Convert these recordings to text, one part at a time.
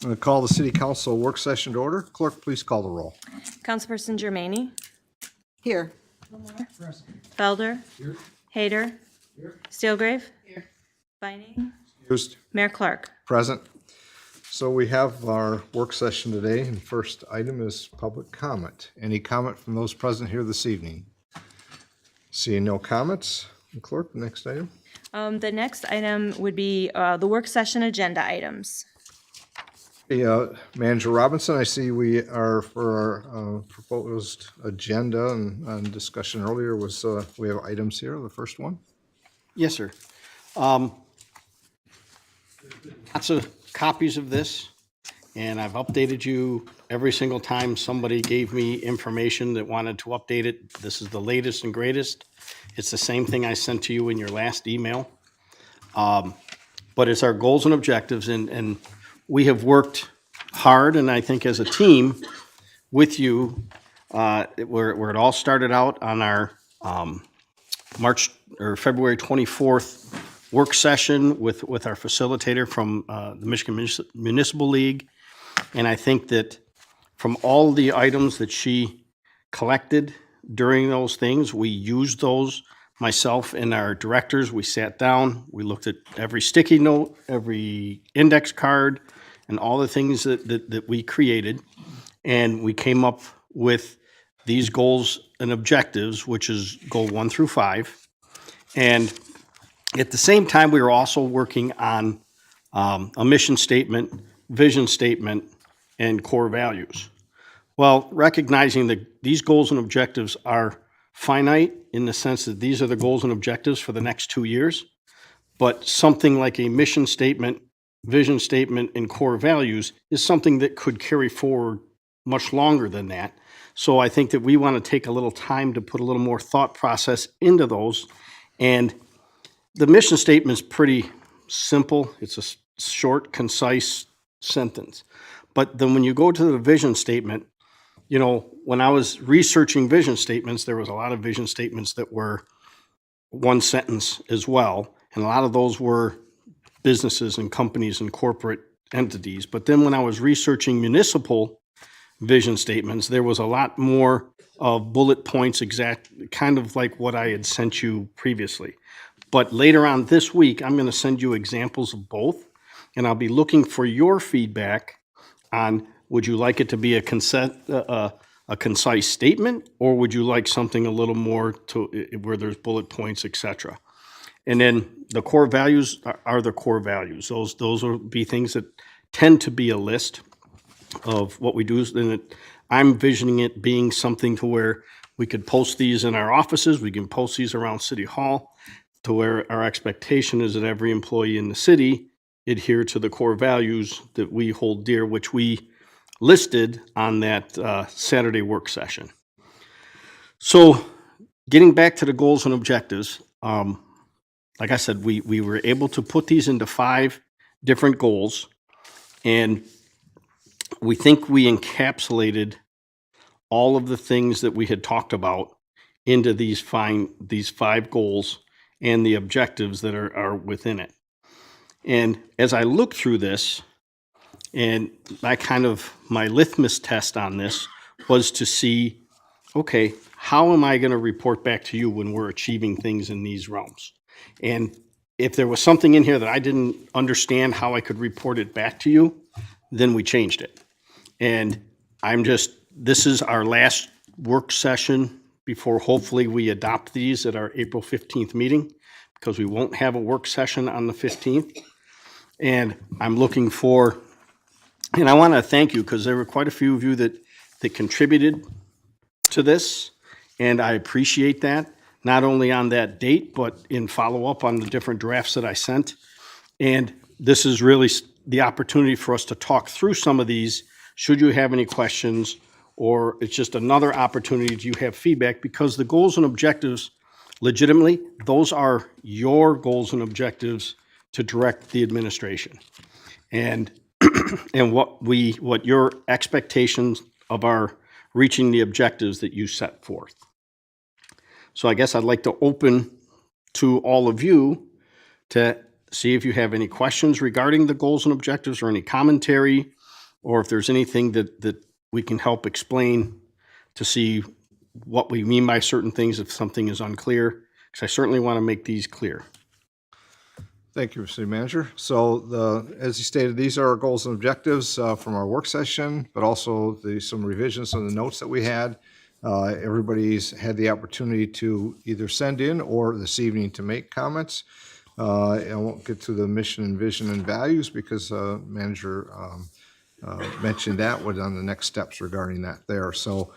I'm going to call the City Council work session to order. Clerk, please call the roll. Councilperson Germaini. Here. Felder. Here. Hayter. Here. Steelgrave. Here. Vining. Excused. Mayor Clark. Present. So we have our work session today, and first item is public comment. Any comment from those present here this evening? Seeing no comments, Clerk, next item. The next item would be the work session agenda items. Manager Robinson, I see we are for our proposed agenda and discussion earlier was we have items here. The first one. Yes, sir. Lots of copies of this, and I've updated you every single time somebody gave me information that wanted to update it. This is the latest and greatest. It's the same thing I sent to you in your last email. But it's our goals and objectives, and we have worked hard, and I think as a team with you, where it all started out on our March or February 24th work session with our facilitator from the Michigan Municipal League. And I think that from all the items that she collected during those things, we used those, myself and our directors. We sat down, we looked at every sticky note, every index card, and all the things that we created. And we came up with these goals and objectives, which is goal 1 through 5. And at the same time, we were also working on a mission statement, vision statement, and core values. Well, recognizing that these goals and objectives are finite in the sense that these are the goals and objectives for the next 2 years, but something like a mission statement, vision statement, and core values is something that could carry forward much longer than that. So I think that we want to take a little time to put a little more thought process into those. And the mission statement is pretty simple. It's a short, concise sentence. But then when you go to the vision statement, you know, when I was researching vision statements, there was a lot of vision statements that were one sentence as well. And a lot of those were businesses and companies and corporate entities. But then when I was researching municipal vision statements, there was a lot more of bullet points, exact, kind of like what I had sent you previously. But later on this week, I'm going to send you examples of both, and I'll be looking for your feedback on, would you like it to be a concise statement, or would you like something a little more to where there's bullet points, etc. And then the core values are the core values. Those will be things that tend to be a list of what we do. And I'm visioning it being something to where we could post these in our offices, we can post these around City Hall, to where our expectation is that every employee in the city adhere to the core values that we hold dear, which we listed on that Saturday work session. So getting back to the goals and objectives, like I said, we were able to put these into 5 different goals, and we think we encapsulated all of the things that we had talked about into these 5 goals and the objectives that are within it. And as I look through this, and my litmus test on this was to see, okay, how am I going to report back to you when we're achieving things in these realms? And if there was something in here that I didn't understand how I could report it back to you, then we changed it. And this is our last work session before hopefully we adopt these at our April 15th meeting, because we won't have a work session on the 15th. And I'm looking for, and I want to thank you, because there were quite a few of you that contributed to this, and I appreciate that, not only on that date, but in follow-up on the different drafts that I sent. And this is really the opportunity for us to talk through some of these, should you have any questions, or it's just another opportunity to have feedback, because the goals and objectives, legitimately, those are your goals and objectives to direct the administration. And and what your expectations of our reaching the objectives that you set forth. So I guess I'd like to open to all of you to see if you have any questions regarding the goals and objectives, or any commentary, or if there's anything that we can help explain to see what we mean by certain things if something is unclear, because I certainly want to make these clear. Thank you, City Manager. So as you stated, these are our goals and objectives from our work session, but also some revisions on the notes that we had. Everybody's had the opportunity to either send in or this evening to make comments. I won't get to the mission and vision and values because Manager mentioned that was on the next steps regarding that there. So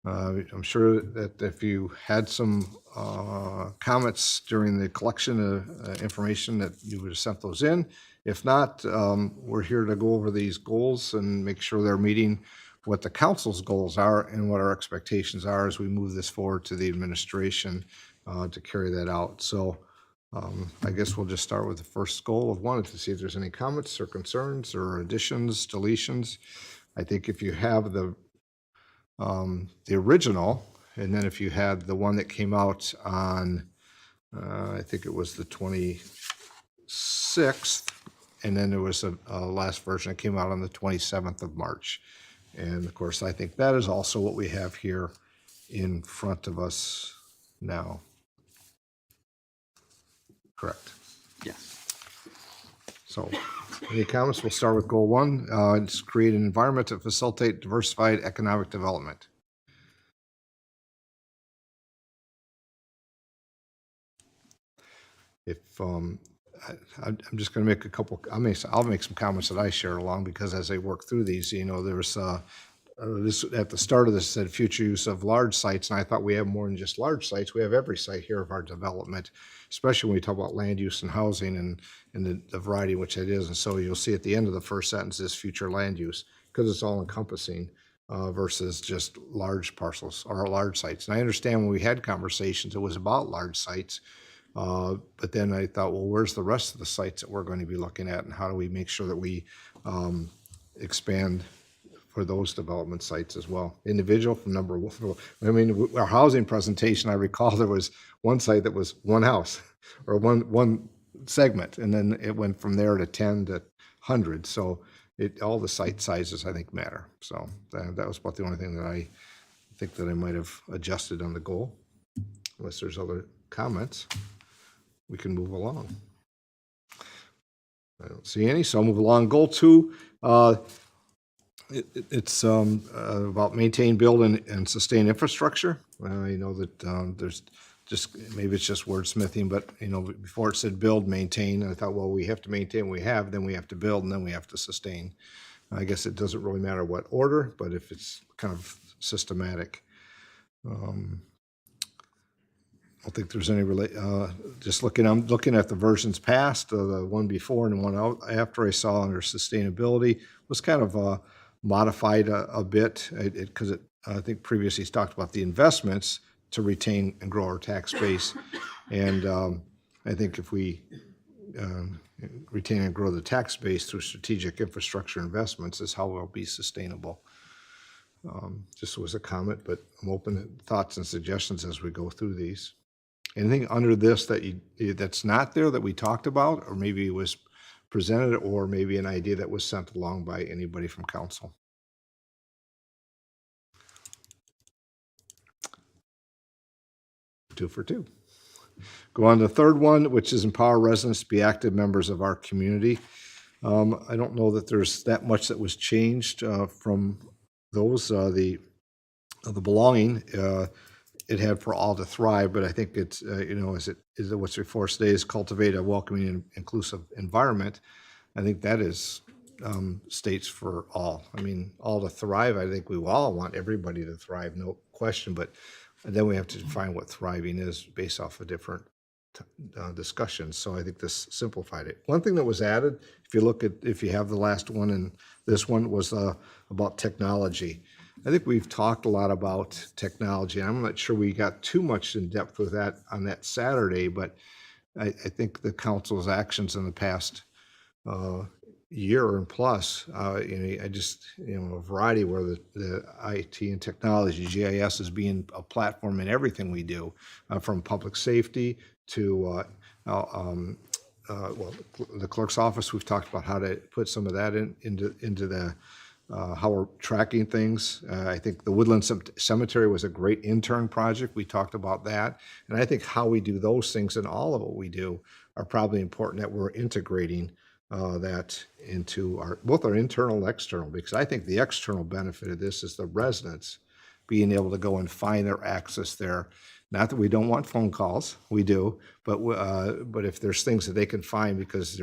I'm sure that if you had some comments during the collection of information that you would have sent those in. If not, we're here to go over these goals and make sure they're meeting what the council's goals are and what our expectations are as we move this forward to the administration to carry that out. So I guess we'll just start with the first goal of one, to see if there's any comments or concerns or additions, deletions. I think if you have the original, and then if you had the one that came out on, I think it was the 26th, and then there was a last version that came out on the 27th of March. And of course, I think that is also what we have here in front of us now. Correct. Yes. So, any comments? We'll start with goal one. It's create an environment to facilitate diversified economic development. If I'm just going to make a couple. I'll make some comments that I share along, because as I work through these, there was this at the start of this said future use of large sites, and I thought we have more than just large sites. We have every site here of our development, especially when we talk about land use and housing and the variety in which it is. And so you'll see at the end of the first sentence is future land use, because it's all encompassing versus just large parcels or large sites. And I understand when we had conversations, it was about large sites. But then I thought, well, where's the rest of the sites that we're going to be looking at, and how do we make sure that we expand for those development sites as well? Individual from number one. I mean, our housing presentation, I recall there was one site that was one house or one segment, and then it went from there to 10 to 100. So all the site sizes, I think, matter. So that was about the only thing that I think that I might have adjusted on the goal. Unless there's other comments, we can move along. I don't see any, so I'll move along. Goal two, it's about maintain, build, and sustain infrastructure. I know that there's just, maybe it's just wordsmithing, but before it said build, maintain, and I thought, well, we have to maintain what we have, then we have to build, and then we have to sustain. I guess it doesn't really matter what order, but if it's kind of systematic. I don't think there's any I'm looking at the versions past, the one before and the one after I saw under sustainability was kind of modified a bit, because I think previously he's talked about the investments to retain and grow our tax base. And I think if we retain and grow the tax base through strategic infrastructure investments is how we'll be sustainable. Just was a comment, but I'm open to thoughts and suggestions as we go through these. Anything under this that's not there that we talked about, or maybe was presented, or maybe an idea that was sent along by anybody from council? Two for two. Go on to the third one, which is empower residents to be active members of our community. I don't know that there's that much that was changed from those. The belonging it had for all to thrive, but I think it's is it what's before today is cultivate a welcoming and inclusive environment. I think that is states for all. I mean, all to thrive. I think we all want everybody to thrive, no question. But then we have to define what thriving is based off of different discussions. So I think this simplified it. One thing that was added, if you have the last one and this one, was about technology. I think we've talked a lot about technology. I'm not sure we got too much in depth with that on that Saturday, but I think the council's actions in the past year and plus, I just, a variety where the IT and technology, GIS is being a platform in everything we do, from public safety to, the clerk's office. We've talked about how to put some of that into the how we're tracking things. I think the Woodland Cemetery was a great intern project. We talked about that. And I think how we do those things and all of what we do are probably important, that we're integrating that into both our internal and external, because I think the external benefit of this is the residents being able to go and find their access there. Not that we don't want phone calls, we do, but if there's things that they can find, because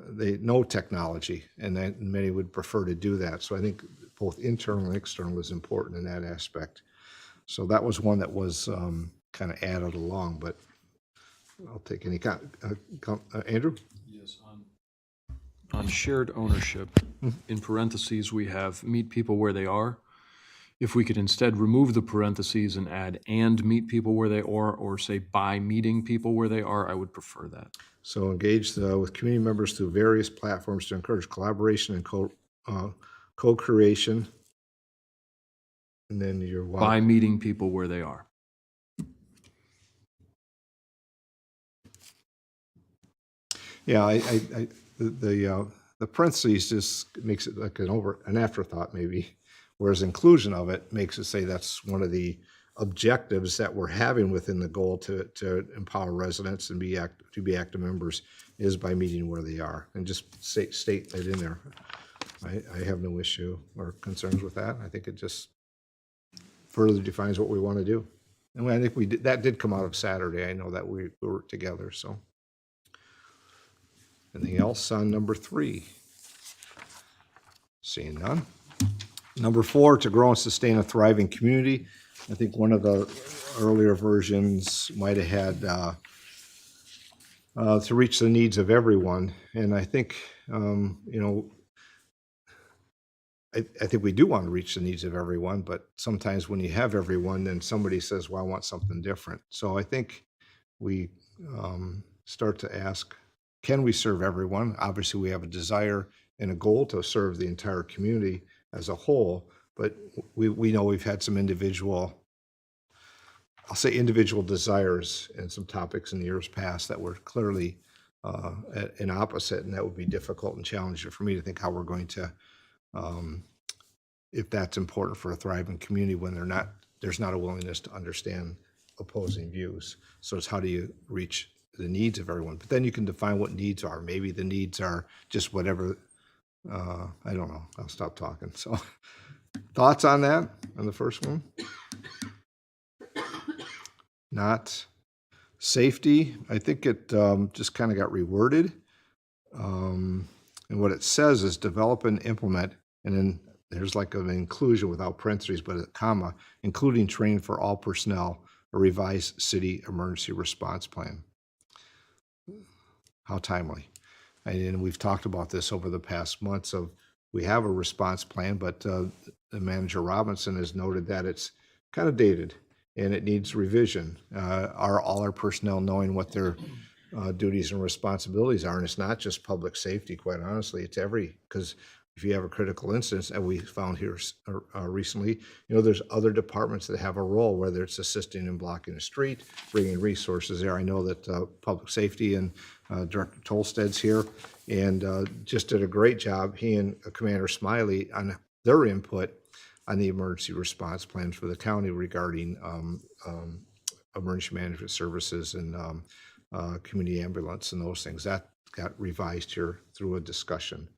they know technology, and that many would prefer to do that. So I think both internal and external is important in that aspect. So that was one that was kind of added along, but I'll take any Andrew? Yes, on shared ownership, in parentheses, we have meet people where they are. If we could instead remove the parentheses and add "and meet people where they are," or say "by meeting people where they are," I would prefer that. So engage with community members through various platforms to encourage collaboration and co-creation. And then your By meeting people where they are. Yeah, the parentheses just makes it like an afterthought maybe, whereas inclusion of it makes it say that's one of the objectives that we're having within the goal to empower residents and be active members, is by meeting where they are, and just state it in there. I have no issue or concerns with that. I think it just further defines what we want to do. And I think that did come out of Saturday. I know that we worked together, so. Anything else on number 3? Seeing none. Number 4, to grow and sustain a thriving community. I think one of the earlier versions might have had to reach the needs of everyone. And I think, I think we do want to reach the needs of everyone, but sometimes when you have everyone, then somebody says, well, I want something different. So I think we start to ask, can we serve everyone? Obviously, we have a desire and a goal to serve the entire community as a whole, but we know we've had some individual desires and some topics in the years past that were clearly an opposite, and that would be difficult and challenging for me to think how we're going to, if that's important for a thriving community when there's not a willingness to understand opposing views. So it's how do you reach the needs of everyone? But then you can define what needs are. Maybe the needs are just whatever, I don't know. I'll stop talking. So thoughts on that, on the first one? Not. Safety, I think it just kind of got reworded. And what it says is develop and implement, and then there's like an inclusion without parentheses, but a comma, including training for all personnel, a revised city emergency response plan. How timely. And we've talked about this over the past months of, we have a response plan, but the manager Robinson has noted that it's kind of dated and it needs revision. Are all our personnel knowing what their duties and responsibilities are? And it's not just public safety, quite honestly, it's because if you have a critical incident, and we found here recently, there's other departments that have a role, whether it's assisting in blocking a street, bringing resources there. I know that public safety and Director Tolsted's here, and just did a great job, he and Commander Smiley, on their input on the emergency response plans for the county regarding emergency management services and community ambulance and those things. That got revised here through a discussion.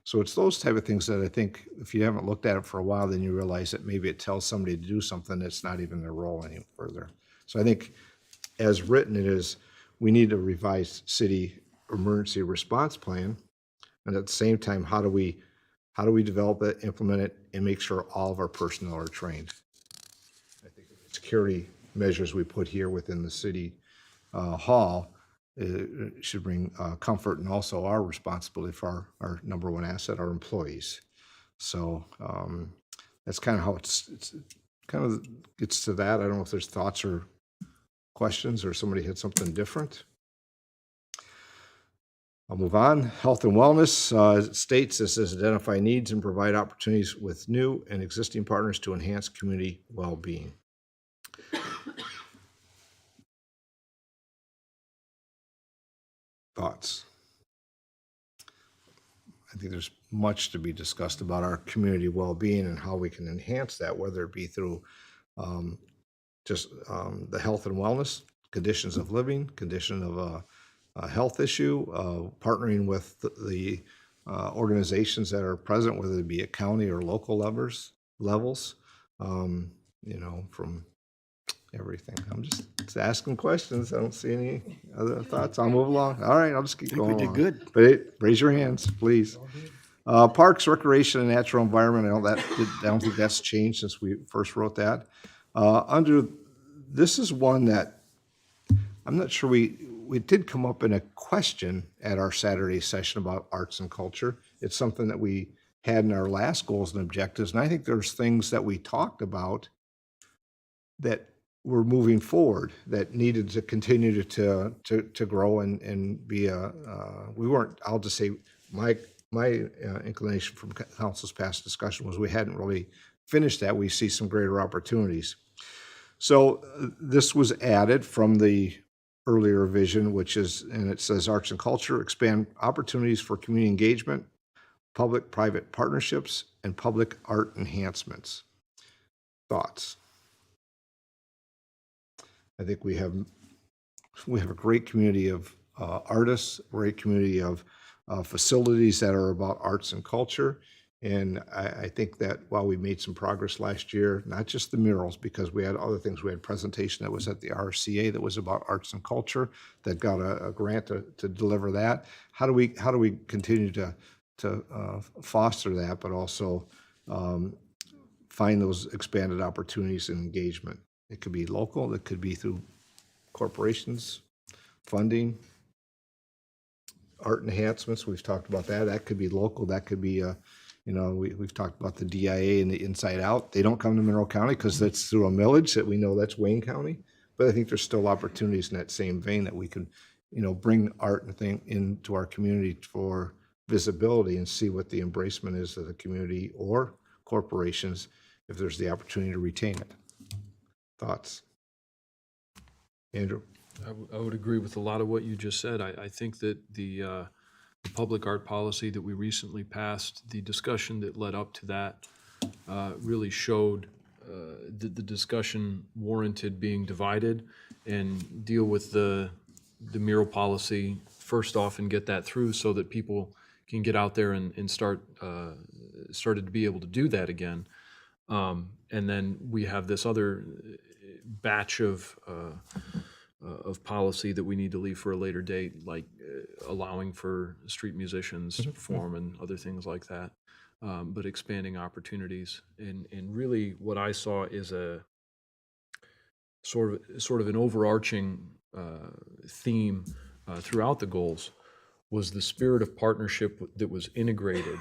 So it's those type of things that I think if you haven't looked at it for a while, then you realize that maybe it tells somebody to do something that's not even their role any further. So I think as written, it is, we need a revised city emergency response plan. And at the same time, how do we develop it, implement it, and make sure all of our personnel are trained? I think the security measures we put here within the city hall should bring comfort, and also our responsibility for our number one asset, our employees. So that's kind of how it's kind of gets to that. I don't know if there's thoughts or questions, or somebody had something different. I'll move on. Health and wellness states this is identify needs and provide opportunities with new and existing partners to enhance community well-being. Thoughts? I think there's much to be discussed about our community well-being and how we can enhance that, whether it be through the health and wellness, conditions of living, condition of a health issue, partnering with the organizations that are present, whether it be at county or local levels, from everything. I'm just asking questions. I don't see any other thoughts. I'll move along. All right, I'll just keep I think going we did along. good. But raise your hands, please. Parks, recreation, and natural environment. I don't think that's changed since we first wrote that. This is one that I'm not sure we did come up in a question at our Saturday session about arts and culture. It's something that we had in our last goals and objectives, and I think there's things that we talked about that were moving forward that needed to continue to grow and be we weren't, I'll just say, my inclination from council's past discussion was we hadn't really finished that. We see some greater opportunities. So this was added from the earlier vision, and it says arts and culture, expand opportunities for community engagement, public-private partnerships, and public art enhancements. Thoughts? I think we have a great community of artists, a great community of facilities that are about arts and culture. And I think that while we made some progress last year, not just the murals, because we had other things, we had a presentation that was at the RCA that was about arts and culture that got a grant to deliver that. How do we continue to foster that, but also find those expanded opportunities and engagement? It could be local, it could be through corporations, funding, art enhancements. We've talked about that. That could be local. That could be we've talked about the DIA and the Inside Out. They don't come to Monroe County because that's through a millage that we know that's Wayne County. But I think there's still opportunities in that same vein that we can, bring art and thing into our community for visibility and see what the embracement is of the community or corporations if there's the opportunity to retain it. Thoughts? Andrew? I would agree with a lot of what you just said. I think that the public art policy that we recently passed, the discussion that led up to that really showed that the discussion warranted being divided and deal with the mural policy first off and get that through so that people can get out there and started to be able to do that again. And then we have this other batch of policy that we need to leave for a later date, like allowing for street musicians to perform and other things like that, but expanding opportunities. And really what I saw is a sort of an overarching theme throughout the goals was the spirit of partnership that was integrated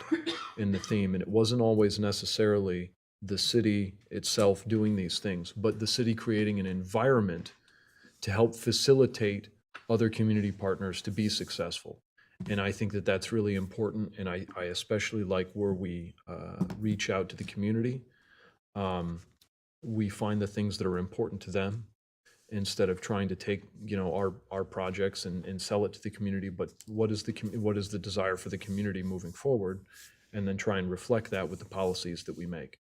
in the theme. And it wasn't always necessarily the city itself doing these things, but the city creating an environment to help facilitate other community partners to be successful. And I think that that's really important. And I especially like where we reach out to the community. We find the things that are important to them instead of trying to take, our projects and sell it to the community. But what is the desire for the community moving forward? And then try and reflect that with the policies that we make.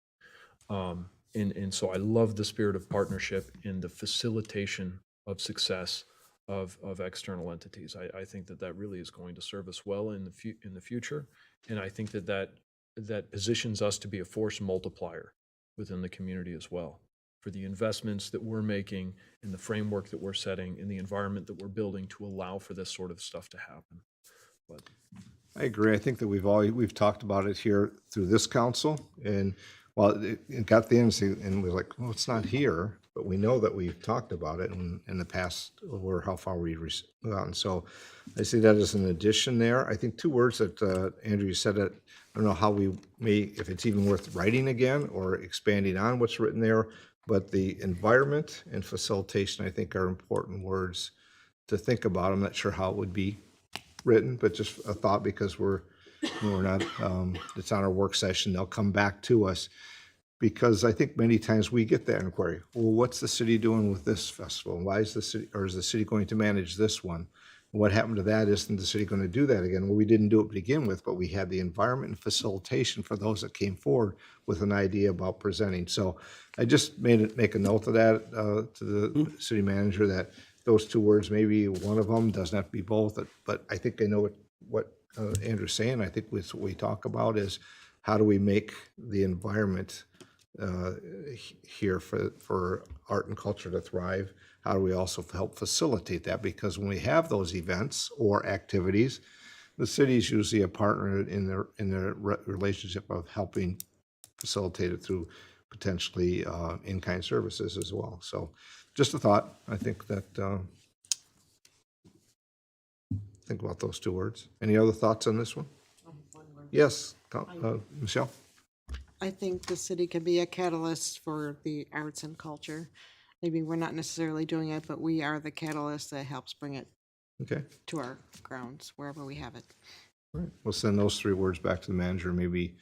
And so I love the spirit of partnership and the facilitation of success of external entities. I think that really is going to serve us well in the future, and I think that positions us to be a force multiplier within the community as well for the investments that we're making and the framework that we're setting and the environment that we're building to allow for this sort of stuff to happen. But I agree. I think that we've talked about it here through this council, and it got the end, and we're like, well, it's not here, but we know that we've talked about it in the past, or how far we've gotten. So I see that as an addition there. I think two words that Andrew, you said that I don't know how we if it's even worth writing again or expanding on what's written there, but the environment and facilitation I think are important words to think about. I'm not sure how it would be written, but just a thought, because we're not, it's on our work session. They'll come back to us, because I think many times we get that inquiry. Well, what's the city doing with this festival? Why is the city going to manage this one? What happened to that? Isn't the city going to do that again? Well, we didn't do it to begin with, but we had the environment and facilitation for those that came forward with an idea about presenting. So I just make a note of that to the city manager, that those two words, maybe one of them, doesn't have to be both, but I think I know what Andrew's saying. I think what we talk about is how do we make the environment here for art and culture to thrive? How do we also help facilitate that? Because when we have those events or activities, the city is usually a partner in their relationship of helping facilitate it through potentially in-kind services as well. So just a thought. I think that think about those two words. Any other thoughts on this one? Yes, Michelle? I think the city can be a catalyst for the arts and culture. Maybe we're not necessarily doing it, but we are the catalyst that helps bring it Okay. to our grounds, wherever we have it. All right. We'll send those three words back to the manager, maybe,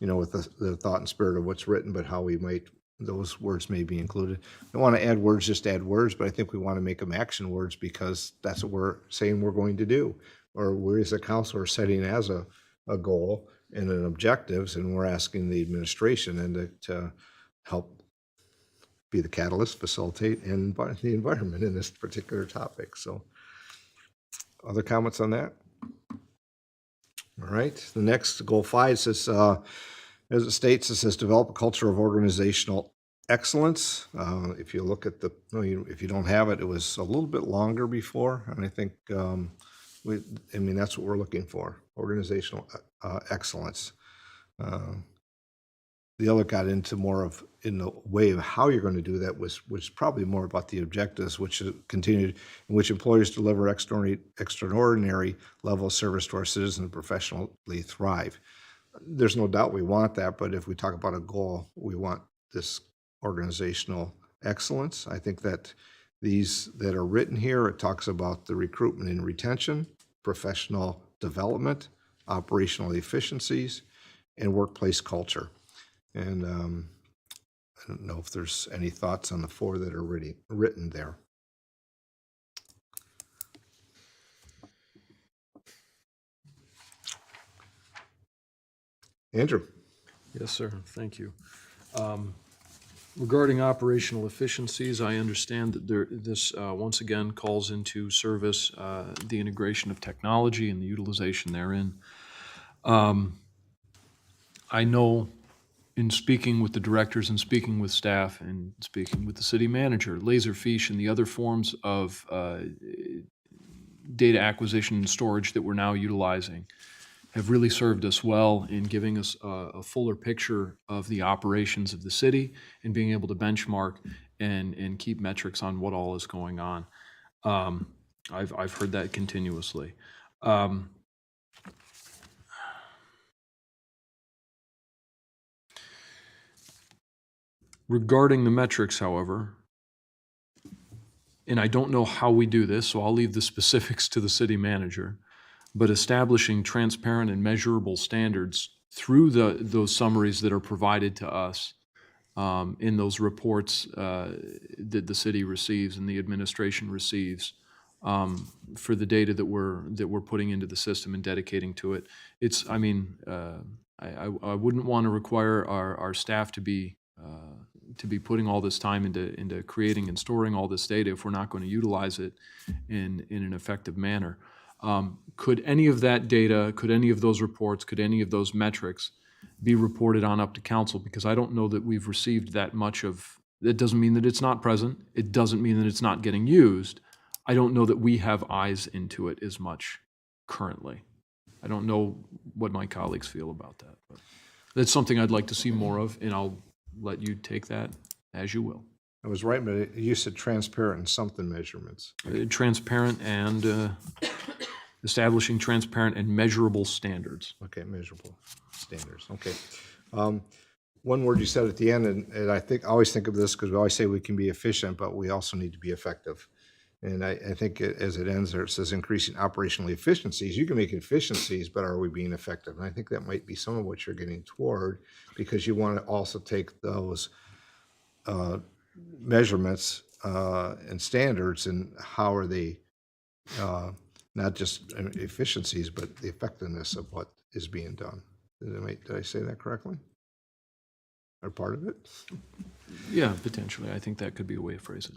with the thought and spirit of what's written, but how we might, those words may be included. I don't want to add words, just add words, but I think we want to make them action words because that's what we're saying we're going to do. Or we as a council are setting as a goal and an objectives, and we're asking the administration and to help be the catalyst, facilitate, and the environment in this particular topic. So other comments on that? All right, the next goal 5 says, as it states, it says develop a culture of organizational excellence. If you look at if you don't have it, it was a little bit longer before, and I think that's what we're looking for: organizational excellence. The other got into more of in the way of how you're going to do that was probably more about the objectives, which continued in which employers deliver extraordinary level of service to our citizens and professionally thrive. There's no doubt we want that, but if we talk about a goal, we want this organizational excellence. I think that these that are written here, it talks about the recruitment and retention, professional development, operational efficiencies, and workplace culture. And I don't know if there's any thoughts on the 4 that are already written there. Andrew? Yes, sir. Thank you. Regarding operational efficiencies, I understand that this once again calls into service the integration of technology and the utilization therein. I know in speaking with the directors and speaking with staff and speaking with the city manager, Laserfiche and the other forms of data acquisition and storage that we're now utilizing have really served us well in giving us a fuller picture of the operations of the city and being able to benchmark and keep metrics on what all is going on. I've heard that continuously. Regarding the metrics, however, and I don't know how we do this, so I'll leave the specifics to the city manager, but establishing transparent and measurable standards through those summaries that are provided to us in those reports that the city receives and the administration receives for the data that we're putting into the system and dedicating to it. I wouldn't want to require our staff to be putting all this time into creating and storing all this data if we're not going to utilize it in an effective manner. Could any of that data, could any of those reports, could any of those metrics be reported on up to council? Because I don't know that we've received that much of, it doesn't mean that it's not present. It doesn't mean that it's not getting used. I don't know that we have eyes into it as much currently. I don't know what my colleagues feel about that, but that's something I'd like to see more of, and I'll let you take that as you will. I was right, but you said transparent and something measurements. Transparent and establishing transparent and measurable standards. Okay, measurable standards. Okay. One word you said at the end, and I always think of this because we always say we can be efficient, but we also need to be effective. And I think as it ends there, it says increasing operational efficiencies. You can make efficiencies, but are we being effective? And I think that might be some of what you're getting toward, because you want to also take those measurements and standards and how are they not just efficiencies, but the effectiveness of what is being done. Did I say that correctly? Or part of it? Yeah, potentially. I think that could be a way to phrase it.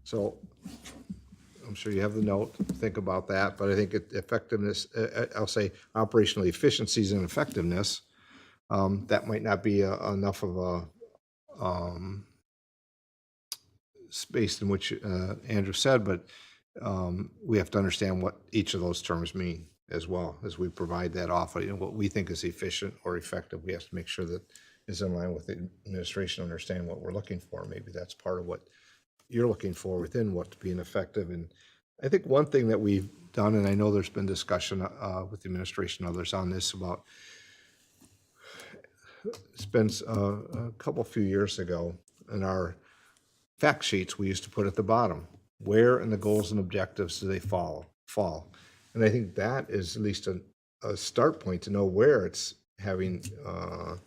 So I'm sure you have the note, think about that, but I think effectiveness, I'll say operational efficiencies and effectiveness, that might not be enough of a space in which Andrew said, but we have to understand what each of those terms mean as well as we provide that off. What we think is efficient or effective, we have to make sure that is in line with the administration, understand what we're looking for. Maybe that's part of what you're looking for within what's being effective. And I think one thing that we've done, and I know there's been discussion with the administration and others on this about, it's been a few years ago in our fact sheets we used to put at the bottom, where in the goals and objectives do they fall? And I think that is at least a start point to know where it's having an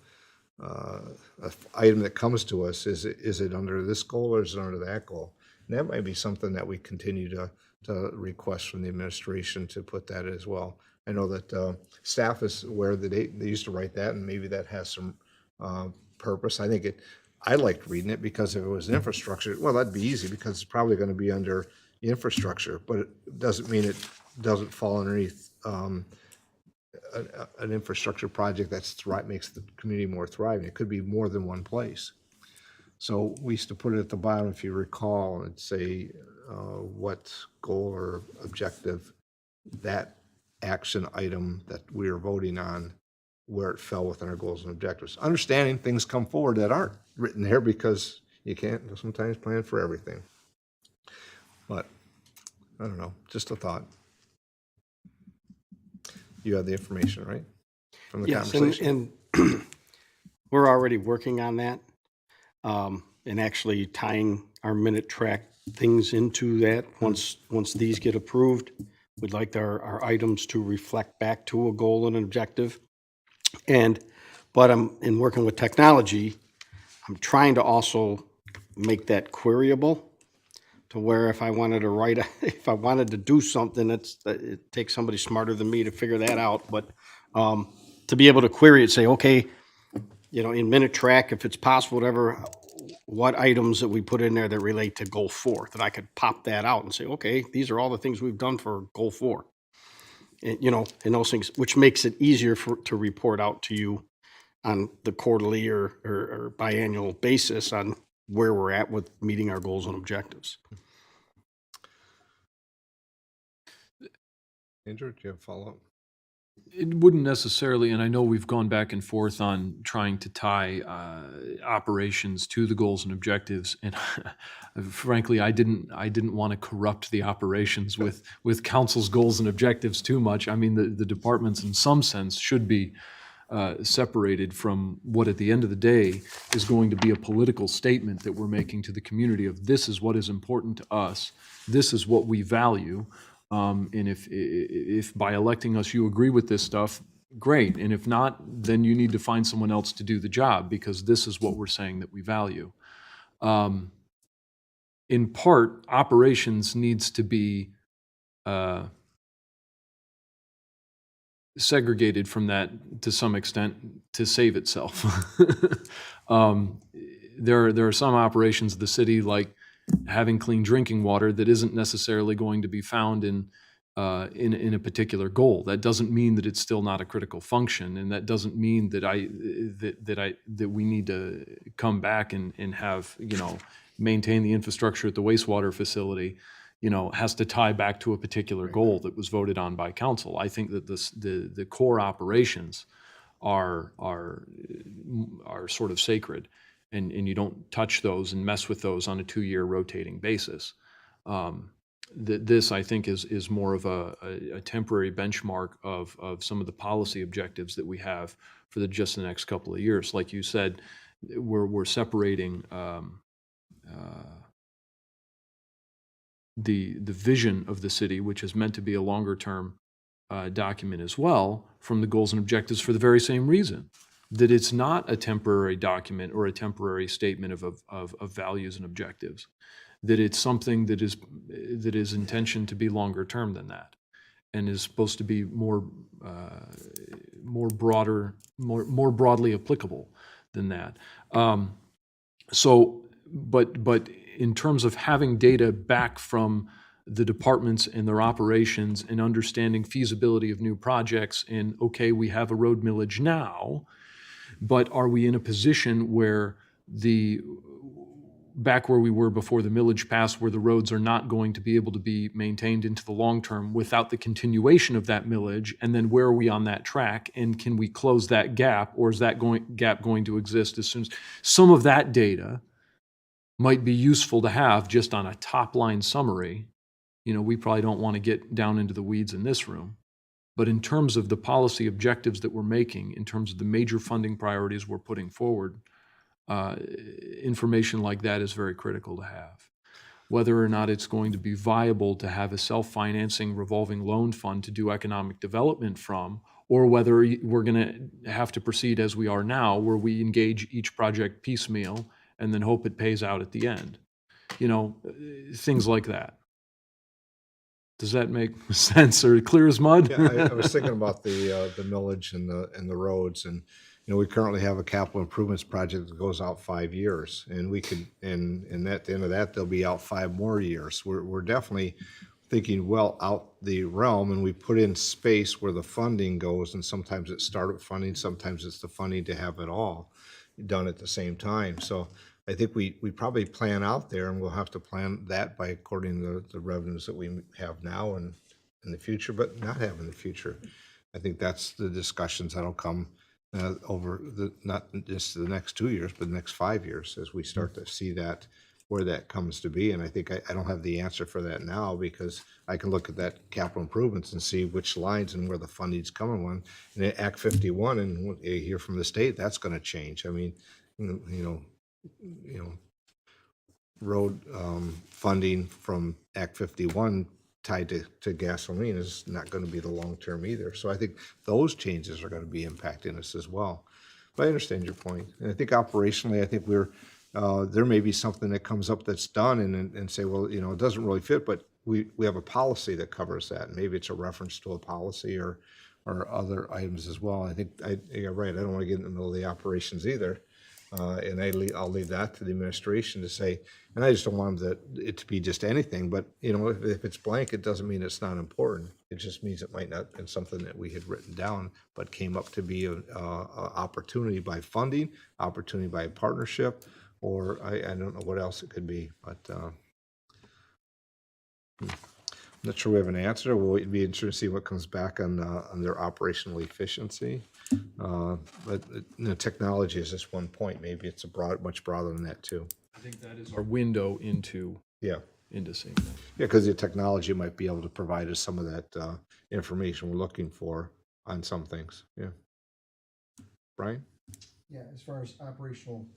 item that comes to us. Is it under this goal or is it under that goal? And that might be something that we continue to request from the administration to put that as well. I know that staff is aware that they used to write that, and maybe that has some purpose. I liked reading it because if it was infrastructure, well, that'd be easy because it's probably going to be under infrastructure, but it doesn't mean it doesn't fall underneath an infrastructure project makes the community more thriving. It could be more than one place. So we used to put it at the bottom, if you recall, and say what goal or objective that action item that we are voting on, where it fell within our goals and objectives. Understanding things come forward that aren't written there because you can't sometimes plan for everything. But I don't know, just a thought. You have the information, right? From the Yes, conversation. and we're already working on that, and actually tying our minute track things into that. Once these get approved, we'd like our items to reflect back to a goal and an objective. But in working with technology, I'm trying to also make that queryable to where if I wanted to if I wanted to do something, it takes somebody smarter than me to figure that out. But to be able to query it, say, okay, in minute track, if it's possible, whatever, what items that we put in there that relate to goal 4, that I could pop that out and say, okay, these are all the things we've done for goal 4. And, and those things, which makes it easier to report out to you on the quarterly or biannual basis on where we're at with meeting our goals and objectives. Andrew, do you have a follow-up? It wouldn't necessarily, and I know we've gone back and forth on trying to tie operations to the goals and objectives, and frankly, I didn't want to corrupt the operations with council's goals and objectives too much. I mean, the departments in some sense should be separated from what at the end of the day is going to be a political statement that we're making to the community of this is what is important to us, this is what we value. And if by electing us you agree with this stuff, great. And if not, then you need to find someone else to do the job because this is what we're saying that we value. In part, operations needs to be segregated from that to some extent to save itself. There are some operations of the city, like having clean drinking water, that isn't necessarily going to be found in a particular goal. That doesn't mean that it's still not a critical function, and that doesn't mean that we need to come back and have maintain the infrastructure at the wastewater facility. Has to tie back to a particular goal that was voted on by council. I think that the core operations are sort of sacred, and you don't touch those and mess with those on a 2-year rotating basis. This, I think, is more of a temporary benchmark of some of the policy objectives that we have for just the next couple of years. Like you said, we're separating the vision of the city, which is meant to be a longer term document as well, from the goals and objectives for the very same reason, that it's not a temporary document or a temporary statement of values and objectives. that it's something that is intentioned to be longer term than that, and is supposed to be more broadly applicable than that. But in terms of having data back from the departments and their operations and understanding feasibility of new projects, and okay, we have a road millage now, but are we in a position where back where we were before the millage passed, where the roads are not going to be able to be maintained into the long term without the continuation of that millage, and then where are we on that track, and can we close that gap, or is that gap going to exist as soon as some of that data might be useful to have just on a top line summary. We probably don't want to get down into the weeds in this room, but in terms of the policy objectives that we're making, in terms of the major funding priorities we're putting forward, information like that is very critical to have. Whether or not it's going to be viable to have a self-financing revolving loan fund to do economic development from, or whether we're going to have to proceed as we are now, where we engage each project piecemeal and then hope it pays out at the end. Things like that. Does that make sense, or clear as mud? Yeah, I was thinking about the millage and the roads, and we currently have a capital improvements project that goes out 5 years, and we could, and at the end of that, they'll be out 5 more years. We're definitely thinking well out the realm, and we put in space where the funding goes, and sometimes it's startup funding, sometimes it's the funding to have it all done at the same time. So I think we probably plan out there, and we'll have to plan that by according to the revenues that we have now and in the future, but not have in the future. I think that's the discussions that'll come over not just the next 2 years, but the next 5 years, as we start to see that, where that comes to be. And I think I don't have the answer for that now, because I can look at that capital improvements and see which lines and where the funding's coming on. And at Act 51, and what you hear from the state, that's going to change. I mean, road funding from Act 51 tied to gasoline is not going to be the long term either. So I think those changes are going to be impacting us as well. But I understand your point. And I think operationally, I think there may be something that comes up that's done and say, well, it doesn't really fit, but we have a policy that covers that. Maybe it's a reference to a policy or other items as well. I think you're right. I don't want to get in the middle of the operations either. And I'll leave that to the administration to say, and I just don't want it to be just anything, but if it's blank, it doesn't mean it's not important. It just means it might not have been something that we had written down, but came up to be a opportunity by funding, opportunity by partnership, or I don't know what else it could be, but I'm not sure we have an answer. We'll be interested to see what comes back on their operational efficiency. But technology is just one point. Maybe it's much broader than that too. I think that is our window into seeing that. Yeah, because the technology might be able to provide us some of that information we're looking for on some things. Yeah. Brian? Yeah, as far as operational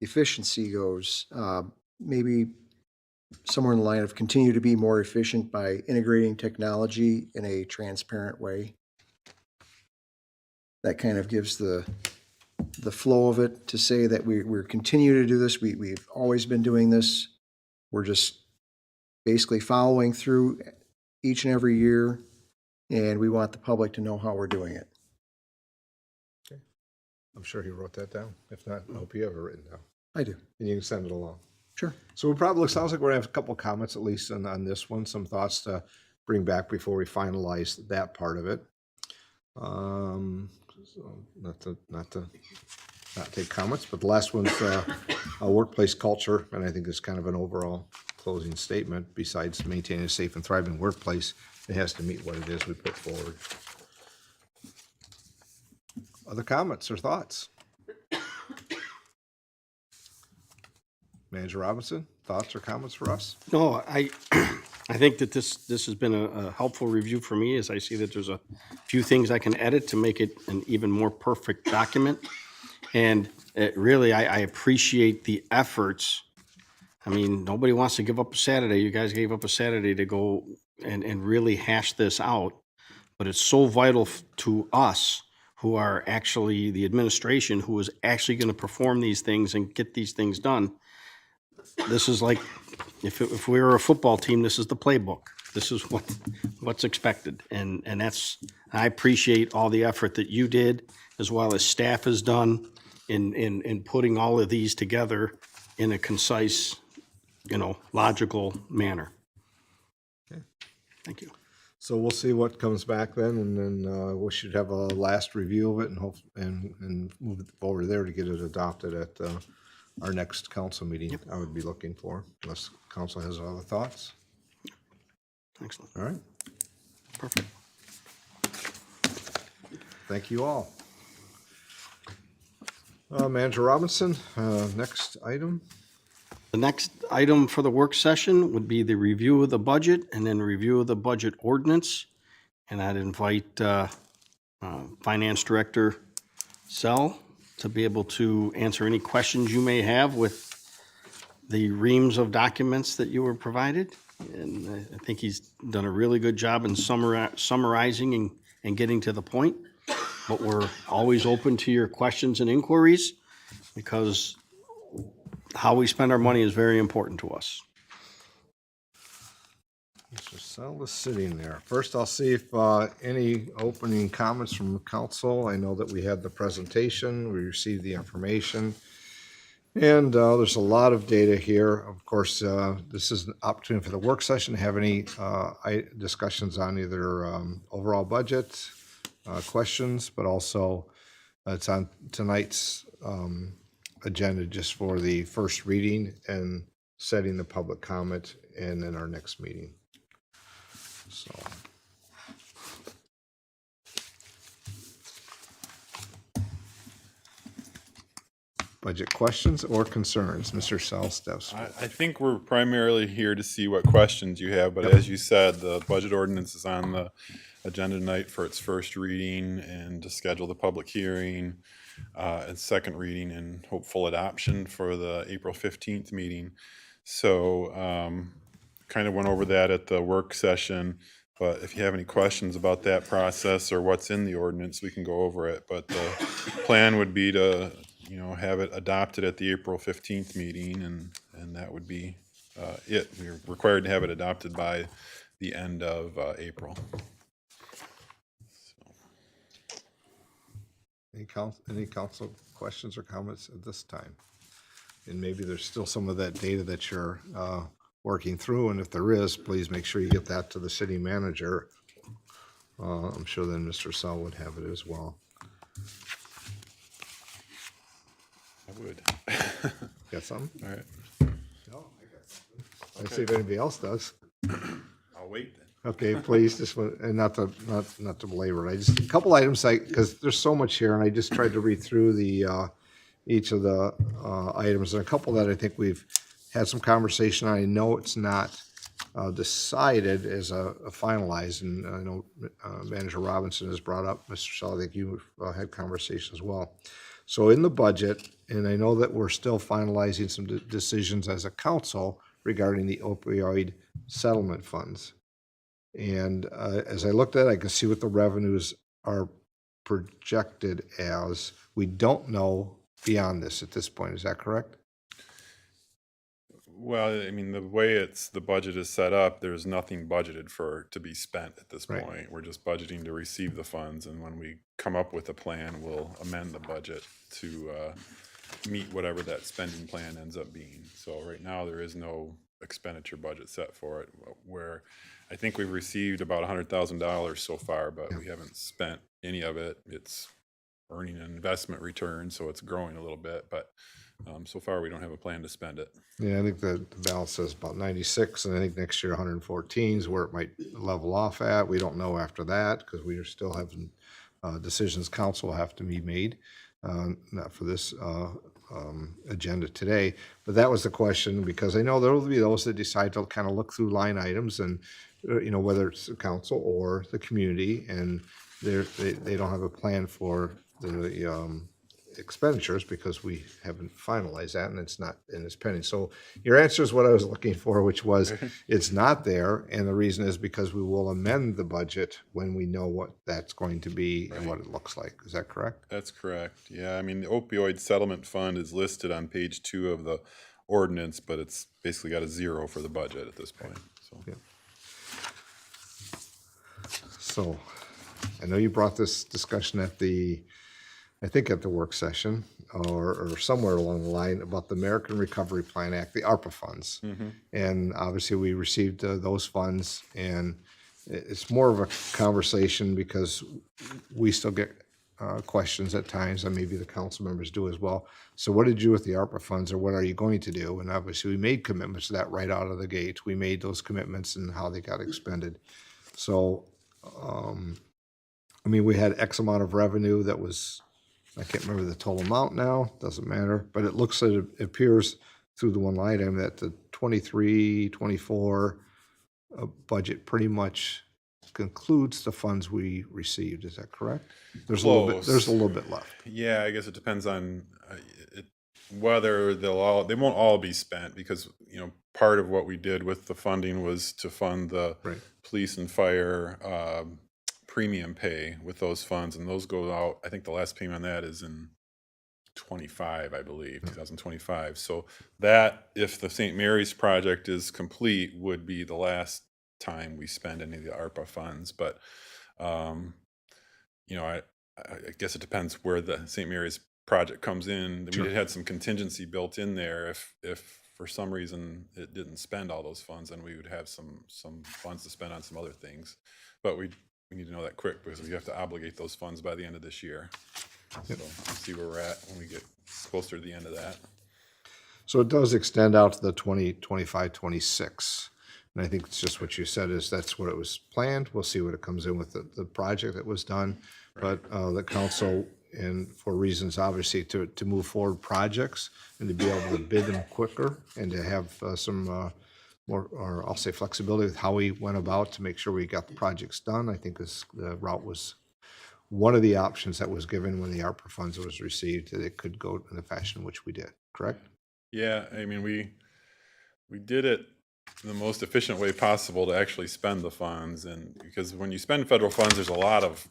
efficiency goes, maybe somewhere in the line of continue to be more efficient by integrating technology in a transparent way. That kind of gives the flow of it, to say that we're continuing to do this. We've always been doing this. We're just basically following through each and every year, and we want the public to know how we're doing it. Okay. I'm sure he wrote that down. If not, I hope you have it written down. I do. And you can send it along. Sure. So sounds like we're gonna have a couple of comments at least on this one, some thoughts to bring back before we finalize that part of it. So not to take comments, but the last one's a workplace culture, and I think it's kind of an overall closing statement. Besides maintaining a safe and thriving workplace, it has to meet what it is we put forward. Other comments or thoughts? Manager Robinson, thoughts or comments for us? No, I think that this has been a helpful review for me, as I see that there's a few things I can edit to make it an even more perfect document. And really, I appreciate the efforts. I mean, nobody wants to give up a Saturday. You guys gave up a Saturday to go and really hash this out. But it's so vital to us, who are actually the administration, who is actually going to perform these things and get these things done. This is like if we were a football team, this is the playbook. This is what's expected. And I appreciate all the effort that you did, as well as staff has done in putting all of these together in a concise, logical manner. Thank you. So we'll see what comes back then, and then we should have a last review of it and hope, and move it over there to get it adopted at our next council meeting. I would be looking for, unless council has other thoughts. Excellent. All right, Perfect. thank you all. Manager Robinson, next item. The next item for the work session would be the review of the budget and then review of the budget ordinance. And I'd invite Finance Director Sell to be able to answer any questions you may have with the reams of documents that you were provided. And I think he's done a really good job in summarizing and getting to the point. But we're always open to your questions and inquiries, because how we spend our money is very important to us. Mr. Sell is sitting there. First, I'll see if any opening comments from the council. I know that we had the presentation, we received the information, and there's a lot of data here. Of course, this is an opportunity for the work session to have any discussions on either overall budget, questions, but also it's on tonight's agenda just for the first reading and setting the public comment and in our next meeting. So. Budget questions or concerns? Mr. Sell steps. I think we're primarily here to see what questions you have, but as you said, the budget ordinance is on the agenda tonight for its first reading and to schedule the public hearing and second reading and hopeful adoption for the April 15th meeting. So kind of went over that at the work session, but if you have any questions about that process or what's in the ordinance, we can go over it. But the plan would be to have it adopted at the April 15th meeting, and that would be it. We're required to have it adopted by the end of April. Any council questions or comments at this time? And maybe there's still some of that data that you're working through, and if there is, please make sure you get that to the city manager. I'm sure then Mr. Sell would have it as well. I would. Got something? All right. No, I got something. Let's see if anybody else does. I'll wait then. Okay, please, just, and not to belabor it, I just, a couple items, because there's so much here, and I just tried to read through the, each of the items, and a couple that I think we've had some conversation on. I know it's not decided as a finalized, and I know Manager Robinson has brought up, Mr. Shaw, I think you had conversation as well. So in the budget, and I know that we're still finalizing some decisions as a council regarding the opioid settlement funds. And as I looked at it, I can see what the revenues are projected as. We don't know beyond this at this point. Is that correct? Well, I mean, the way the budget is set up, there's nothing budgeted to be spent at this Right. point. We're just budgeting to receive the funds, and when we come up with a plan, we'll amend the budget to meet whatever that spending plan ends up being. So right now, there is no expenditure budget set for it, where I think we've received about $100,000 so far, but we haven't spent any of it. It's earning an investment return, so it's growing a little bit, but so far we don't have a plan to spend it. Yeah, I think the balance says about 96, and I think next year 114 is where it might level off at. We don't know after that, because we are still having decisions council have to be made, not for this agenda today. But that was the question, because I know there will be those that decide to kind of look through line items and, whether it's the council or the community, and they don't have a plan for the expenditures because we haven't finalized that, and it's pending. So your answer is what I was looking for, which was it's not there, and the reason is because we will amend the budget when we know what that's going to be and what it looks like. Is that correct? That's correct. Yeah, I mean, the opioid settlement fund is listed on page 2 of the ordinance, but it's basically got a 0 for the budget at this point, so. So, I know you brought this discussion at I think at the work session, or somewhere along the line, about the American Recovery Plan Act, the ARPA funds. And obviously, we received those funds, and it's more of a conversation because we still get questions at times, and maybe the council members do as well. So what did you do with the ARPA funds, or what are you going to do? And obviously, we made commitments to that right out of the gate. We made those commitments and how they got expended. So, I mean, we had X amount of revenue that was, I can't remember the total amount now, doesn't matter, but it looks like it appears through the one line item that the 23, 24 budget pretty much concludes the funds we received. Is that correct? There's a little bit, Close. there's a little bit left. Yeah, I guess it depends on whether they won't all be spent, because, you know, part of what we did with the funding was to fund the Right. police and fire premium pay with those funds, and those go out, I think the last payment on that is in 25, I believe, 2025. So that, if the St. Mary's project is complete, would be the last time we spend any of the ARPA funds. But, you know, I guess it depends where the St. Mary's project comes in. We had some contingency built in there. If for some reason it didn't spend all those funds, then we would have some funds to spend on some other things. But we need to know that quick, because we have to obligate those funds by the end of this year. So we'll see where we're at when we get closer to the end of that. So it does extend out to the 2025, 26. And I think it's just what you said, is that's what it was planned. We'll see what it comes in with the project that was done. But the council, and for reasons obviously to move forward projects and to be able to bid them quicker and to have some more, or I'll say flexibility with how we went about to make sure we got the projects done, I think the route was one of the options that was given when the ARPA funds was received, that it could go in the fashion in which we did, correct? Yeah, I mean, we did it in the most efficient way possible to actually spend the funds. And because when you spend federal funds, there's a lot of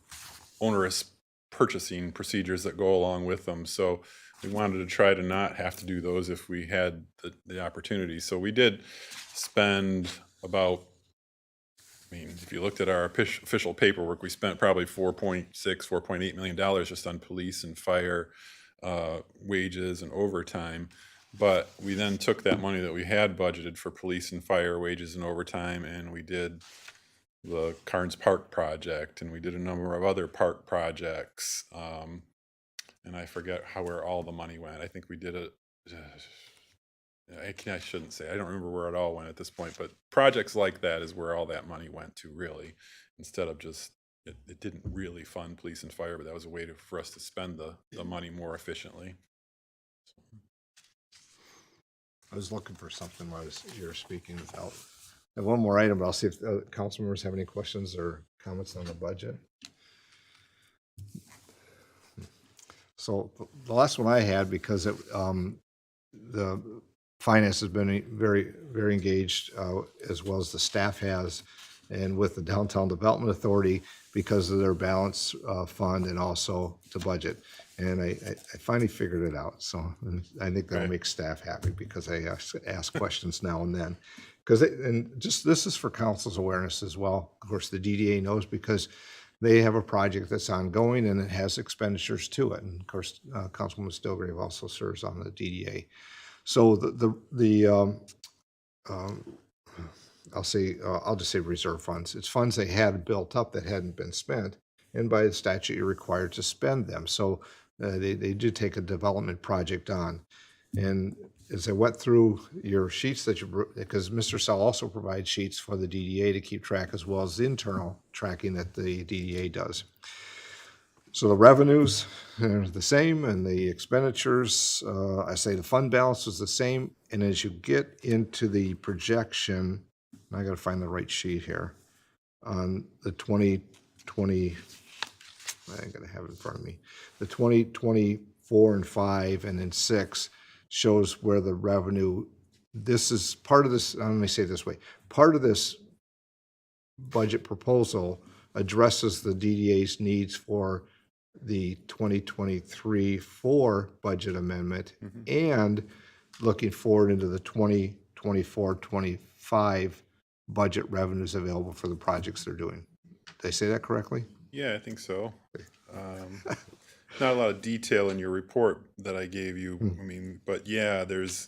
onerous purchasing procedures that go along with them. So we wanted to try to not have to do those if we had the opportunity. So we did spend about, I mean, if you looked at our official paperwork, we spent probably $4.8 million just on police and fire wages and overtime. But we then took that money that we had budgeted for police and fire wages and overtime, and we did the Carnes Park project, and we did a number of other park projects. And I forget where all the money went. I think we did it. I shouldn't say. I don't remember where it all went at this point, but projects like that is where all that money went to, really, instead of just, it didn't really fund police and fire, but that was a way for us to spend the money more efficiently. I was looking for something while you were speaking without. I have one more item, but I'll see if council members have any questions or comments on the budget. So the last one I had, because the finance has been very, very engaged, as well as the staff has, and with the Downtown Development Authority because of their balance fund and also the budget. And I finally figured it out. So I think that'll make staff happy, because I ask questions now and then. And just this is for council's awareness as well. Of course, the DDA knows because they have a project that's ongoing and it has expenditures to it. And of course, Councilwoman Stilgrave also serves on the DDA. So I'll just say reserve funds. It's funds they had built up that hadn't been spent, and by the statute, you're required to spend them. So they did take a development project on. And as I went through your sheets because Mr. Sell also provides sheets for the DDA to keep track, as well as the internal tracking that the DDA does. So the revenues are the same, and the expenditures, I say the fund balance is the same. And as you get into the projection, I got to find the right sheet here, on the 2020, I got to have it in front of me. The 2024 and 5 and then 6 shows where the revenue, this is part of this, let me say it this way, part of this budget proposal addresses the DDA's needs for the 2023-4 budget amendment and looking forward into the 2024-25 budget revenues available for the projects they're doing. Did I say that correctly? Yeah, I think so. Not a lot of detail in your report that I gave you. I mean, but yeah, there's,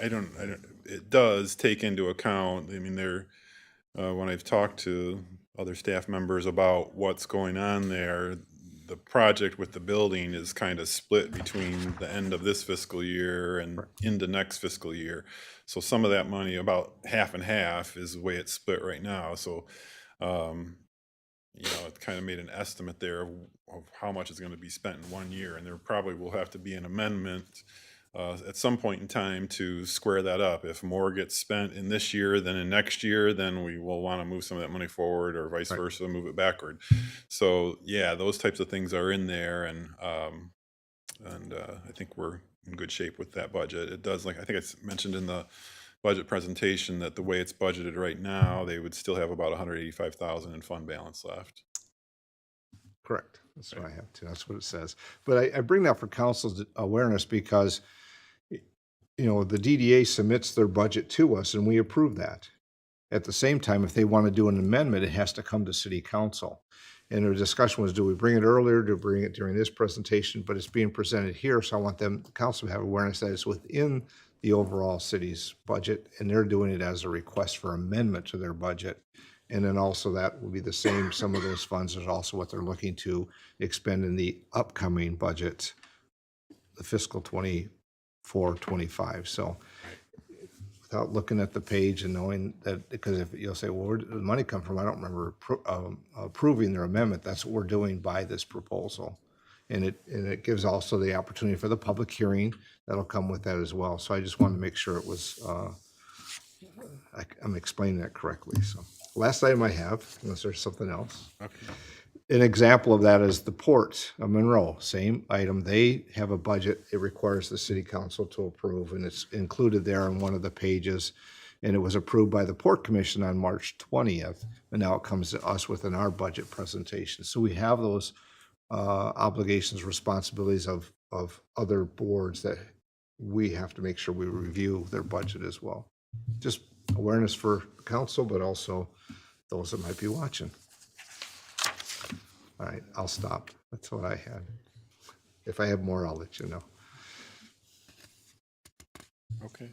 it does take into account, I mean, when I've talked to other staff members about what's going on there, the project with the building is kind of split between the end of this fiscal year and into next fiscal year. So some of that money, about half and half, is the way it's split right now. So, it kind of made an estimate there of how much is going to be spent in 1 year, and there probably will have to be an amendment at some point in time to square that up. If more gets spent in this year than in next year, then we will want to move some of that money forward, or vice versa, move it backward. So yeah, those types of things are in there, and I think we're in good shape with that budget. It does, like I think it's mentioned in the budget presentation, that the way it's budgeted right now, they would still have about 185,000 in fund balance left. Correct. That's what I have too. That's what it says. But I bring that for council's awareness because, the DDA submits their budget to us and we approve that. At the same time, if they want to do an amendment, it has to come to city council. And the discussion was, do we bring it earlier? Do we bring it during this presentation? But it's being presented here, so I want the council to have awareness that it's within the overall city's budget, and they're doing it as a request for amendment to their budget. And then also that will be the same, some of those funds is also what they're looking to expend in the upcoming budget, the fiscal 24-25. So without looking at the page and knowing that, because if you'll say, well, where did the money come from? I don't remember approving their amendment. That's what we're doing by this proposal. And it gives also the opportunity for the public hearing that'll come with that as well. So I just wanted to make sure it was, I'm explaining that correctly. So last item I have, unless there's something else. Okay. An example of that is the Port of Monroe, same item. They have a budget. It requires the city council to approve, and it's included there on one of the pages. And it was approved by the Port Commission on March 20th, and now it comes to us within our budget presentation. So we have those obligations, responsibilities of other boards that we have to make sure we review their budget as well. Just awareness for council, but also those that might be watching. All right, I'll stop. That's what I had. If I have more, I'll let you know. Okay.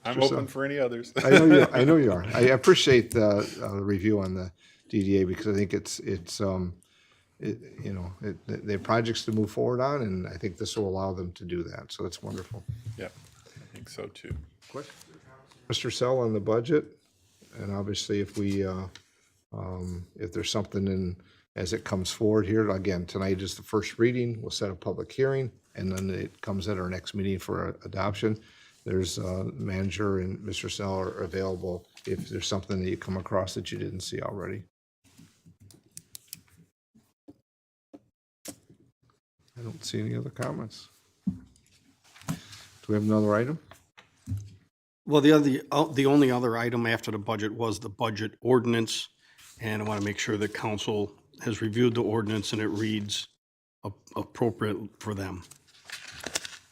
I'm Sure, open so. for any others. I know you are. I appreciate the review on the DDA because I think they have projects to move forward on, and I think this will allow them to do that. So that's wonderful. Yep, I think so too. Quick, Mr. Sell on the budget, and obviously if there's something as it comes forward here, again, tonight is the first reading. We'll set a public hearing, and then it comes at our next meeting for adoption. There's manager and Mr. Sell are available if there's something that you come across that you didn't see already. I don't see any other comments. Do we have another item? Well, the only other item after the budget was the budget ordinance, and I want to make sure that council has reviewed the ordinance and it reads appropriate for them.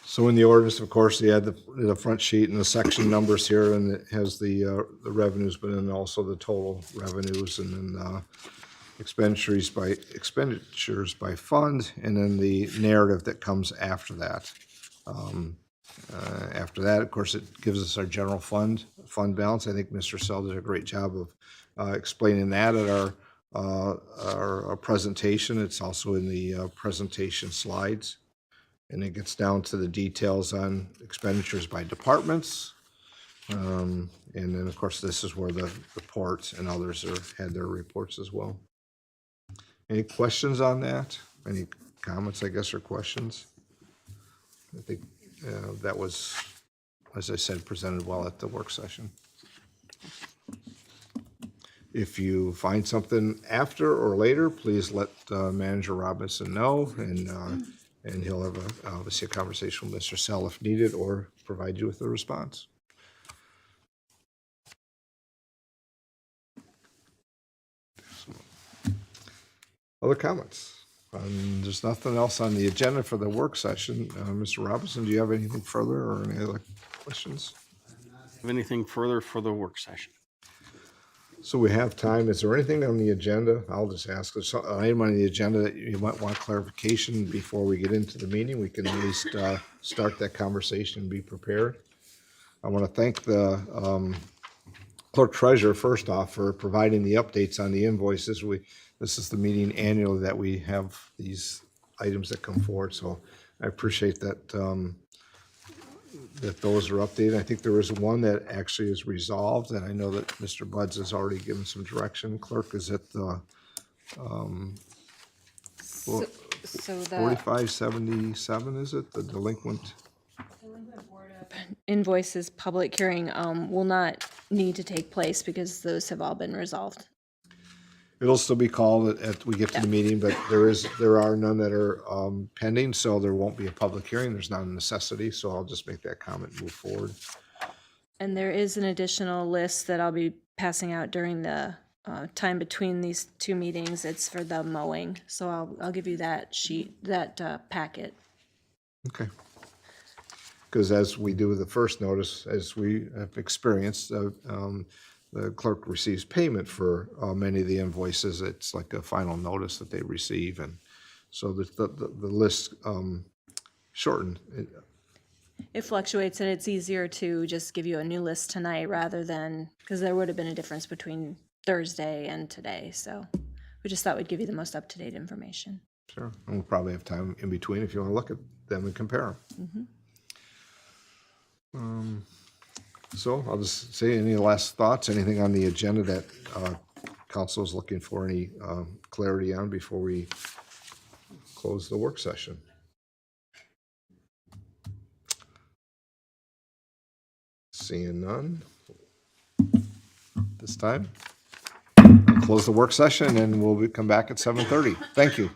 So in the ordinance, of course, you had the front sheet and the section numbers here, and it has the revenues, but then also the total revenues, and then expenditures by fund, and then the narrative that comes after that. After that, of course, it gives us our general fund balance. I think Mr. Sell did a great job of explaining that at our presentation. It's also in the presentation slides. And it gets down to the details on expenditures by departments. And then, of course, this is where the port and others had their reports as well. Any questions on that? Any comments, I guess, or questions? I think that was, as I said, presented well at the work session. If you find something after or later, please let Manager Robinson know, and he'll have obviously a conversation with Mr. Sell if needed, or provide you with a response. Other comments? There's nothing else on the agenda for the work session. Mr. Robinson, do you have anything further or any other questions? Have anything further for the work session? So we have time. Is there anything on the agenda? I'll just ask, there's an item on the agenda that you might want clarification before we get into the meeting? We can at least start that conversation and be prepared. I want to thank the clerk treasurer first off for providing the updates on the invoices. This is the meeting annually that we have these items that come forward, so I appreciate that, that those are updated. I think there is one that actually is resolved, and I know that Mr. Buds has already given some direction. Clerk, is it the So the 4577, is it, the delinquent? invoices public hearing will not need to take place because those have all been resolved. It'll still be called we get to the meeting, but there are none that are pending, so there won't be a public hearing. There's not a necessity, so I'll just make that comment and move forward. And there is an additional list that I'll be passing out during the time between these two meetings. It's for the mowing, so I'll give you that sheet, that packet. Okay. Because as we do with the first notice, as we have experienced, the clerk receives payment for many of the invoices. It's like a final notice that they receive, and so the list shortened. It fluctuates, and it's easier to just give you a new list tonight rather than, because there would have been a difference between Thursday and today, so we just thought we'd give you the most up-to-date information. Sure, and we'll probably have time in between if you want to look at them and compare them. So I'll just say, any last thoughts, anything on the agenda that council is looking for any clarity on before we close the work session? Seeing none this time. I'll close the work session and we'll come back at 7:30. Thank you.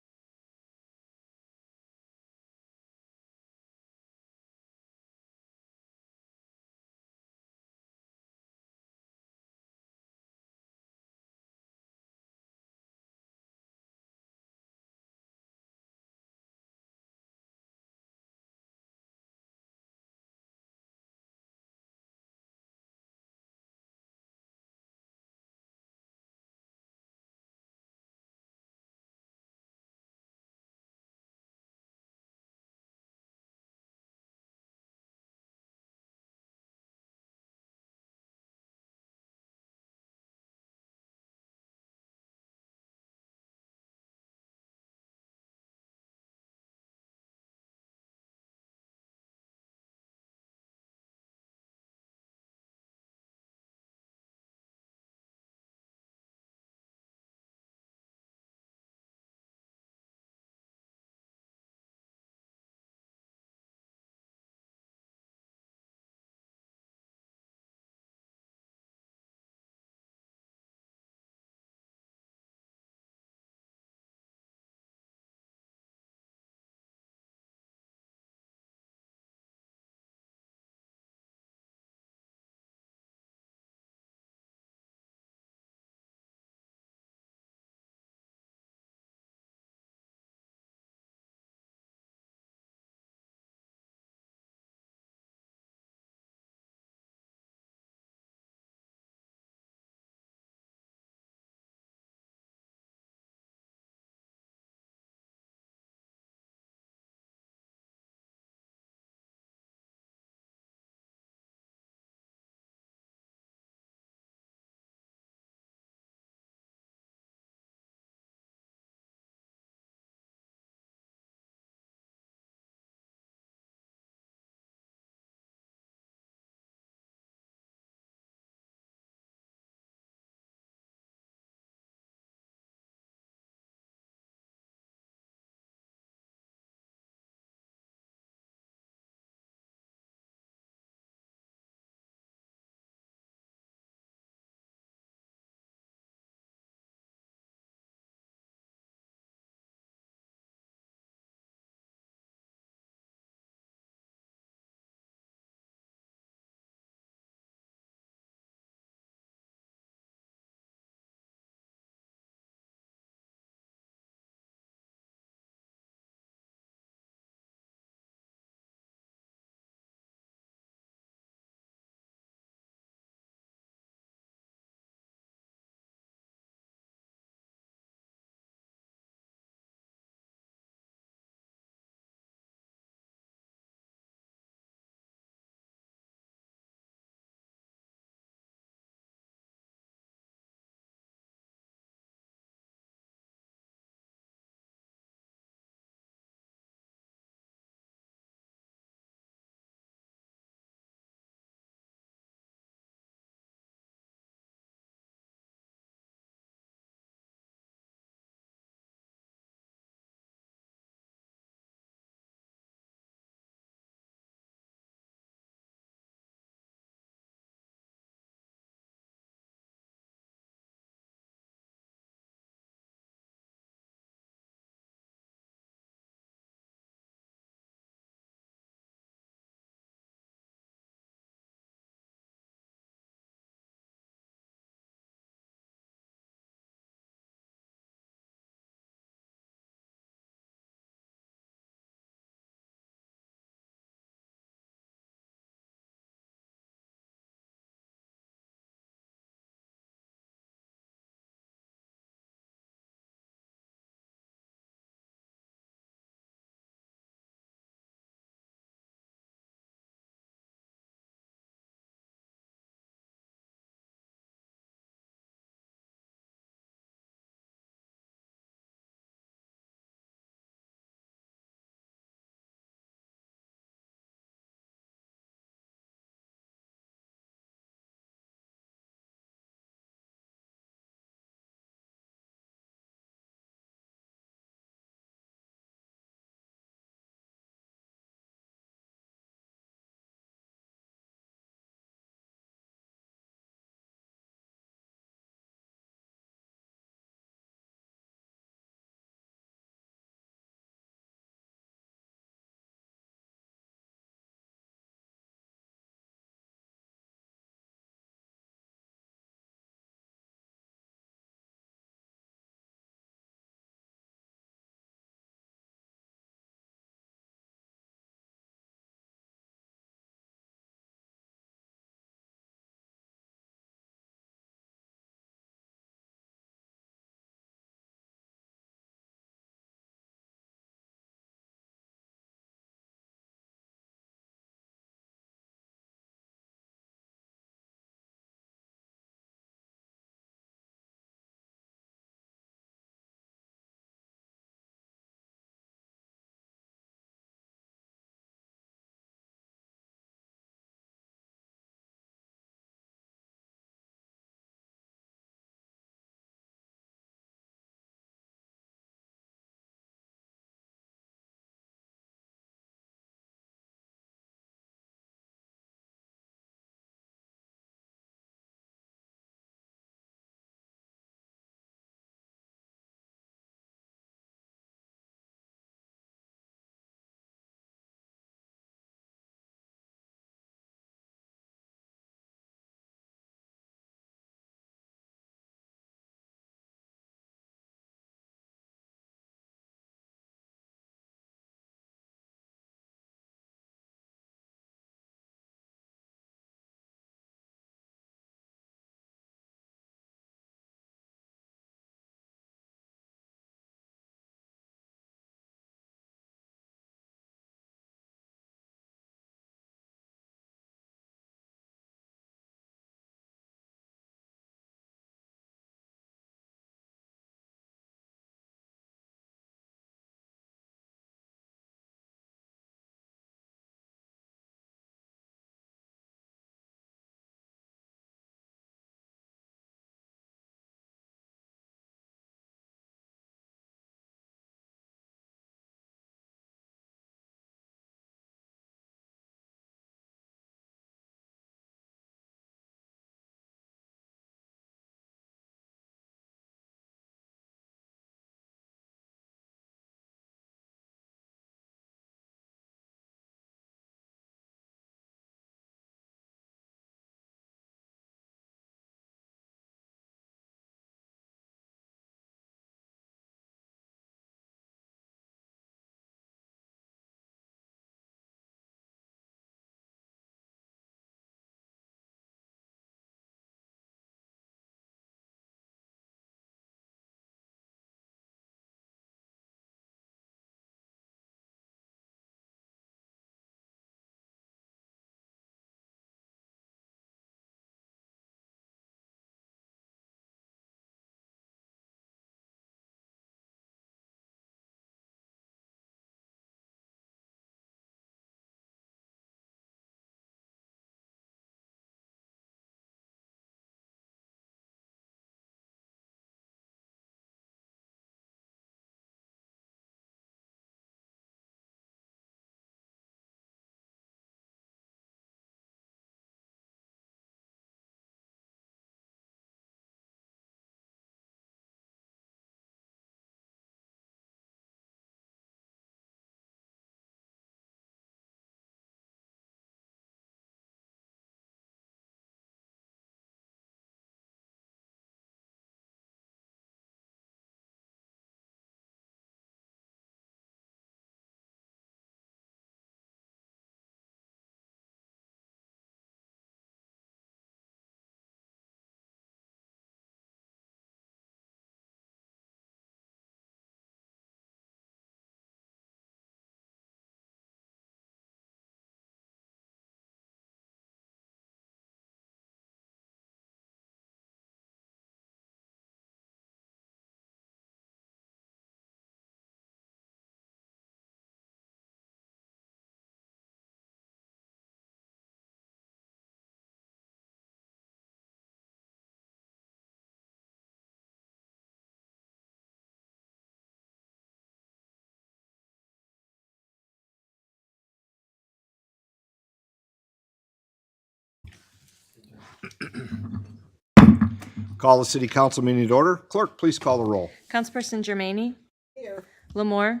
Call the city council meeting to order. Clerk, please call the roll. Councilperson Germaine? Here. Lamore?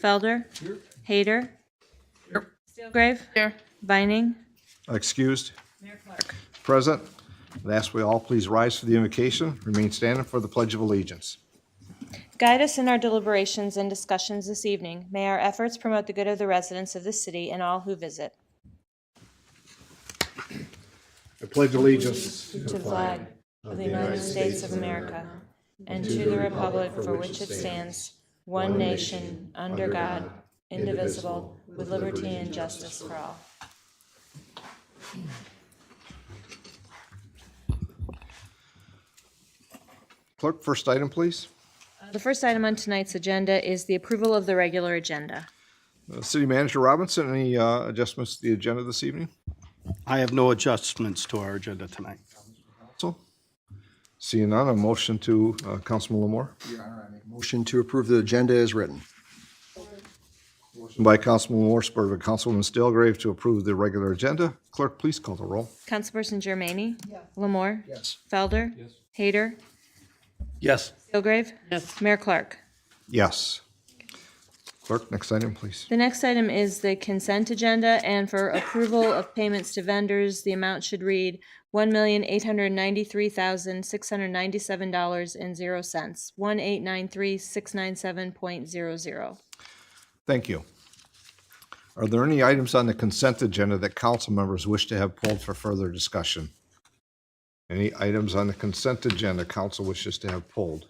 Felder? Hayter? Steelgrave? Here. Vining? Excused. Present. I'd ask we all please rise for the invocation. Remain standing for the Pledge of Allegiance. Guide us in our deliberations and discussions this evening. May our efforts promote the good of the residents of this city and all who visit. I pledge allegiance To the flag of the United States of America and to the republic for which it stands, one nation, under God, indivisible, with liberty and justice for all. Clerk, first item, please. The first item on tonight's agenda is the approval of the regular agenda. City Manager Robinson, any adjustments to the agenda this evening? I have no adjustments to our agenda tonight. Council? Seeing none, a motion to Councilman Lamore. Motion to approve the agenda as written. Motion by Councilman Lamore, supported by Councilwoman Stillgrave to approve the regular agenda. Clerk, please call the roll. Councilperson Germaine? Lamore? Yes. Felder? Hayter? Yes. Steelgrave? Yes. Mayor Clark? Yes. Clerk, next item, please. The next item is the consent agenda, and for approval of payments to vendors, the amount should read $1,893,697.00, 1,893,697.00. Thank you. Are there any items on the consent agenda that council members wish to have pulled for further discussion? Any items on the consent agenda council wishes to have pulled?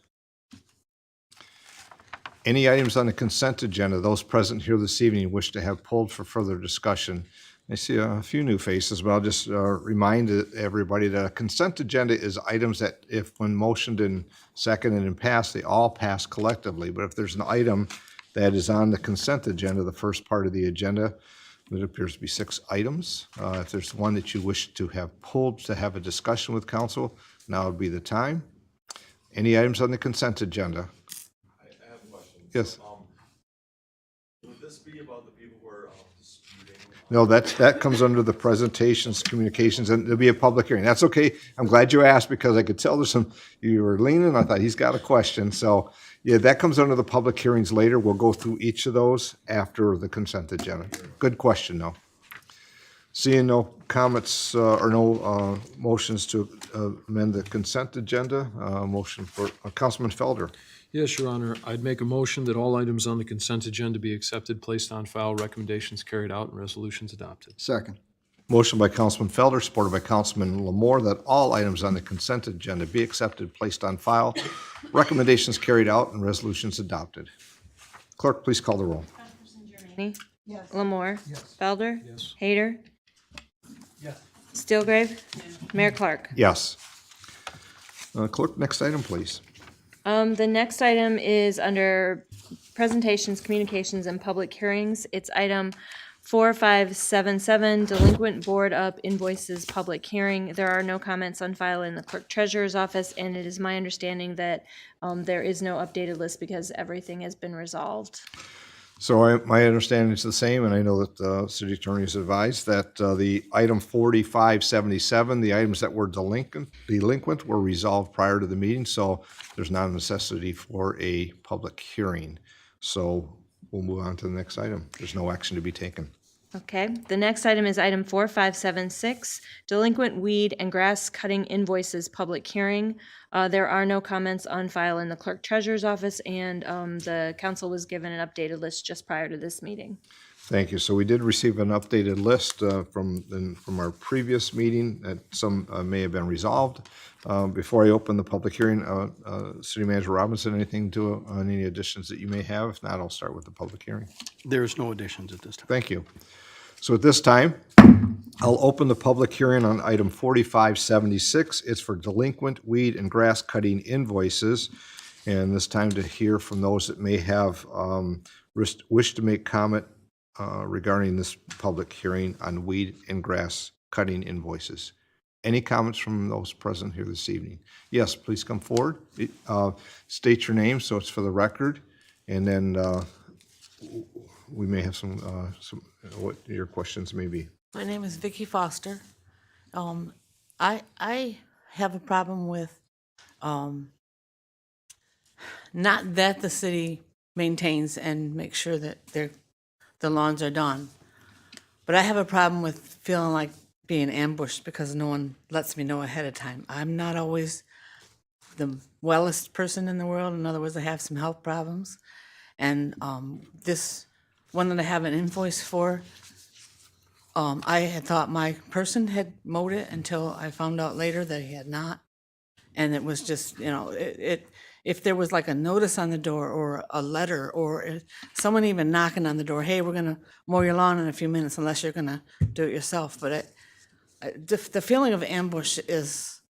Any items on the consent agenda those present here this evening wish to have pulled for further discussion? I see a few new faces, but I'll just remind everybody that a consent agenda is items that if when motioned and seconded and passed, they all pass collectively. But if there's an item that is on the consent agenda, the first part of the agenda, it appears to be 6 items. If there's one that you wish to have pulled to have a discussion with council, now would be the time. Any items on the consent agenda? I have a question. Yes. Would this be about the people who are disputing? No, that comes under the presentations, communications, and there'll be a public hearing. That's okay. I'm glad you asked because I could tell there's some, you were leaning. I thought he's got a question. So, yeah, that comes under the public hearings later. We'll go through each of those after the consent agenda. Good question, though. Seeing no comments or no motions to amend the consent agenda, motion for Councilman Felder. Yes, Your Honor, I'd make a motion that all items on the consent agenda be accepted, placed on file, recommendations carried out, and resolutions adopted. Second. Motion by Councilman Felder, supported by Councilman Lamore, that all items on the consent agenda be accepted, placed on file, recommendations carried out, and resolutions adopted. Clerk, please call the roll. Germaine? Yes. Lamore? Yes. Felder? Yes. Hayter? Yes. Steelgrave? Mayor Clark? Yes. Clerk, next item, please. The next item is under presentations, communications, and public hearings. It's item 4577, delinquent board up invoices public hearing. There are no comments on file in the clerk treasurer's office, and it is my understanding that there is no updated list because everything has been resolved. So my understanding is the same, and I know that the city attorney has advised that the item 4577, the items that were delinquent were resolved prior to the meeting, so there's not a necessity for a public hearing. So we'll move on to the next item. There's no action to be taken. Okay, the next item is item 4576, delinquent weed and grass cutting invoices public hearing. There are no comments on file in the clerk treasurer's office, and the council was given an updated list just prior to this meeting. Thank you. So we did receive an updated list from our previous meeting that some may have been resolved. Before I open the public hearing, City Manager Robinson, anything on any additions that you may have? If not, I'll start with the public hearing. There's no additions at this time. Thank you. So at this time, I'll open the public hearing on item 4576. It's for delinquent weed and grass cutting invoices. And this time to hear from those that may have wish to make comment regarding this public hearing on weed and grass cutting invoices. Any comments from those present here this evening? Yes, please come forward. State your name so it's for the record, and then we may have some what your questions may be. My name is Vicki Foster. I have a problem with, not that the city maintains and makes sure that the lawns are done, but I have a problem with feeling like being ambushed because no one lets me know ahead of time. I'm not always the wellest person in the world. In other words, I have some health problems. And this one that I have an invoice for, I had thought my person had mowed it until I found out later that he had not. And it was just, if there was like a notice on the door or a letter or someone even knocking on the door, hey, we're gonna mow your lawn in a few minutes unless you're gonna do it yourself. But the feeling of ambush is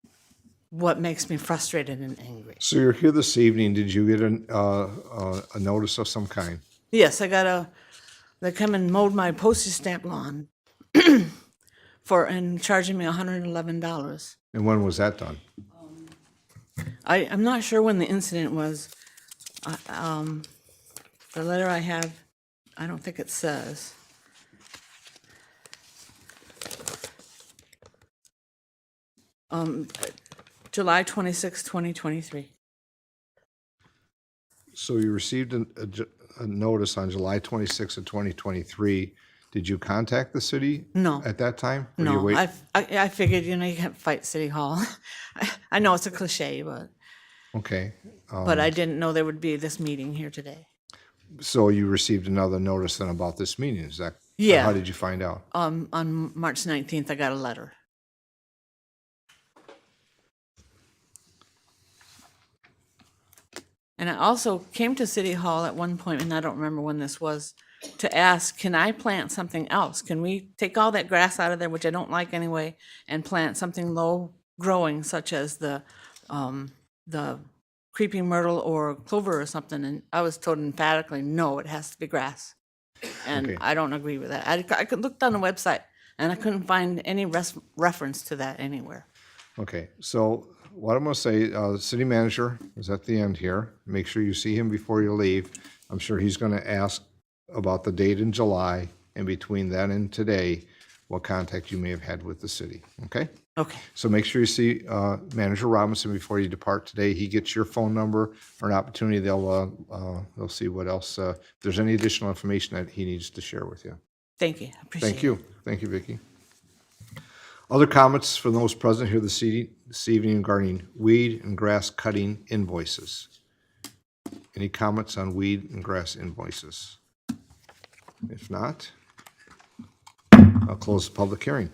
what makes me frustrated and angry. So you're here this evening. Did you get a notice of some kind? Yes, they come and mowed my postage stamp lawn and charging me $111. And when was that done? I'm not sure when the incident was. The letter I have, I don't think it says. July 26, 2023. So you received a notice on July 26th of 2023. Did you contact the city? No. At that time? Or do you No, wait? I figured, you can't fight City Hall. I know it's a cliche, but Okay. I didn't know there would be this meeting here today. So you received another notice then about this meeting, is that? Yeah. How did you find out? On March 19th, I got a letter. And I also came to City Hall at one point, and I don't remember when this was, to ask, can I plant something else? Can we take all that grass out of there, which I don't like anyway, and plant something low growing such as the creeping myrtle or clover or something? And I was told emphatically, no, it has to be grass. And Okay. I don't agree with that. I could look on the website and I couldn't find any reference to that anywhere. Okay, so what I'm gonna say, the city manager is at the end here. Make sure you see him before you leave. I'm sure he's gonna ask about the date in July, and between then and today, what contact you may have had with the city, okay? Okay, So make sure you see Manager Robinson before you depart today. He gets your phone number or an opportunity. They'll see what else, if there's any additional information that he needs to share with you. thank you. I appreciate it. Thank you. Thank you, Vicki. Other comments from those present here this evening regarding weed and grass cutting invoices? Any comments on weed and grass invoices? If not, I'll close the public hearing.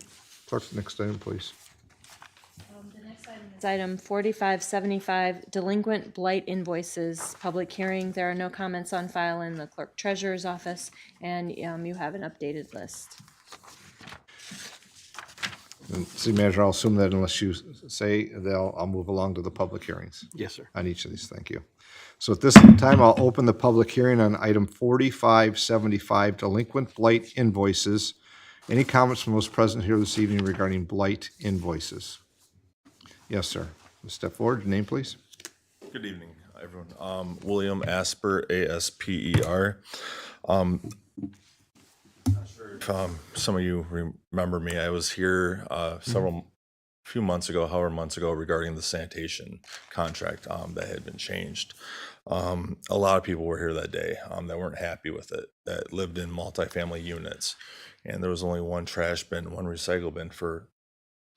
Clerk, next item, please. It's item 4575, delinquent blight invoices, public hearing. There are no comments on file in the clerk treasurer's office, and you have an updated list. And City Manager, I'll assume that unless you say, I'll move along to the public hearings Yes, sir. on each of these. Thank you. So at this time, I'll open the public hearing on item 4575, delinquent blight invoices. Any comments from those present here this evening regarding blight invoices? Yes, sir. Step forward. Your name, please. Good evening, everyone. William Asper, A-S-P-E-R. Not sure if some of you remember me. I was here few months ago, however months ago, regarding the sanitation contract that had been changed. A lot of people were here that day that weren't happy with it, that lived in multifamily units. And there was only one trash bin, one recycle bin for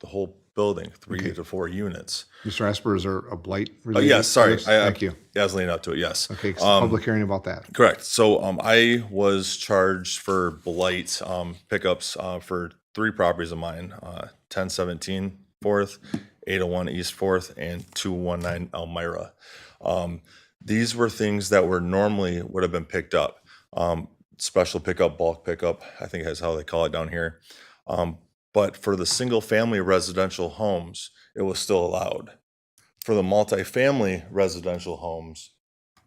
the whole building, 3 to 4 units. Mr. Asper, is there a blight? Oh, related yes, to sorry. this? I Thank you. was leading up to it, yes. Okay, public hearing about that. Correct. So I was charged for blight pickups for 3 properties of mine, 1017 4th, 801 East 4th, and 219 Elmira. These were things that were normally would have been picked up. Special pickup, bulk pickup, I think that's how they call it down here. But for the single-family residential homes, it was still allowed. For the multifamily residential homes,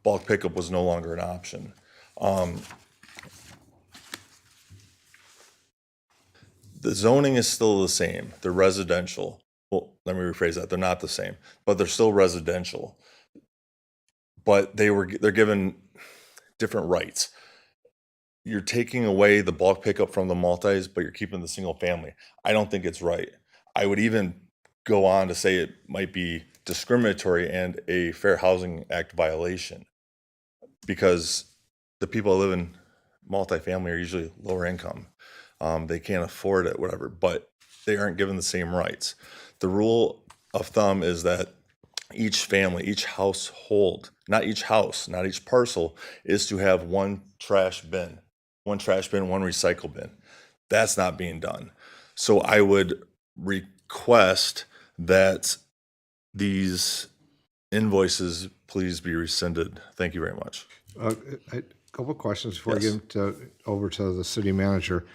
bulk pickup was no longer an option. The zoning is still the same. They're residential. Well, let me rephrase that. They're not the same, but they're still residential. But they're given different rights. You're taking away the bulk pickup from the multis, but you're keeping the single family. I don't think it's right. I would even go on to say it might be discriminatory and a Fair Housing Act violation, because the people that live in multifamily are usually lower income. They can't afford it, whatever, but they aren't given the same rights. The rule of thumb is that each family, each household, not each house, not each parcel, is to have one trash bin, one recycle bin. That's not being done. So I would request that these invoices please be rescinded. Thank you very much. A couple of questions before Yes. I give over to the city manager.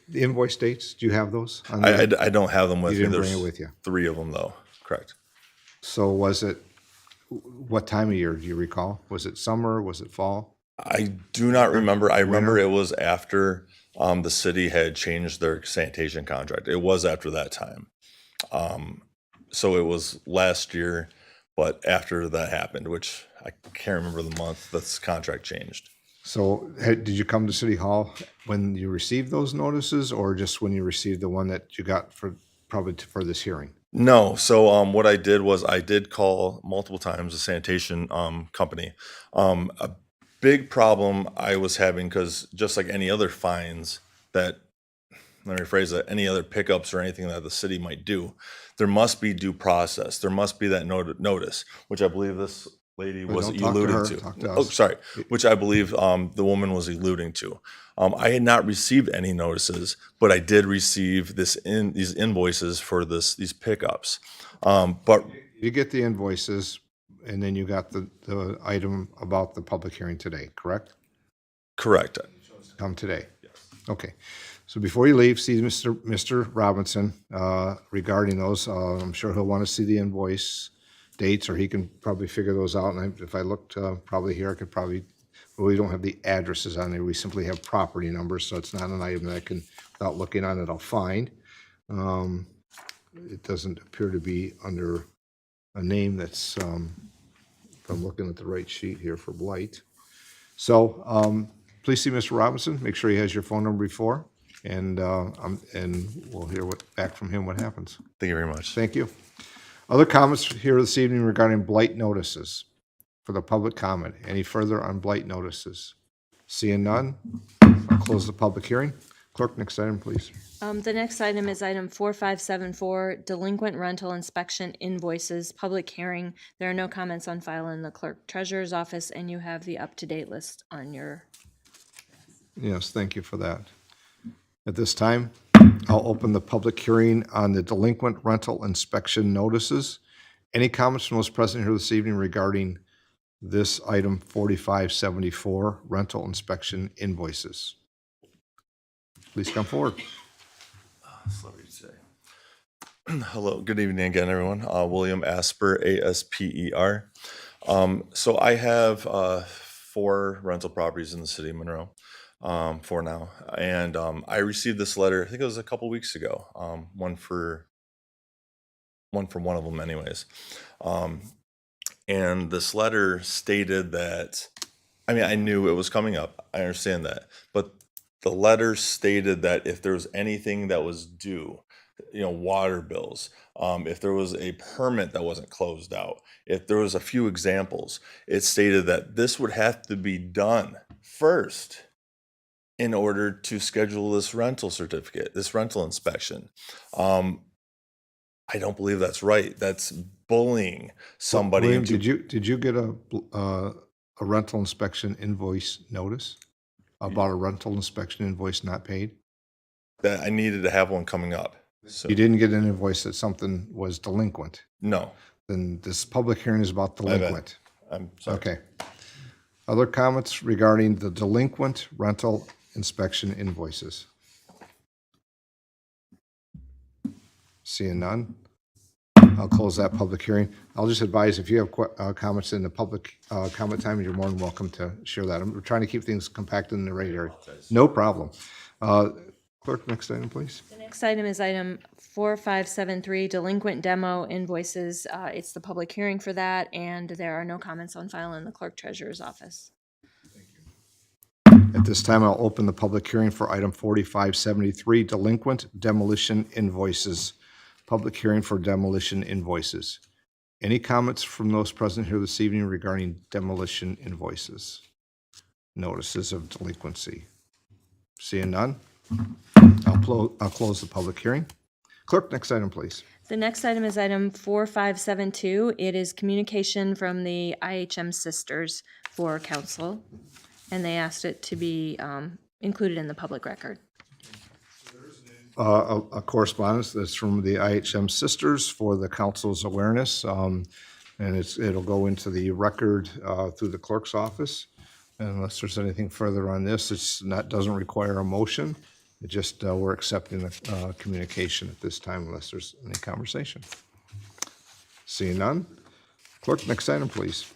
The invoice dates, do you have those? on I the- don't have them with You me. didn't bring There's it with you. 3 of them though. Correct. So was it, what time of year, do you recall? Was it summer, was it fall? I do not remember. I remember it was after the city had changed their sanitation contract. It was after that time. So it was last year, but after that happened, which I can't remember the month this contract changed. So did you come to City Hall when you received those notices, or just when you received the one that you got for, probably for this hearing? No. So what I did was I did call multiple times the sanitation company. A big problem I was having, because just like any other fines that, let me rephrase that, any other pickups or anything that the city might do, there must be due process. There must be that notice, which I believe this lady was don't talk to alluding her, to. talk to Oh, us. sorry. Which I believe the woman was alluding to. I had not received any notices, but I did receive these invoices for these pickups. But You get the invoices, and then you got the item about the public hearing today, correct? correct. Come today? Okay. So before you leave, see Mr. Robinson regarding those. I'm sure he'll want to see the invoice dates, or he can probably figure those out. And if I looked probably here, I could probably, well, we don't have the addresses on there. We simply have property numbers, so it's not an item that I can, without looking on it, I'll find. It doesn't appear to be under a name that's, if I'm looking at the right sheet here for blight. So please see Mr. Robinson, make sure he has your phone number before, and we'll hear back from him what happens. Thank you very much. Thank you. Other comments here this evening regarding blight notices for the public comment? Any further on blight notices? Seeing none, I'll close the public hearing. Clerk, next item, please. The next item is item 4574, delinquent rental inspection invoices, public hearing. There are no comments on file in the clerk treasurer's office, and you have the up-to-date list on your. Yes, thank you for that. At this time, I'll open the public hearing on the delinquent rental inspection notices. Any comments from those present here this evening regarding this item 4574, rental inspection invoices? Please come forward. Sorry to say. Hello, good evening again, everyone. William Asper, A-S-P-E-R. So I have 4 rental properties in the city of Monroe, 4 now. And I received this letter, I think it was a couple weeks ago, one for one of them anyways. And this letter stated that, I mean, I knew it was coming up, I understand that, but the letter stated that if there was anything that was due, water bills, if there was a permit that wasn't closed out, if there was a few examples, it stated that this would have to be done first in order to schedule this rental certificate, this rental inspection. I don't believe that's right. That's bullying somebody William, into. did you get a rental inspection invoice notice about a rental inspection invoice not paid? That I needed to have one coming up. So You didn't get an invoice that something was delinquent? no, Then this public hearing is about delinquent. I'm sorry. Okay. Other comments regarding the delinquent rental inspection invoices? Seeing none, I'll close that public hearing. I'll just advise, if you have comments in the public comment time, you're more than welcome to share that. We're trying to keep things compacted in the right area. No problem. Clerk, next item, please. The next item is item 4573, delinquent demo invoices. It's the public hearing for that, and there are no comments on file in the clerk treasurer's office. At this time, I'll open the public hearing for item 4573, delinquent demolition invoices. public hearing for demolition invoices. Any comments from those present here this evening regarding demolition invoices? Notices of delinquency? Seeing none, I'll close the public hearing. Clerk, next item, please. The next item is item 4572. It is communication from the IHM Sisters for council, and they asked it to be included in the public record. A correspondence that's from the IHM Sisters for the council's awareness, and it'll go into the record through the clerk's office. Unless there's anything further on this, doesn't require a motion. It just, we're accepting the communication at this time unless there's any conversation. Seeing none. Clerk, next item, please.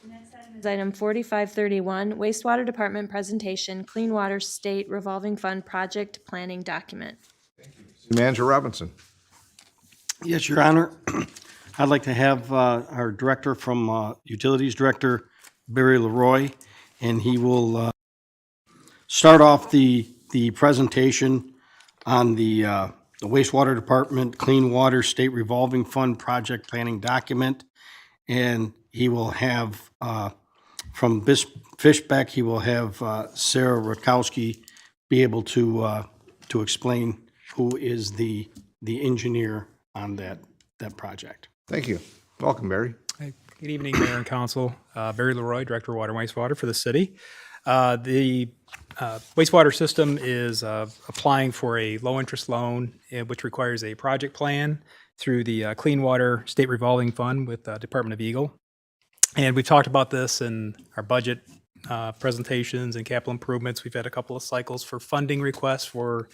Is item 4531, wastewater department presentation, Clean Water State Revolving Fund Project Planning Document. City Manager Robinson. Yes, Your Honor. I'd like to have our director from Utilities Director, Barry Leroy, and he will start off the presentation on the wastewater department Clean Water State Revolving Fund Project Planning Document. And he will have, from Fishbeck, he will have Sarah Rutkowski be able to explain who is the engineer on that project. Thank you. Welcome, Barry. Hey, good evening, Mayor and Council. Barry Leroy, Director of Water and Wastewater for the city. The wastewater system is applying for a low-interest loan, which requires a project plan through the Clean Water State Revolving Fund with Department of Eagle. And we've talked about this in our budget presentations and capital improvements. We've had a couple of cycles for funding requests for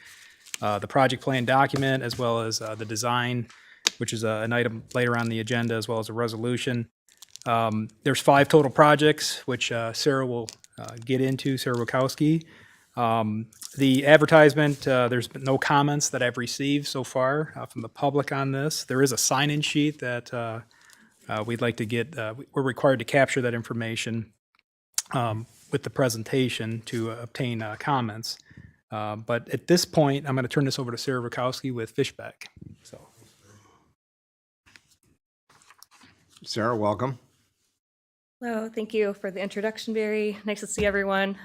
the project plan document, as well as the design, which is an item later on the agenda, as well as a resolution. There's 5 total projects, which Sarah will get into, Sarah Wachowski. The advertisement, there's been no comments that I've received so far from the public on this. There is a sign-in sheet that we'd like to get. We're required to capture that information with the presentation to obtain comments. But at this point, I'm going to turn this over to Sarah Wachowski with Fishbeck. So, Sarah, welcome. Hello, thank you for the introduction, Barry. Nice to see everyone.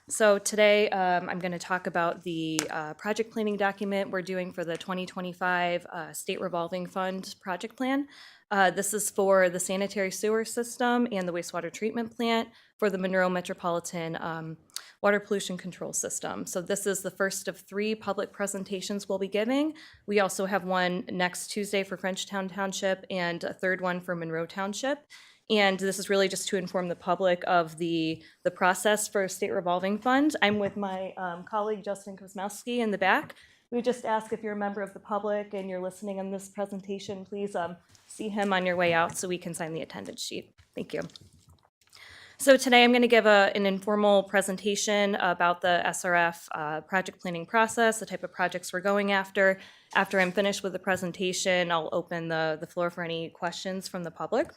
So today I'm going to talk about the project planning document we're doing for the 2025 State Revolving Fund project plan. This is for the sanitary sewer system and the wastewater treatment plant for the Monroe Metropolitan Water Pollution Control System. So this is the first of 3 public presentations we'll be giving. We also have one next Tuesday for Frenchtown Township and a third one for Monroe Township. And this is really just to inform the public of the process for State Revolving Fund. I'm with my colleague Justin Kosmowski in the back. We just ask if you're a member of the public and you're listening on this presentation, please see him on your way out so we can sign the attendance sheet. Thank you. So today I'm going to give an informal presentation about the SRF project planning process, the type of projects we're going after. After I'm finished with the presentation, I'll open the floor for any questions from the public.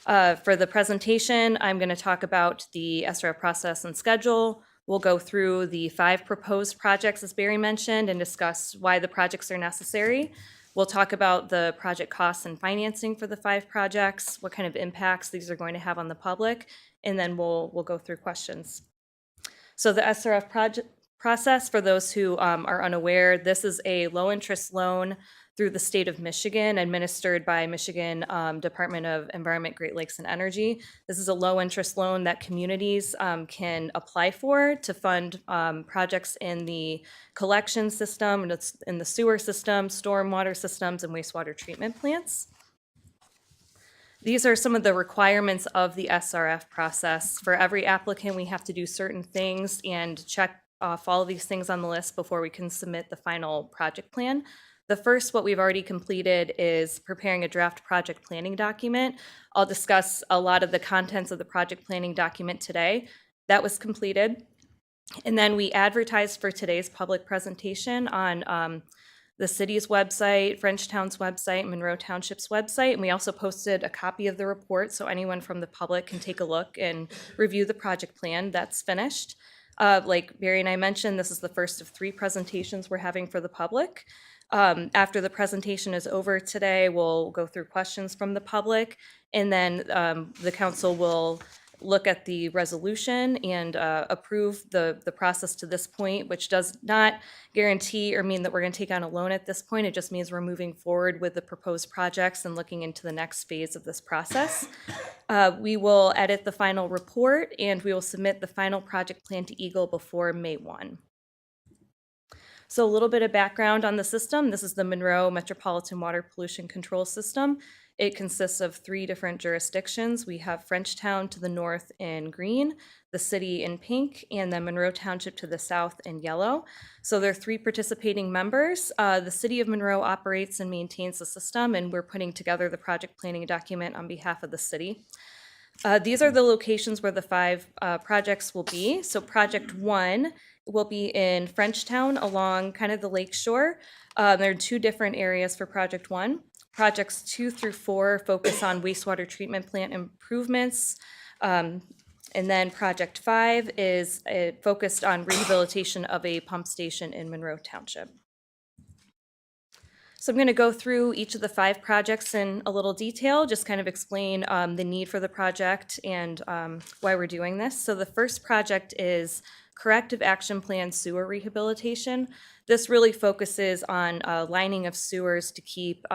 For the presentation, I'm going to talk about the SRF process and schedule. We'll go through the 5 proposed projects, as Barry mentioned, and discuss why the projects are necessary. We'll talk about the project costs and financing for the 5 projects, what kind of impacts these are going to have on the public, and then we'll go through questions. So the SRF process, for those who are unaware, this is a low-interest loan through the state of Michigan, administered by Michigan Department of Environment, Great Lakes, and Energy. This is a low-interest loan that communities can apply for to fund projects in the collection system, and it's in the sewer system, stormwater systems, and wastewater treatment plants. These are some of the requirements of the SRF process. For every applicant, we have to do certain things and check off all of these things on the list before we can submit the final project plan. The first, what we've already completed, is preparing a draft project planning document. I'll discuss a lot of the contents of the project planning document today. That was completed. And then we advertised for today's public presentation on the city's website, Frenchtown's website, Monroe Township's website, and we also posted a copy of the report so anyone from the public can take a look and review the project plan. That's finished. Like Barry and I mentioned, this is the first of 3 presentations we're having for the public. After the presentation is over today, we'll go through questions from the public, and then the council will look at the resolution and approve the process to this point, which does not guarantee or mean that we're going to take on a loan at this point. It just means we're moving forward with the proposed projects and looking into the next phase of this process. We will edit the final report, and we will submit the final project plan to Eagle before May 1. So a little bit of background on the system. This is the Monroe Metropolitan Water Pollution Control System. It consists of 3 different jurisdictions. We have Frenchtown to the north in green, the city in pink, and then Monroe Township to the south in yellow. So there are 3 participating members. The city of Monroe operates and maintains the system, and we're putting together the project planning document on behalf of the city. These are the locations where the 5 projects will be. So project 1 will be in Frenchtown along kind of the lake shore. There are 2 different areas for project 1. Projects 2 through 4 focus on wastewater treatment plant improvements. And then project 5 is focused on rehabilitation of a pump station in Monroe Township. So I'm going to go through each of the 5 projects in a little detail, just kind of explain the need for the project and why we're doing this. So the first project is Corrective Action Plan Sewer Rehabilitation. This really focuses on lining of sewers to keep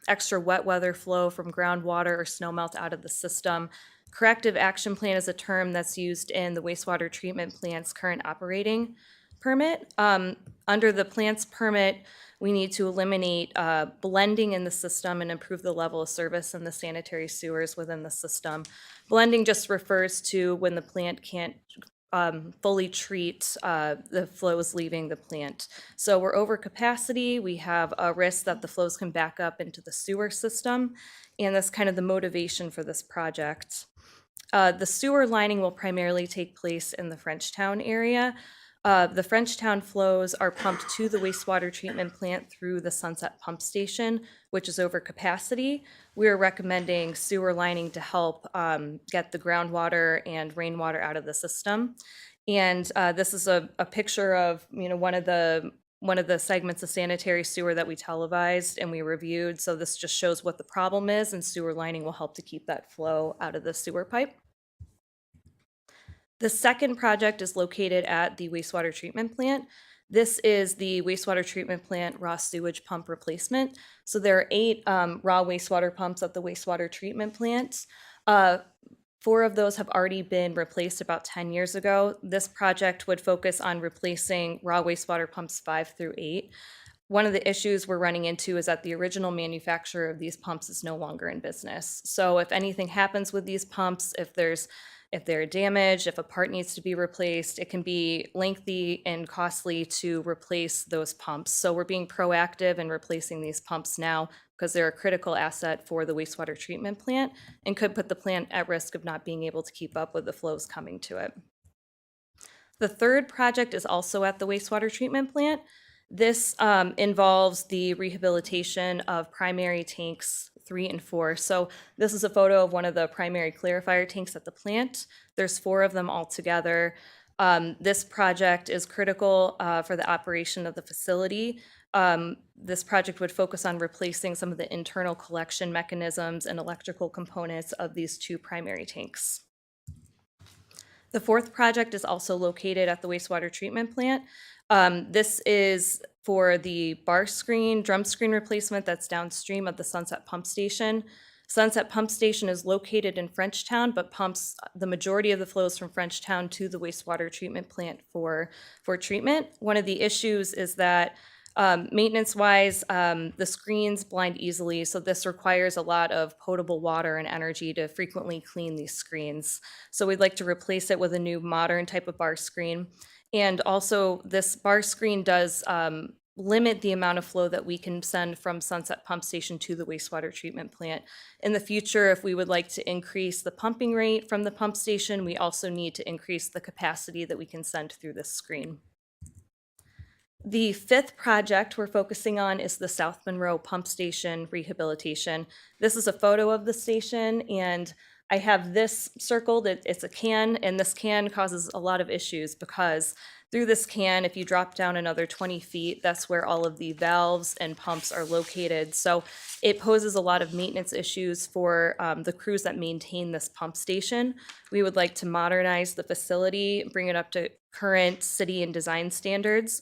extra wet weather flow from groundwater or snowmelt out of the system. Corrective Action Plan is a term that's used in the wastewater treatment plant's current operating permit. Under the plant's permit, we need to eliminate blending in the system and improve the level of service in the sanitary sewers within the system. Blending just refers to when the plant can't fully treat the flows leaving the plant. So we're over capacity. We have a risk that the flows can back up into the sewer system, and that's kind of the motivation for this project. The sewer lining will primarily take place in the Frenchtown area. The Frenchtown flows are pumped to the wastewater treatment plant through the Sunset Pump Station, which is over capacity. We are recommending sewer lining to help get the groundwater and rainwater out of the system. And this is a picture of one of the segments of sanitary sewer that we televised and we reviewed. So this just shows what the problem is, and sewer lining will help to keep that flow out of the sewer pipe. The second project is located at the wastewater treatment plant. This is the wastewater treatment plant raw sewage pump replacement. So there are 8 raw wastewater pumps at the wastewater treatment plant. 4 of those have already been replaced about 10 years ago. This project would focus on replacing raw wastewater pumps 5 through 8. One of the issues we're running into is that the original manufacturer of these pumps is no longer in business. So if anything happens with these pumps, if they're damaged, if a part needs to be replaced, it can be lengthy and costly to replace those pumps. So we're being proactive in replacing these pumps now because they're a critical asset for the wastewater treatment plant and could put the plant at risk of not being able to keep up with the flows coming to it. The third project is also at the wastewater treatment plant. This involves the rehabilitation of primary tanks 3 and 4. So this is a photo of one of the primary clarifier tanks at the plant. There's 4 of them altogether. This project is critical for the operation of the facility. This project would focus on replacing some of the internal collection mechanisms and electrical components of these 2 primary tanks. The fourth project is also located at the wastewater treatment plant. This is for the bar screen, drum screen replacement that's downstream of the Sunset Pump Station. Sunset Pump Station is located in Frenchtown, but pumps the majority of the flows from Frenchtown to the wastewater treatment plant for treatment. One of the issues is that maintenance-wise, the screens blind easily, so this requires a lot of potable water and energy to frequently clean these screens. So we'd like to replace it with a new modern type of bar screen. And also, this bar screen does limit the amount of flow that we can send from Sunset Pump Station to the wastewater treatment plant. In the future, if we would like to increase the pumping rate from the pump station, we also need to increase the capacity that we can send through this screen. The fifth project we're focusing on is the South Monroe Pump Station rehabilitation. This is a photo of the station, and I have this circled. It's a can, and this can causes a lot of issues because Through this can, if you drop down another 20 feet, that's where all of the valves and pumps are located. So it poses a lot of maintenance issues for the crews that maintain this pump station. We would like to modernize the facility, bring it up to current city and design standards.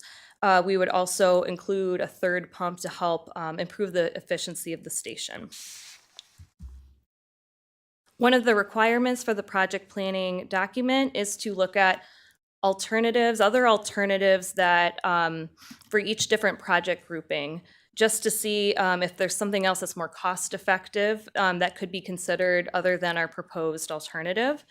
We would also include a third pump to help improve the efficiency of the station. One of the requirements for the project planning document is to look at other alternatives that for each different project grouping, just to see if there's something else that's more cost effective that could be considered other than our proposed alternative.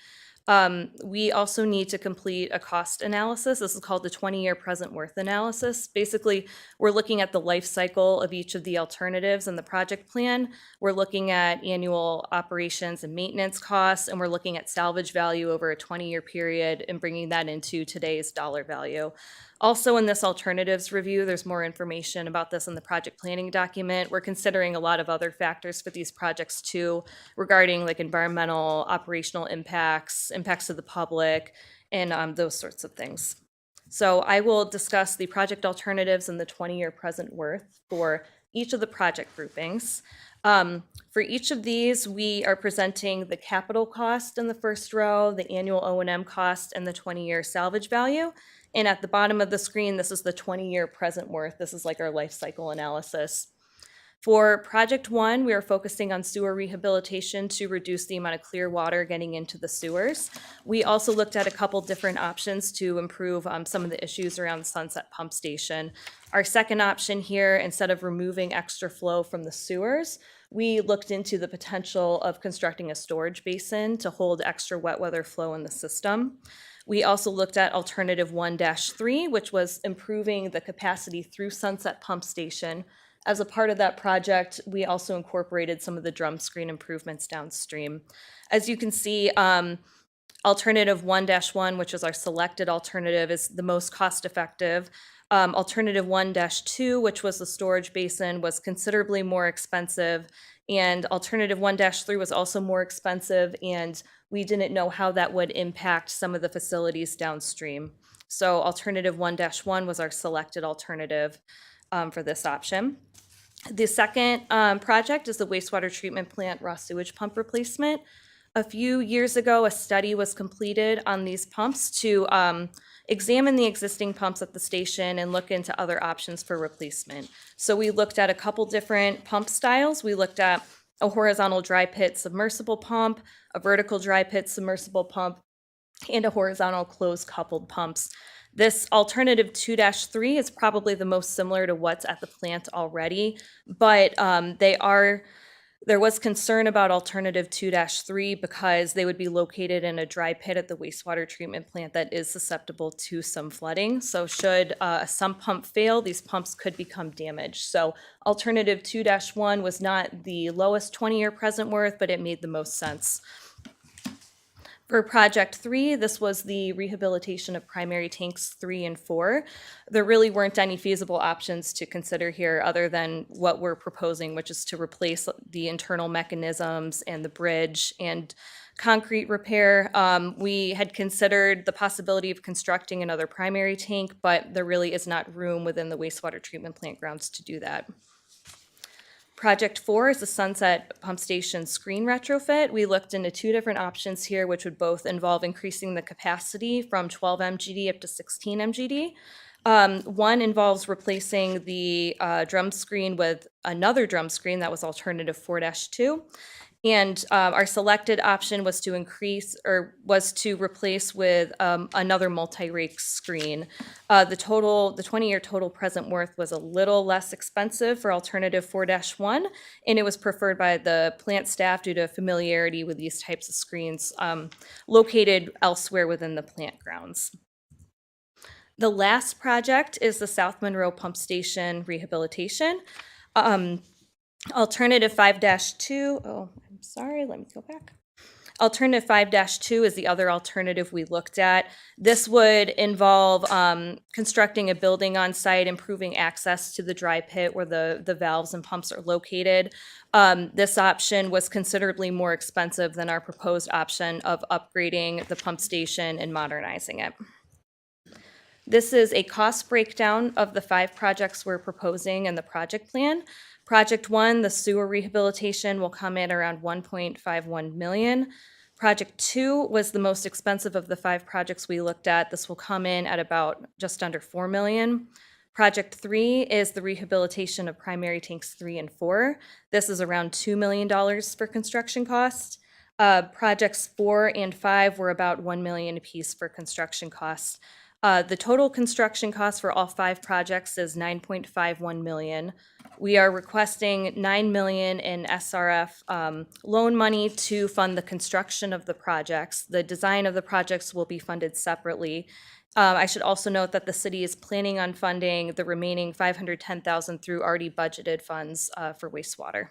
We also need to complete a cost analysis. This is called the 20-year present worth analysis. Basically, we're looking at the life cycle of each of the alternatives in the project plan. We're looking at annual operations and maintenance costs, and we're looking at salvage value over a 20-year period and bringing that into today's dollar value. Also in this alternatives review, there's more information about this in the project planning document. We're considering a lot of other factors for these projects too, regarding like environmental, operational impacts, impacts to the public, and those sorts of things. So I will discuss the project alternatives and the 20-year present worth for each of the project groupings. For each of these, we are presenting the capital cost in the first row, the annual O&M cost, and the 20-year salvage value. And at the bottom of the screen, this is the 20-year present worth. This is like our life cycle analysis. For project 1, we are focusing on sewer rehabilitation to reduce the amount of clear water getting into the sewers. We also looked at a couple different options to improve some of the issues around the Sunset Pump Station. Our second option here, instead of removing extra flow from the sewers, we looked into the potential of constructing a storage basin to hold extra wet weather flow in the system. We also looked at alternative 1-3, which was improving the capacity through Sunset Pump Station. As a part of that project, we also incorporated some of the drum screen improvements downstream. As you can see, alternative 1-1, which is our selected alternative, is the most cost effective. Alternative 1-2, which was the storage basin, was considerably more expensive. And alternative 1-3 was also more expensive, and we didn't know how that would impact some of the facilities downstream. So alternative 1-1 was our selected alternative for this option. The second project is the wastewater treatment plant raw sewage pump replacement. A few years ago, a study was completed on these pumps to examine the existing pumps at the station and look into other options for replacement. So we looked at a couple different pump styles. We looked at a horizontal dry pit submersible pump, a vertical dry pit submersible pump, and a horizontal closed coupled pumps. This alternative 2-3 is probably the most similar to what's at the plant already, but there was concern about alternative 2-3 because they would be located in a dry pit at the wastewater treatment plant that is susceptible to some flooding. So should a sump pump fail, these pumps could become damaged. So alternative 2-1 was not the lowest 20-year present worth, but it made the most sense. For project 3, this was the rehabilitation of primary tanks 3 and 4. There really weren't any feasible options to consider here other than what we're proposing, which is to replace the internal mechanisms and the bridge and concrete repair. We had considered the possibility of constructing another primary tank, but there really is not room within the wastewater treatment plant grounds to do that. Project 4 is the Sunset Pump Station screen retrofit. We looked into 2 different options here, which would both involve increasing the capacity from 12 MGD up to 16 MGD. One involves replacing the drum screen with another drum screen that was alternative 4-2. And our selected option was to replace with another multi-rake screen. The 20-year total present worth was a little less expensive for alternative 4-1, and it was preferred by the plant staff due to familiarity with these types of screens located elsewhere within the plant grounds. The last project is the South Monroe Pump Station rehabilitation. Alternative 5-2, I'm sorry, let me go back. Alternative 5-2 is the other alternative we looked at. This would involve constructing a building on site, improving access to the dry pit where the valves and pumps are located. This option was considerably more expensive than our proposed option of upgrading the pump station and modernizing it. This is a cost breakdown of the 5 projects we're proposing in the project plan. Project 1, the sewer rehabilitation, will come in around 1.51 million. Project 2 was the most expensive of the 5 projects we looked at. This will come in at about just under 4 million. Project 3 is the rehabilitation of primary tanks 3 and 4. This is around $2 million for construction costs. Projects 4 and 5 were about 1 million apiece for construction costs. The total construction cost for all 5 projects is 9.51 million. We are requesting 9 million in SRF loan money to fund the construction of the projects. The design of the projects will be funded separately. I should also note that the city is planning on funding the remaining 510,000 through already budgeted funds for wastewater.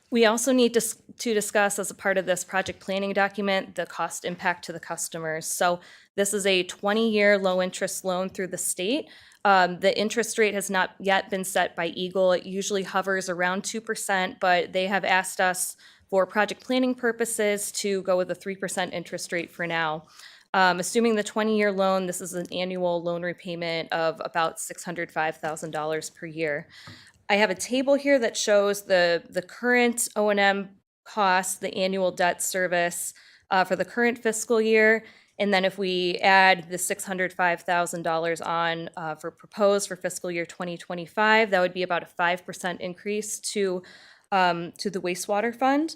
We also need to discuss, as a part of this project planning document, the cost impact to the customers. So this is a 20-year low-interest loan through the state. The interest rate has not yet been set by Eagle. It usually hovers around 2%, but they have asked us for project planning purposes to go with a 3% interest rate for now. Assuming the 20-year loan, this is an annual loan repayment of about $605,000 per year. I have a table here that shows the current O&M costs, the annual debt service for the current fiscal year. And then if we add the $605,000 on for proposed for fiscal year 2025, that would be about a 5% increase to the wastewater fund.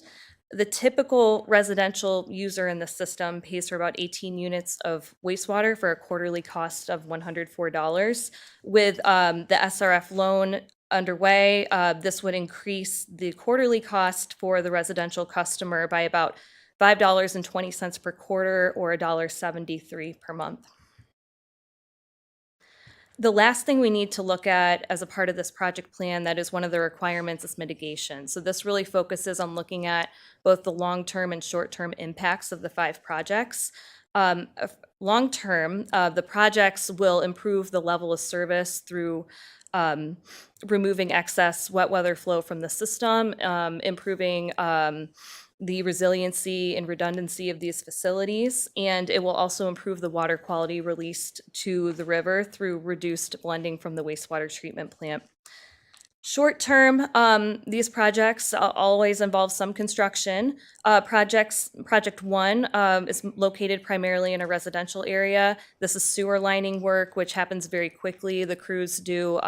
The typical residential user in the system pays for about 18 units of wastewater for a quarterly cost of $104. With the SRF loan underway, this would increase the quarterly cost for the residential customer by about $5.20 per quarter or $1.73 per month. The last thing we need to look at as a part of this project plan, that is one of the requirements, is mitigation. So this really focuses on looking at both the long-term and short-term impacts of the 5 projects. Long-term, the projects will improve the level of service through removing excess wet weather flow from the system, improving the resiliency and redundancy of these facilities, and it will also improve the water quality released to the river through reduced blending from the wastewater treatment plant. Short term, these projects always involve some construction. Project 1 is located primarily in a residential area. This is sewer lining work, which happens very quickly. The crews do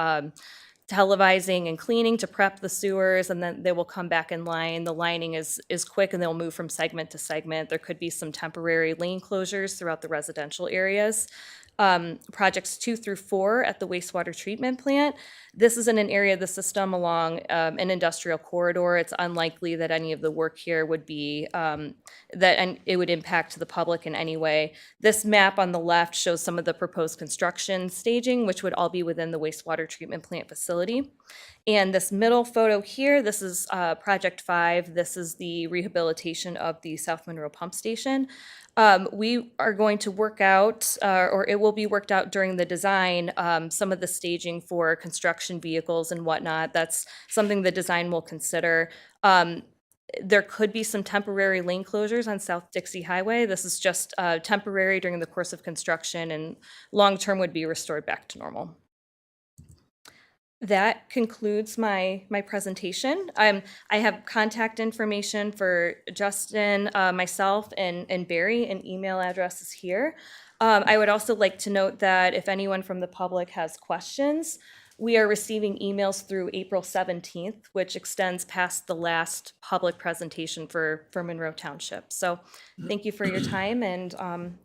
televising and cleaning to prep the sewers, and then they will come back in line. The lining is quick, and they'll move from segment to segment. There could be some temporary lane closures throughout the residential areas. Projects 2 through 4 at the wastewater treatment plant. This is in an area of the system along an industrial corridor. It's unlikely that any of the work here would be, that it would impact the public in any way. This map on the left shows some of the proposed construction staging, which would all be within the wastewater treatment plant facility. And this middle photo here, this is Project 5. This is the rehabilitation of the South Monroe pump station. We are going to work out, or it will be worked out during the design, some of the staging for construction vehicles and whatnot. That's something the design will consider. There could be some temporary lane closures on South Dixie Highway. This is just temporary during the course of construction, and long-term would be restored back to normal. That concludes my presentation. I have contact information for Justin, myself, and Barry, and email addresses here. I would also like to note that if anyone from the public has questions, we are receiving emails through April 17th, which extends past the last public presentation for Monroe Township. So thank you for your time, and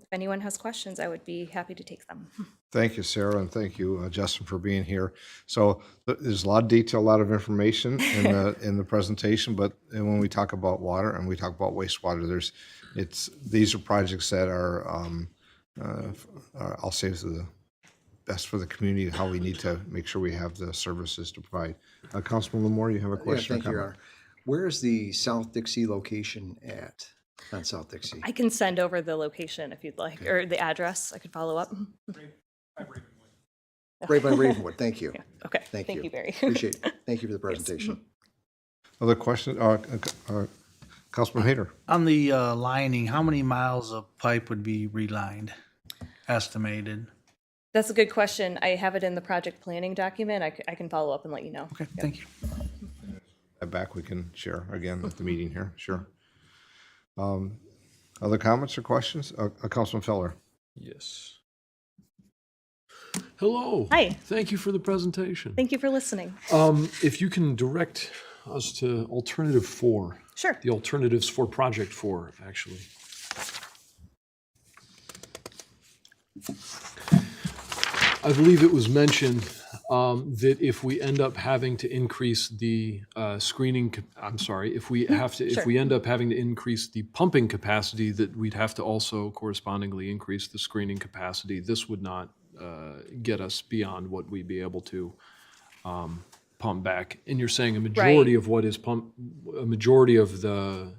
if anyone has questions, I would be happy to take them. Thank you, Sarah, and thank you, Justin, for being here. So there's a lot of detail, a lot of information in the presentation, but when we talk about water and we talk about wastewater, these are projects that are, I'll say, the best for the community, how we need to make sure we have the services to provide. Councilman Lamore, you have a question? Yeah, thank you, Your Honor. Where is the South Dixie location at, on South Dixie? I can send over the location if you'd like, or the address. I could follow up. Right by Ravenwood, thank you. Yeah. Okay, Thank you, Barry. Appreciate it. Thank you for the presentation. Other questions? Councilman Hayter. On the lining, how many miles of pipe would be relined estimated? That's a good question. I have it in the project planning document. I can follow up and let you know. Okay, thank you. Back, we can share again at the meeting here, sure. Other comments or questions? Councilman Feller? Yes. Hello. Hi. Thank you for the presentation. Thank you for listening. If you can direct us to alternative 4. Sure. The alternatives for project 4, actually. I believe it was mentioned that if we end up having to increase the if we end up having to increase the pumping capacity, that we'd have to also correspondingly increase the screening capacity. This would not get us beyond what we'd be able to pump back. And you're saying a majority of what is a majority of the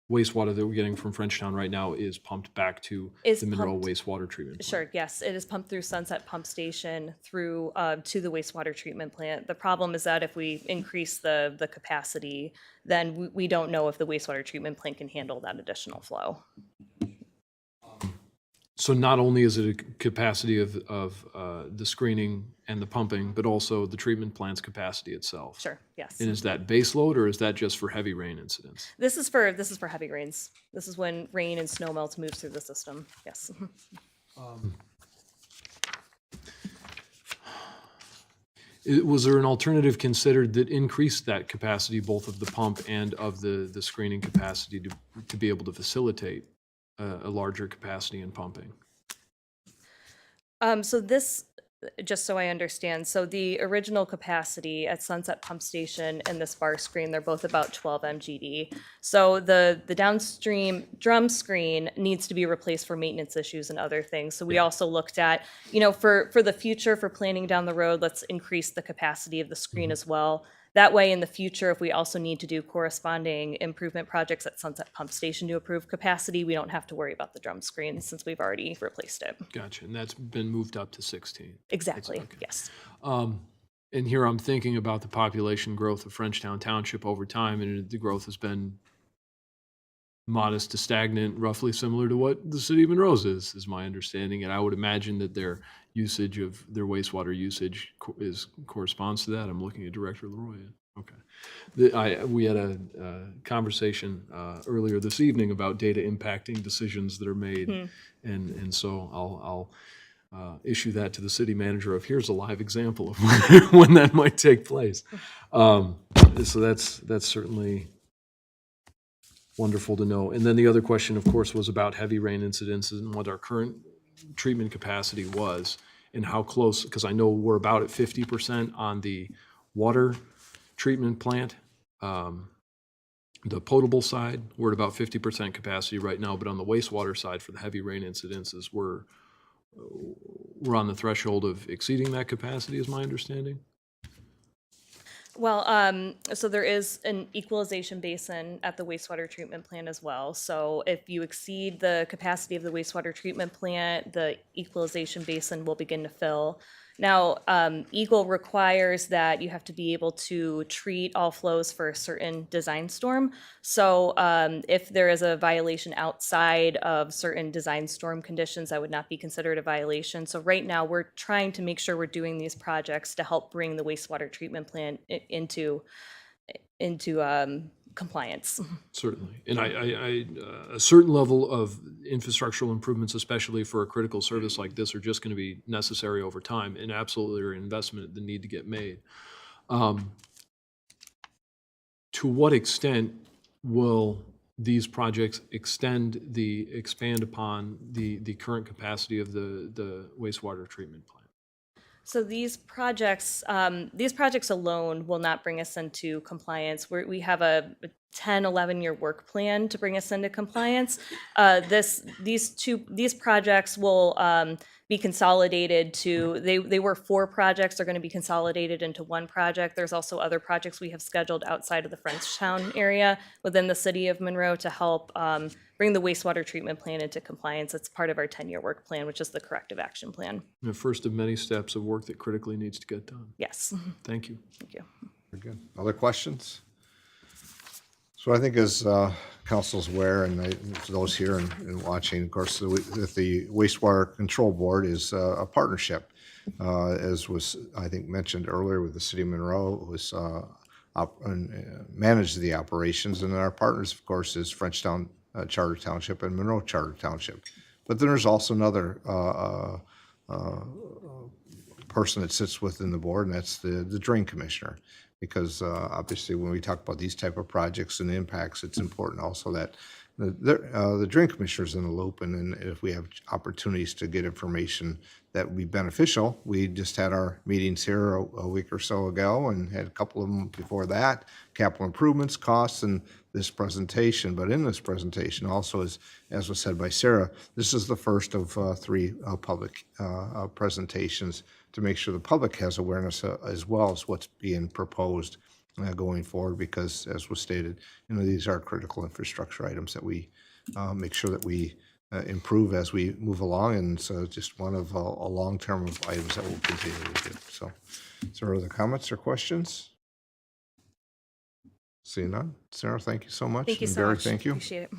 wastewater that we're getting from Frenchtown right now is pumped back to Is the Monroe pumped- wastewater treatment plant. Sure, yes, it is pumped through Sunset Pump Station through to the wastewater treatment plant. The problem is that if we increase the capacity, then we don't know if the wastewater treatment plant can handle that additional flow. So not only is it a capacity of the screening and the pumping, but also the treatment plant's capacity itself. Sure, yes. And is that base load, or is that just for heavy rain incidents? This is for heavy rains. This is when rain and snow melts moves through the system. Yes. Was there an alternative considered that increased that capacity, both of the pump and of the screening capacity, to be able to facilitate a larger capacity in pumping? So this, just so I understand, so the original capacity at Sunset Pump Station and this bar screen, they're both about 12 MGD. So the downstream drum screen needs to be replaced for maintenance issues and other things. So we also looked at, for the future, for planning down the road, let's increase the capacity of the screen as well. That way, in the future, if we also need to do corresponding improvement projects at Sunset Pump Station to improve capacity, we don't have to worry about the drum screen since we've already replaced it. Gotcha, and that's been moved up to 16. Exactly, okay. yes. And here I'm thinking about the population growth of Frenchtown Township over time, and the growth has been modest to stagnant, roughly similar to what the city of Monroe is my understanding. And I would imagine that their usage of their wastewater usage corresponds to that. I'm looking at Director Leroy. Okay. We had a conversation earlier this evening about data impacting decisions that are made. And so I'll issue that to the city manager of here's a live example of when that might take place. So that's certainly wonderful to know. And then the other question, of course, was about heavy rain incidents and what our current treatment capacity was and how close, because I know we're about at 50% on the water treatment plant. The potable side, we're at about 50% capacity right now, but on the wastewater side for the heavy rain incidences, we're on the threshold of exceeding that capacity, is my understanding. Well, so there is an equalization basin at the wastewater treatment plant as well. So if you exceed the capacity of the wastewater treatment plant, the equalization basin will begin to fill. Now, EGLE requires that you have to be able to treat all flows for a certain design storm. So if there is a violation outside of certain design storm conditions, that would not be considered a violation. So right now, we're trying to make sure we're doing these projects to help bring the wastewater treatment plant into compliance. Certainly. And a certain level of infrastructural improvements, especially for a critical service like this, are just going to be necessary over time and absolutely are an investment that need to get made. To what extent will these projects expand upon the current capacity of the wastewater treatment plant? So these projects alone will not bring us into compliance. We have a 10, 11-year work plan to bring us into compliance. These projects will be consolidated to, they were 4 projects, they're going to be consolidated into 1 project. There's also other projects we have scheduled outside of the Frenchtown area within the city of Monroe to help bring the wastewater treatment plant into compliance. It's part of our 10-year work plan, which is the corrective action plan. The first of many steps of work that critically needs to get done. Yes. Thank you. Thank you. Very good. Other questions? So I think as council's aware, and for those here and watching, of course, the wastewater control board is a partnership, as was, I think, mentioned earlier with the city of Monroe, who was managed the operations, and our partners, of course, is Frenchtown Charter Township and Monroe Charter Township. But then there's also another person that sits within the board, and that's the drain commissioner. Because obviously, when we talk about these type of projects and impacts, it's important also that the drain commissioner's in the loop, and then if we have opportunities to get information that would be beneficial, we just had our meetings here a week or so ago, and had a couple of them before that, capital improvements, costs, and this presentation. But in this presentation, also as was said by Sarah, this is the first of three public presentations to make sure the public has awareness as well as what's being proposed going forward, because as was stated, these are critical infrastructure items that we make sure that we improve as we move along, and so just one of a long term of items that we'll continue to do. So, is there other comments or questions? Seeing none. Sarah, thank you so much. Thank you And so Barry, much. thank you. Appreciate it.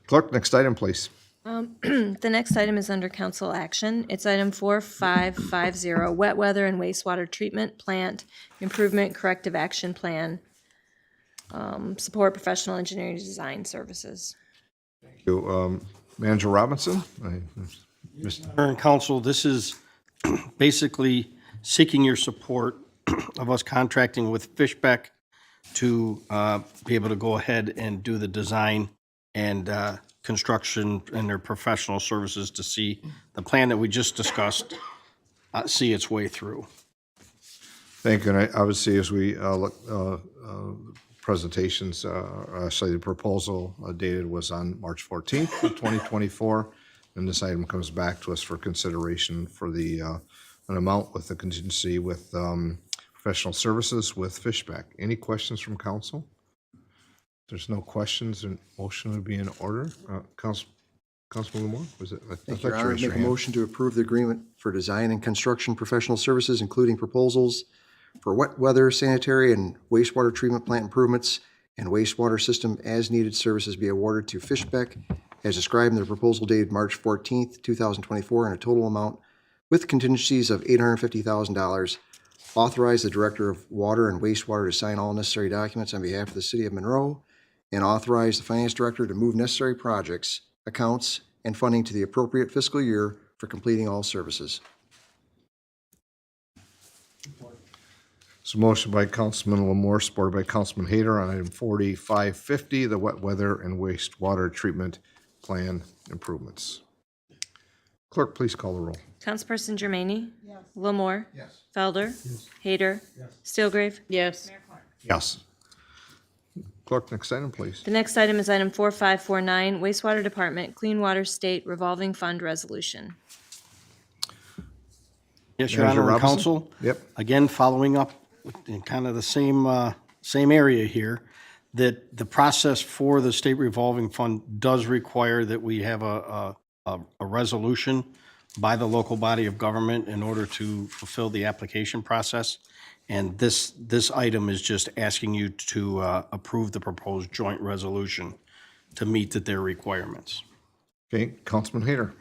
Clerk, next item, please. The next item is under council action. It's item 4550, wet weather and wastewater treatment plant improvement corrective action plan. Support professional engineering design services. Thank you. Manager Robinson? Mayor and council, this is basically seeking your support of us contracting with Fishbeck to be able to go ahead and do the design and construction and their professional services to see the plan that we just discussed see its way through. Thank you. And obviously, as we look, presentations, actually the proposal dated was on March 14th, of 2024. And this item comes back to us for consideration for an amount with the contingency with professional services with Fishbeck. Any questions from council? There's no questions, and motion would be in order. Councilman Moore, was it? Thank you, Your Honor. Make a motion to approve the agreement for design and construction professional services, including proposals for wet weather, sanitary, and wastewater treatment plant improvements and wastewater system as-needed services be awarded to Fishbeck as described in the proposal dated March 14th, 2024, in a total amount with contingencies of $850,000. Authorize the Director of Water and Wastewater to sign all necessary documents on behalf of the City of Monroe, and authorize the Finance Director to move necessary projects, accounts, and funding to the appropriate fiscal year for completing all services. So motion by Councilman Lamore, supported by Councilman Hayter on item 4550, the wet weather and wastewater treatment plan improvements. Clerk, please call the roll. Councilperson Germaine? Yes. Lamore? Yes. Felder? Yes. Hayter? Yes. Steelgrave? Yes. Yes. Clerk, next item, please. The next item is item 4549, wastewater department clean water state revolving fund resolution. Yes, Your Manager Honor and Robinson? council. Yep. Again, following up in kind of the same area here, that the process for the state revolving fund does require that we have a resolution by the local body of government in order to fulfill the application process. And this item is just asking you to approve the proposed joint resolution to meet their requirements. Okay, Councilman Hayter.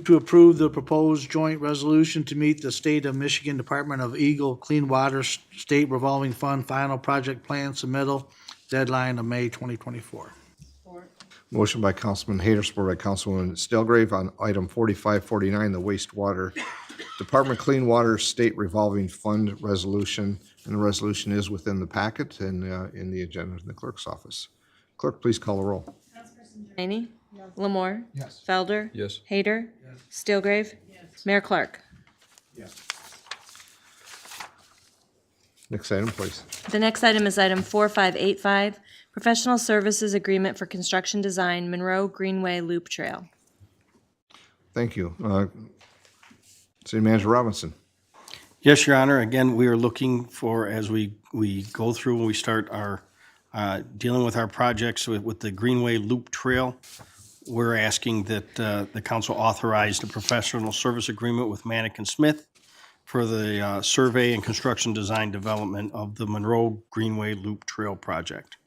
To approve the proposed joint resolution to meet the State of Michigan Department of Eagle Clean Water State Revolving Fund final project plan submittal deadline of May 2024. Motion by Councilman Hayter, supported by Councilwoman Stelgrave on item 4549, the wastewater department clean water state revolving fund resolution. And the resolution is within the packet and in the agenda in the clerk's office. Clerk, please call the roll. Germaine? Yes. Lamore? Yes. Felder? Yes. Hayter? Yes. Steelgrave? Yes. Mayor Clark? Next item, please. The next item is item 4585, professional services agreement for construction design, Monroe Greenway Loop Trail. Thank you. City Manager Robinson. Yes, Your Honor. Again, we are looking for, as we go through and we start our dealing with our projects with the Greenway Loop Trail, we're asking that the council authorize the professional service agreement with Manick & Smith for the survey and construction design development of the Monroe Greenway Loop Trail project.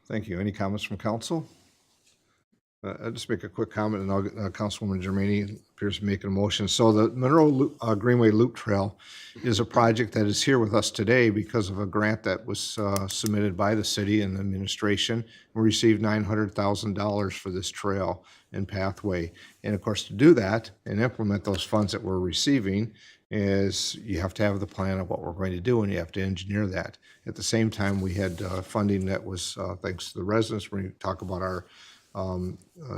Thank you. Any comments from council? I'll just make a quick comment, and I'll get Councilwoman Germaini appears to be making a motion. So the Greenway Loop Trail is a project that is here with us today because of a grant that was submitted by the city and the administration. We received $900,000 for this trail and pathway. And of course, to do that and implement those funds that we're receiving is you have to have the plan of what we're going to do, and you have to engineer that. At the same time, we had funding that was, thanks to the residents, when we talk about our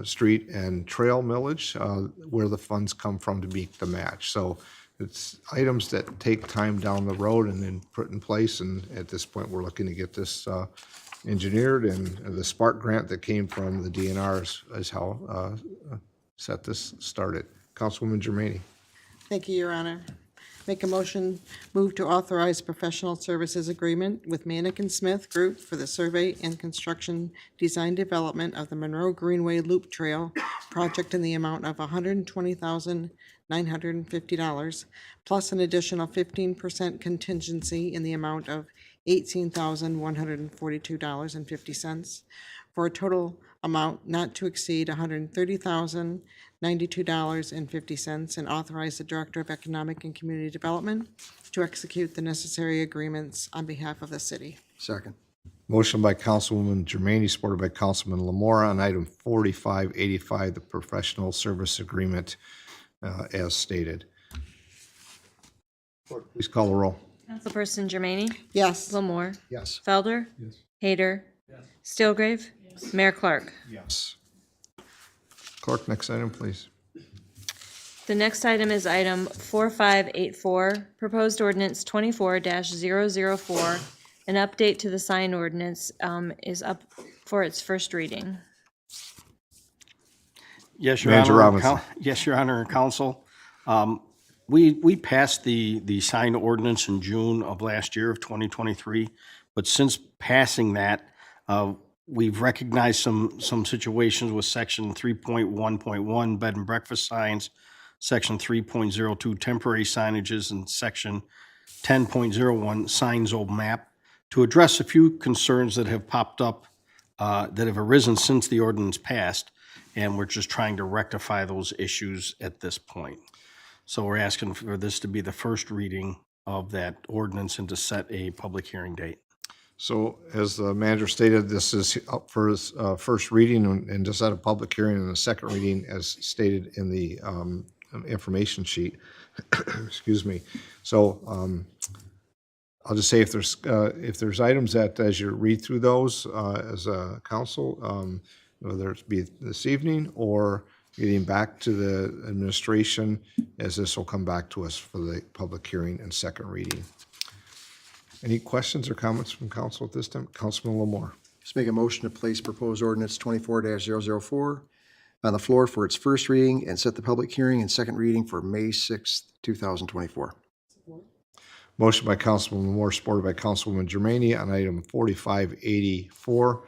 street and trail millage, where the funds come from to meet the match. So it's items that take time down the road and then put in place. And at this point, we're looking to get this engineered, and the Spark grant that came from the DNR is how set this started. Councilwoman Germaini. Thank you, Your Honor. Make a motion, move to authorize professional services agreement with Manick & Smith Group for the survey and construction design development of the Monroe Greenway Loop Trail project in the amount of $120,950, plus an additional 15% contingency in the amount of $18,142.50, for a total amount not to exceed $130,092.50, and authorize the Director of Economic and Community Development to execute the necessary agreements on behalf of the city. Second. Motion by Councilwoman Germaini, supported by Councilman Lamora on item 4585, the professional service agreement as stated. Clerk, please call the roll. Councilperson Germaini? Yes. Lamore? Yes. Felder? Hader? Stilgrave? Mayor Clark? Yes. Clerk, next item, please. The next item is item 4584, proposed ordinance 24-004. An update to the sign ordinance is up for its first reading. Yes, Your Manager Honor. Robinson. Yes, Your Honor and Council. We passed the sign ordinance in June of last year of 2023, but since passing that, we've recognized some situations with section 3.1.1 bed and breakfast signs, section 3.02 temporary signages, and section 10.01 sign zone map to address a few concerns that have popped up, that have arisen since the ordinance passed, and we're just trying to rectify those issues at this point. So we're asking for this to be the first reading of that ordinance and to set a public hearing date. So as the manager stated, this is up for his first reading and just at a public hearing and a second reading as stated in the information sheet. Excuse me. So I'll just say if there's items that as you read through those as a council, whether it be this evening or getting back to the administration, as this will come back to us for the public hearing and second reading. Any questions or comments from council at this time? Councilman Lamore. Just make a motion to place proposed ordinance 24-004 on the floor for its first reading and set the public hearing and second reading for May 6th, 2024. Motion by Councilman Lamore, supported by Councilwoman Germaini on item 4584,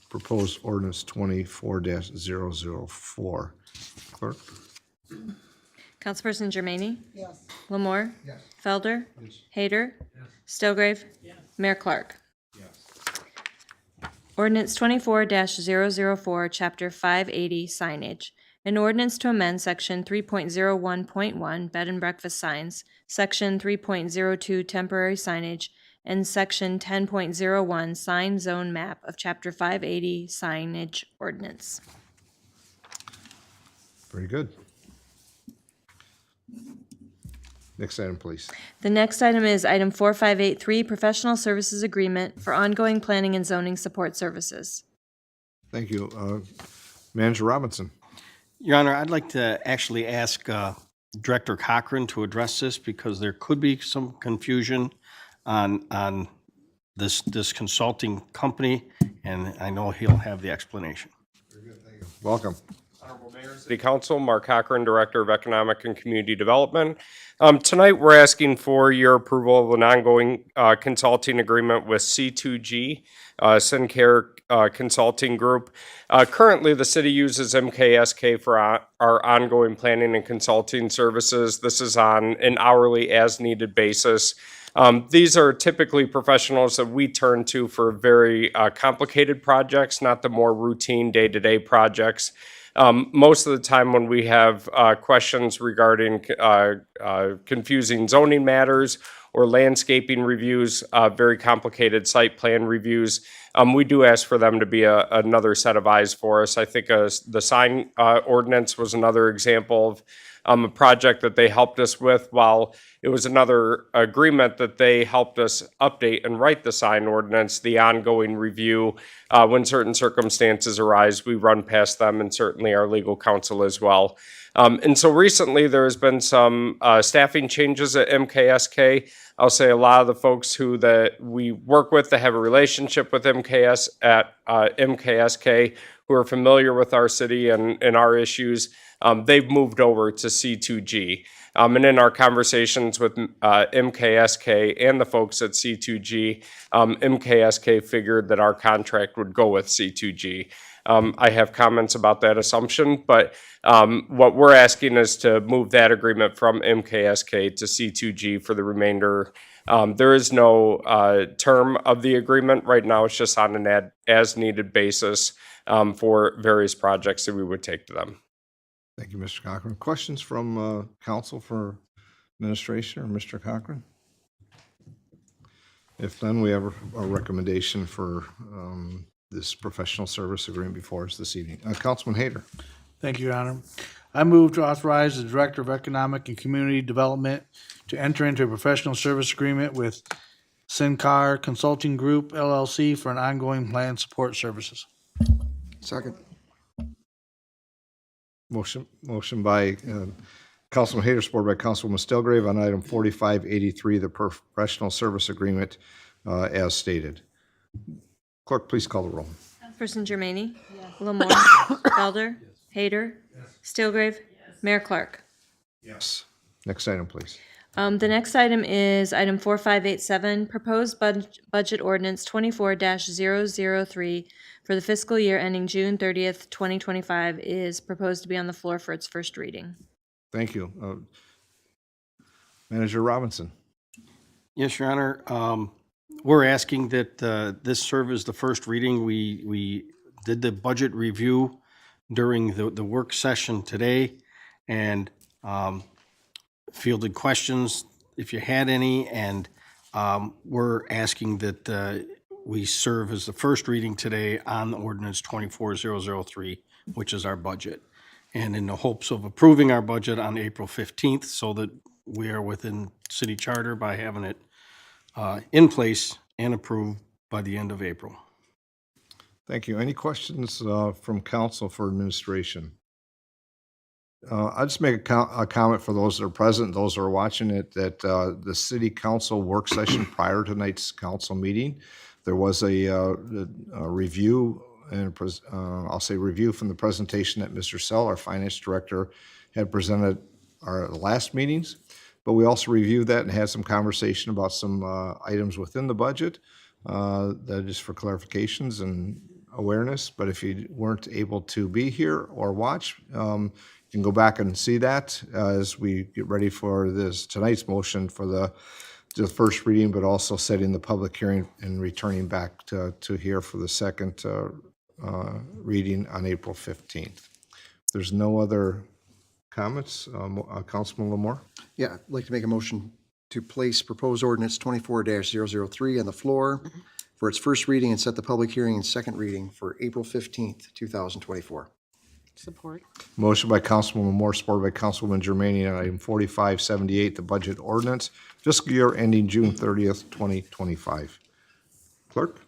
proposed ordinance 24-004. Clerk? Councilperson Germaini? Yes. Lamore? Yes. Felder? Yes. Hader? Yes. Stilgrave? Yes. Mayor Clark? Yes. Ordinance 24-004, Chapter 580, Signage. An ordinance to amend Section 3.01.1, Bed and Breakfast Signs, Section 3.02, Temporary Signage, and Section 10.01, Sign Zone Map of Chapter 580, Signage Ordinance. Very good. Next item, please. The next item is item 4583, Professional Services Agreement for ongoing planning and zoning support services. Thank you. Manager Robinson. Your Honor, I'd like to actually ask Director Cochran to address this because there could be some confusion on this consulting company, and I know he'll have the explanation. Welcome. Honorable Mayor, City Council, Mark Cochran, Director of Economic and Community Development. Tonight, we're asking for your approval of an ongoing consulting agreement with C2G, Sinclair Consulting Group. Currently, the city uses MKSK for our ongoing planning and consulting services. This is on an hourly as-needed basis. These are typically professionals that we turn to for very complicated projects, not the more routine day-to-day projects. Most of the time when we have questions regarding confusing zoning matters or landscaping reviews, very complicated site plan reviews, we do ask for them to be another set of eyes for us. I think the sign ordinance was another example of a project that they helped us with, while it was another agreement that they helped us update and write the sign ordinance. The ongoing review, when certain circumstances arise, we run past them, and certainly our legal counsel as well. And so recently there has been some staffing changes at MKSK. I'll say a lot of the folks that we work with that have a relationship with MKSK, who are familiar with our city and our issues, they've moved over to C2G. And in our conversations with MKSK and the folks at C2G, MKSK figured that our contract would go with C2G. I have comments about that assumption, but what we're asking is to move that agreement from MKSK to C2G for the remainder. There is no term of the agreement right now. It's just on an as-needed basis for various projects that we would take to them. Thank you, Mr. Cochran. Questions from council for administration or Mr. Cochran? If none, we have a recommendation for this professional service agreement before us this evening. Councilman Hayter. Thank you, Your Honor. I move to authorize the Director of Economic and Community Development to enter into a professional service agreement with Sincar Consulting Group LLC for an ongoing plan support services. Second. Motion by Councilman Hayter, supported by Councilwoman Stelgrave on item 4583, the professional service agreement as stated. Clerk, please call the roll. Councilperson Germaine? Lamore? Felder? Hayter? Stilgrave? Mayor Clark? Yes. Next item, please. The next item is item 4587, proposed budget ordinance 24-003 for the fiscal year ending June 30th, 2025 is proposed to be on the floor for its first reading. Thank you. Manager Robinson. Yes, Your Honor. We're asking that this serve as the first reading. We did the budget review during the work session today and fielded questions if you had any, and we're asking that we serve as the first reading today on the ordinance 24003, which is our budget. And in the hopes of approving our budget on April 15th so that we are within city charter by having it in place and approved by the end of April. Thank you. Any questions from council for administration? I'll just make a comment for those that are present, those that are watching it, that the city council work session prior to tonight's council meeting, there was a review, and I'll say review from the presentation that Mr. Sell, our finance director, had presented our last meetings. But we also reviewed that and had some conversation about some items within the budget that is for clarifications and awareness. But if you weren't able to be here or watch, you can go back and see that as we get ready for tonight's motion for the first reading, but also setting the public hearing and returning back to here for the second reading on April 15th. There's no other comments. Councilman Lamore? Yeah, I'd like to make a motion to place proposed ordinance 24-003 on the floor for its first reading and set the public hearing and second reading for April 15th, 2024. Support. Motion by Councilwoman Moore, supported by Councilwoman Germaine on item 4578, the budget ordinance, fiscal year ending June 30th, 2025. Clerk?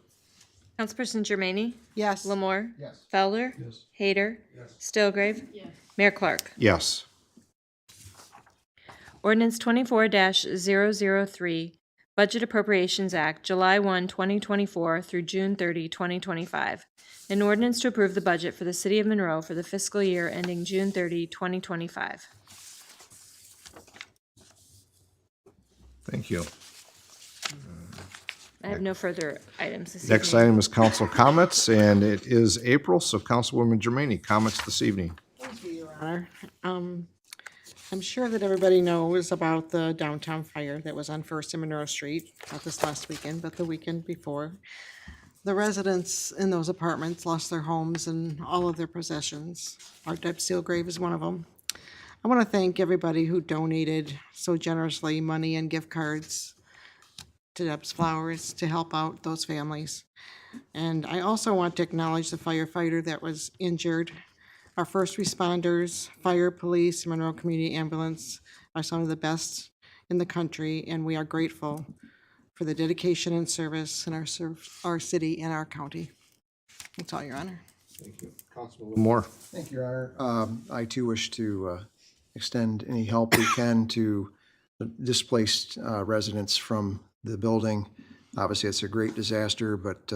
Councilperson Germaine? Yes. Lamore? Yes. Felder? Yes. Hayter? Yes. Stilgrave? Yes. Mayor Clark? Yes. Ordinance 24-003, Budget Appropriations Act, July 1, 2024 through June 30, 2025. An ordinance to approve the budget for the city of Monroe for the fiscal year ending June 30, 2025. Thank you. I have no further items this Next evening. item is council comments, and it is April, so Councilwoman Germaini, comments this evening. Thank you, Your Honor. I'm sure that everybody knows about the downtown fire that was on First and Monroe Street, not this last weekend, but the weekend before. The residents in those apartments lost their homes and all of their possessions. Our Deb Steelgrave is one of them. I want to thank everybody who donated so generously money and gift cards to Deb's Flowers to help out those families. And I also want to acknowledge the firefighter that was injured. Our first responders, fire, police, Monroe Community Ambulance are some of the best in the country, and we are grateful for the dedication and service in our city and our county. That's all, Your Honor. More. Thank you, Your Honor. I too wish to extend any help we can to the displaced residents from the building. Obviously, it's a great disaster, but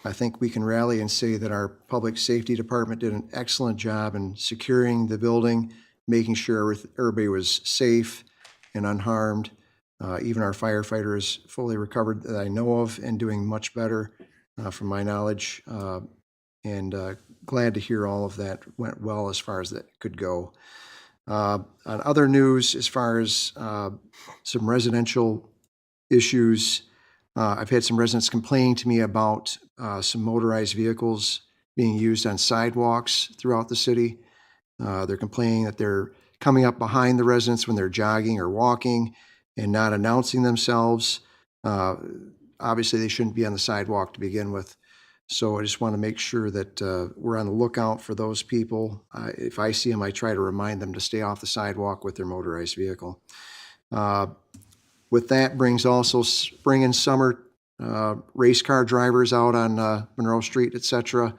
I think we can rally and say that our public safety department did an excellent job in securing the building, making sure everybody was safe and unharmed. Even our firefighter is fully recovered that I know of and doing much better from my knowledge. And glad to hear all of that went well as far as that could go. On other news, as far as some residential issues, I've had some residents complaining to me about some motorized vehicles being used on sidewalks throughout the city. They're complaining that they're coming up behind the residents when they're jogging or walking and not announcing themselves. Obviously, they shouldn't be on the sidewalk to begin with. So I just want to make sure that we're on the lookout for those people. If I see them, I try to remind them to stay off the sidewalk with their motorized vehicle. With that brings also spring and summer race car drivers out on Monroe Street, et cetera.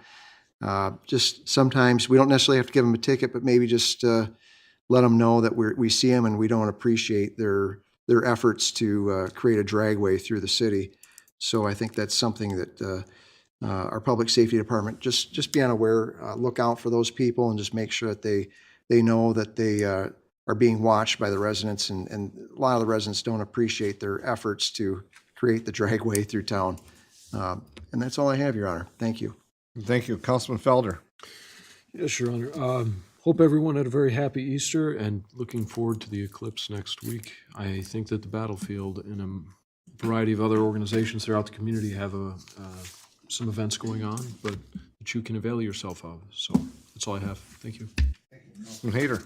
Just sometimes we don't necessarily have to give them a ticket, but maybe just let them know that we see them and we don't appreciate their efforts to create a dragway through the city. So I think that's something that our public safety department just be unaware, look out for those people and just make sure that they know that they are being watched by the residents, and a lot of the residents don't appreciate their efforts to create the dragway through town. And that's all I have, Your Honor. Thank you. Thank you. Councilman Felder. Yes, Your Honor. Hope everyone had a very happy Easter and looking forward to the eclipse next week. I think that the battlefield and a variety of other organizations throughout the community have some events going on, but that you can avail yourself of. So that's all I have. Thank you. Councilman Hayter.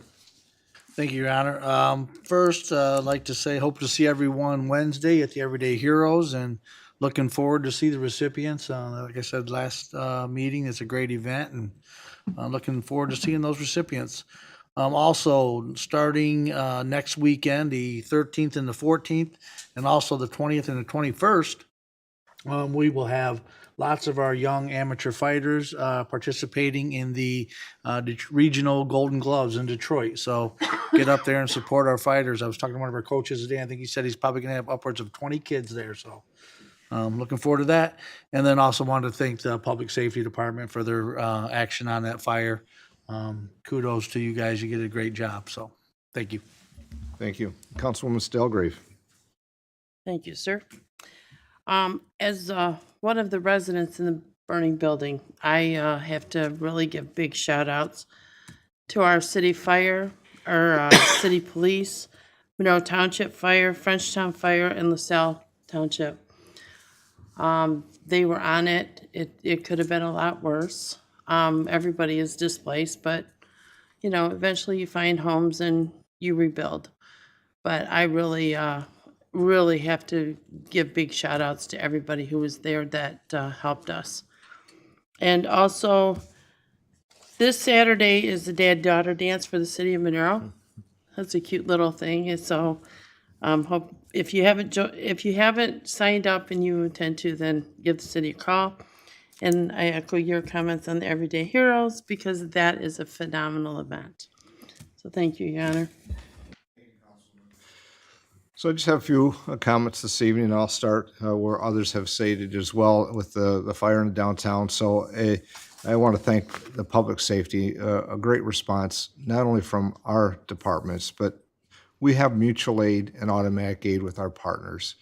Thank you, Your Honor. First, I'd like to say, hope to see everyone Wednesday at the Everyday Heroes, and looking forward to see the recipients. Like I said, last meeting, it's a great event, and looking forward to seeing those recipients. Also, starting next weekend, the 13th and the 14th, and also the 20th and the 21st, we will have lots of our young amateur fighters participating in the regional Golden Gloves in Detroit. So get up there and support our fighters. I was talking to one of our coaches today. I think he said he's probably going to have upwards of 20 kids there. So looking forward to that. And then also wanted to thank the Public Safety Department for their action on that fire. Kudos to you guys. You did a great job. So thank you. Thank you. Councilwoman Stelgrave. Thank you, sir. As one of the residents in the burning building, I have to really give big shout outs to our city fire, our city police, Monroe Township Fire, Frenchtown Fire, and LaSalle Township. They were on it. It could have been a lot worse. Everybody is displaced, but you know, eventually you find homes and you rebuild. But I really have to give big shout outs to everybody who was there that helped us. And also, this Saturday is the dad-daughter dance for the city of Monroe. That's a cute little thing. And so, hope if you haven't signed up and you intend to, then give the city a call. And I echo your comments on the Everyday Heroes, because that is a phenomenal event. So thank you, Your Honor. So I just have a few comments this evening, and I'll start where others have stated as well with the fire in the downtown. So I want to thank the public safety, a great response, not only from our departments, but we have mutual aid and automatic aid with our partners.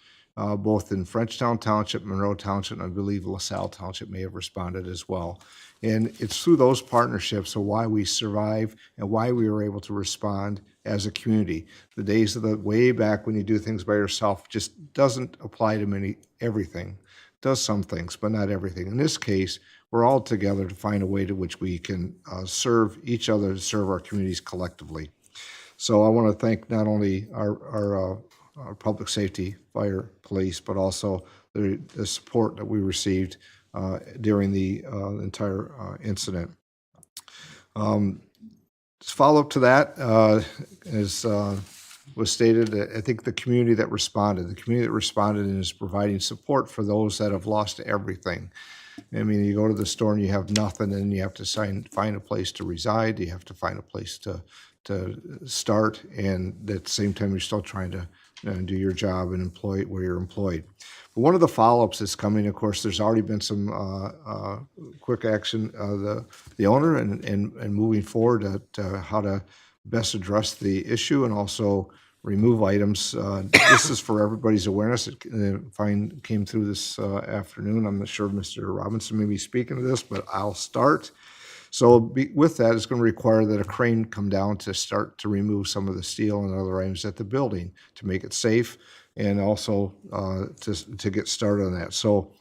both in Frenchtown Township, Monroe Township, and I believe LaSalle Township may have responded as well. And it's through those partnerships of why we survive and why we were able to respond as a community. The days of the way back when you do things by yourself just doesn't apply to everything. Does some things, but not everything. In this case, we're all together to find a way to which we can serve each other, to serve our communities collectively. So I want to thank not only our public safety, fire, police, but also the support that we received during the entire incident. Follow up to that, as was stated, I think the community that responded and is providing support for those that have lost everything. I mean, you go to the store and you have nothing, and you have to find a place to reside. You have to find a place to start, and at the same time, you're still trying to do your job and employ where you're employed. But one of the follow-ups that's coming, of course, there's already been some quick action, the owner and moving forward at how to best address the issue and also remove items. This is for everybody's awareness. It came through this afternoon. I'm not sure Mr. Robinson may be speaking to this, but I'll start. So with that, it's going to require that a crane come down to start to remove some of the steel and other items at the building to make it safe and also to get started on that. So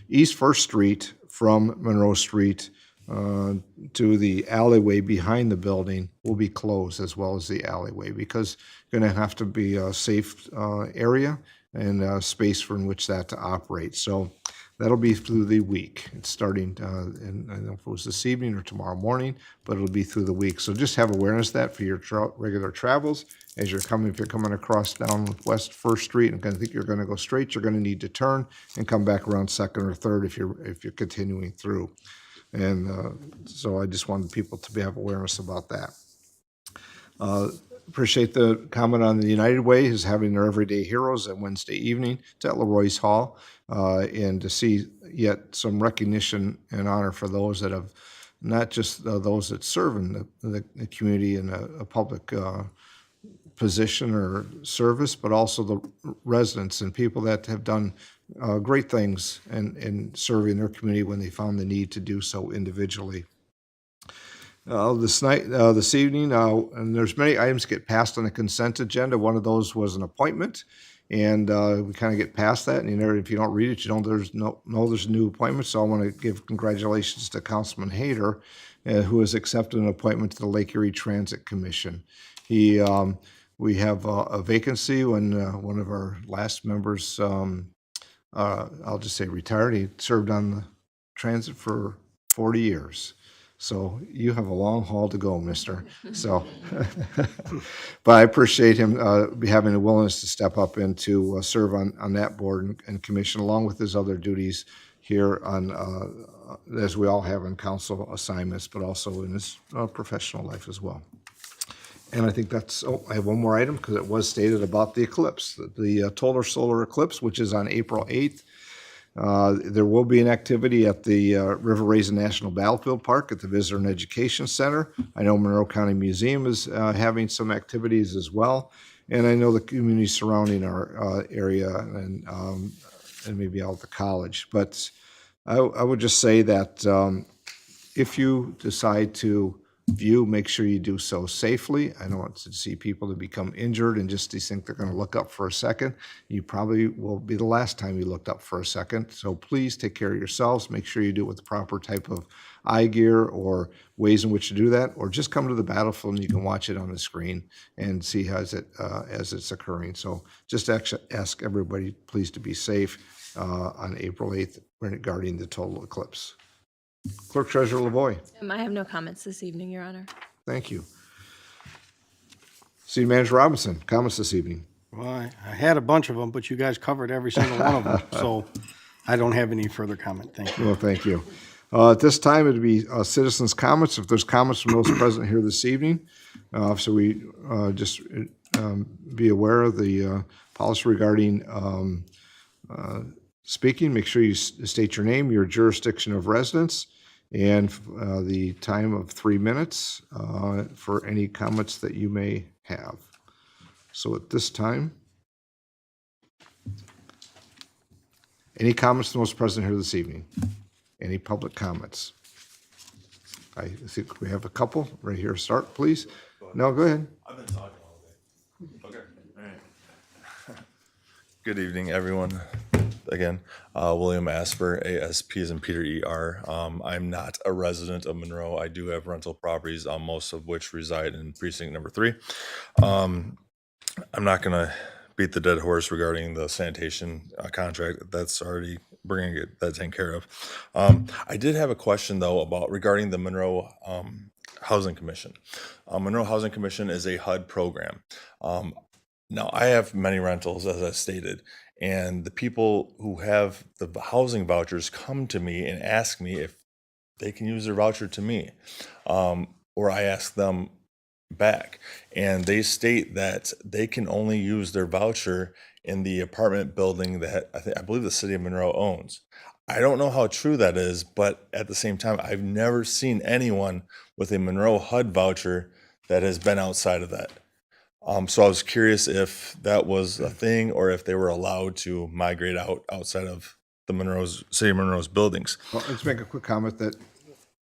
East First Street from Monroe Street to the alleyway behind the building will be closed, as well as the alleyway, because you're going to have to be a safe area and a space for in which that to operate. So that'll be through the week. It's starting, and I don't know if it was this evening or tomorrow morning, but it'll be through the week. So just have awareness of that for your regular travels. As you're coming, if you're coming across down West First Street and think you're going to go straight, you're going to need to turn and come back around Second or Third if you're continuing through. And so I just wanted people to have awareness about that. Appreciate the comment on the United Way is having their Everyday Heroes at Wednesday evening. It's at Leroy's Hall, and to see yet some recognition and honor for those that have, not just those that serve in the community in a public position or service, but also the residents and people that have done great things in serving their community when they found the need to do so individually. This evening, and there's many items get passed on the consent agenda. One of those was an appointment, and we kind of get past that. And if you don't read it, you don't. There's a new appointment. So I want to give congratulations to Councilman Hayter, who has accepted an appointment to the Lake Erie Transit Commission. We have a vacancy when one of our last members, I'll just say retired. He served on the transit for 40 years. So you have a long haul to go, mister. So, but I appreciate him having the willingness to step up and to serve on that board and commission, along with his other duties here on, as we all have in council assignments, but also in his professional life as well. And I think that's, I have one more item because it was stated about the eclipse, the total solar eclipse, which is on April 8th. There will be an activity at the River Raisin National Battlefield Park at the Visitor and Education Center. I know Monroe County Museum is having some activities as well. And I know the community surrounding our area and maybe out at the college. But I would just say that if you decide to view, make sure you do so safely. I don't want to see people to become injured and just think they're going to look up for a second. You probably will be the last time you looked up for a second. So please take care of yourselves. Make sure you do it with the proper type of eye gear or ways in which to do that, or just come to the battlefield and you can watch it on the screen and see how as it's occurring. So just ask everybody please to be safe on April 8th regarding the total eclipse. Clerk Treasurer Lavoy. I have no comments this evening, Your Honor. Thank you. City Manager Robinson, comments this evening. Well, I had a bunch of them, but you guys covered every single one of them, so I don't have any further comment. Thank you. Well, thank you. At this time, it'd be citizens' comments. If there's comments from those present here this evening, so we just be aware of the policy regarding speaking. Make sure you state your name, your jurisdiction of residence, and the time of 3 minutes for any comments that you may have. So at this time, Any comments from those present here this evening? Any public comments? I think we have a couple right here. Start, please. No, go ahead. I've been talking all day. Okay, all right. Good evening, everyone. Again, William Asper, ASP is in Peter ER. I'm not a resident of Monroe. I do have rental properties, most of which reside in precinct number 3. I'm not gonna beat the dead horse regarding the sanitation contract. That's already bringing it, that taken care of. I did have a question though about regarding the Monroe Housing Commission. Monroe Housing Commission is a HUD program. Now, I have many rentals, as I stated, and the people who have the housing vouchers come to me and ask me if they can use their voucher to me, or I ask them back. And they state that they can only use their voucher in the apartment building that I believe the city of Monroe owns. I don't know how true that is, but at the same time, I've never seen anyone with a Monroe HUD voucher that has been outside of that. So I was curious if that was a thing or if they were allowed to migrate outside of the city of Monroe's buildings. Well, let's make a quick comment that,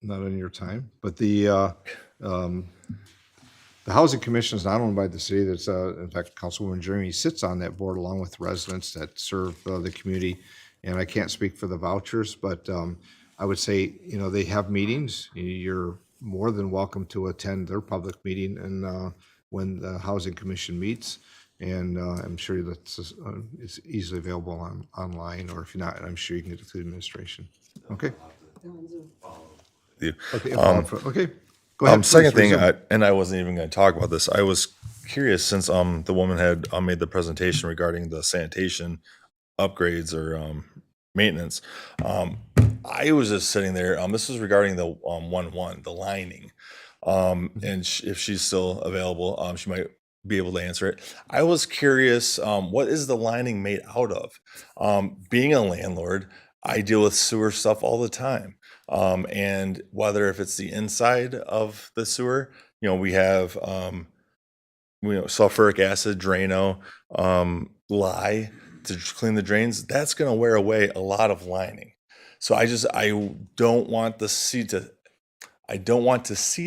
not on your time, but the Housing Commission is not owned by the city. That's, in fact, Councilwoman Jeremy sits on that board along with residents that serve the community. And I can't speak for the vouchers, but I would say, they have meetings. You're more than welcome to attend their public meeting and when the Housing Commission meets. And I'm sure that's it's easily available online, or if you're not, I'm sure you can get it through the administration. Okay? You. Okay, okay. Go ahead. Second please thing, resume. and I wasn't even going to talk about this. I was curious since the woman had made the presentation regarding the sanitation upgrades or maintenance. I was just sitting there. This was regarding the 1-1, the lining. And if she's still available, she might be able to answer it. I was curious, what is the lining made out of? Being a landlord, I deal with sewer stuff all the time. And whether if it's the inside of the sewer, we have sulfuric acid, Drano, lye to clean the drains. That's going to wear away a lot of lining. So I don't want to see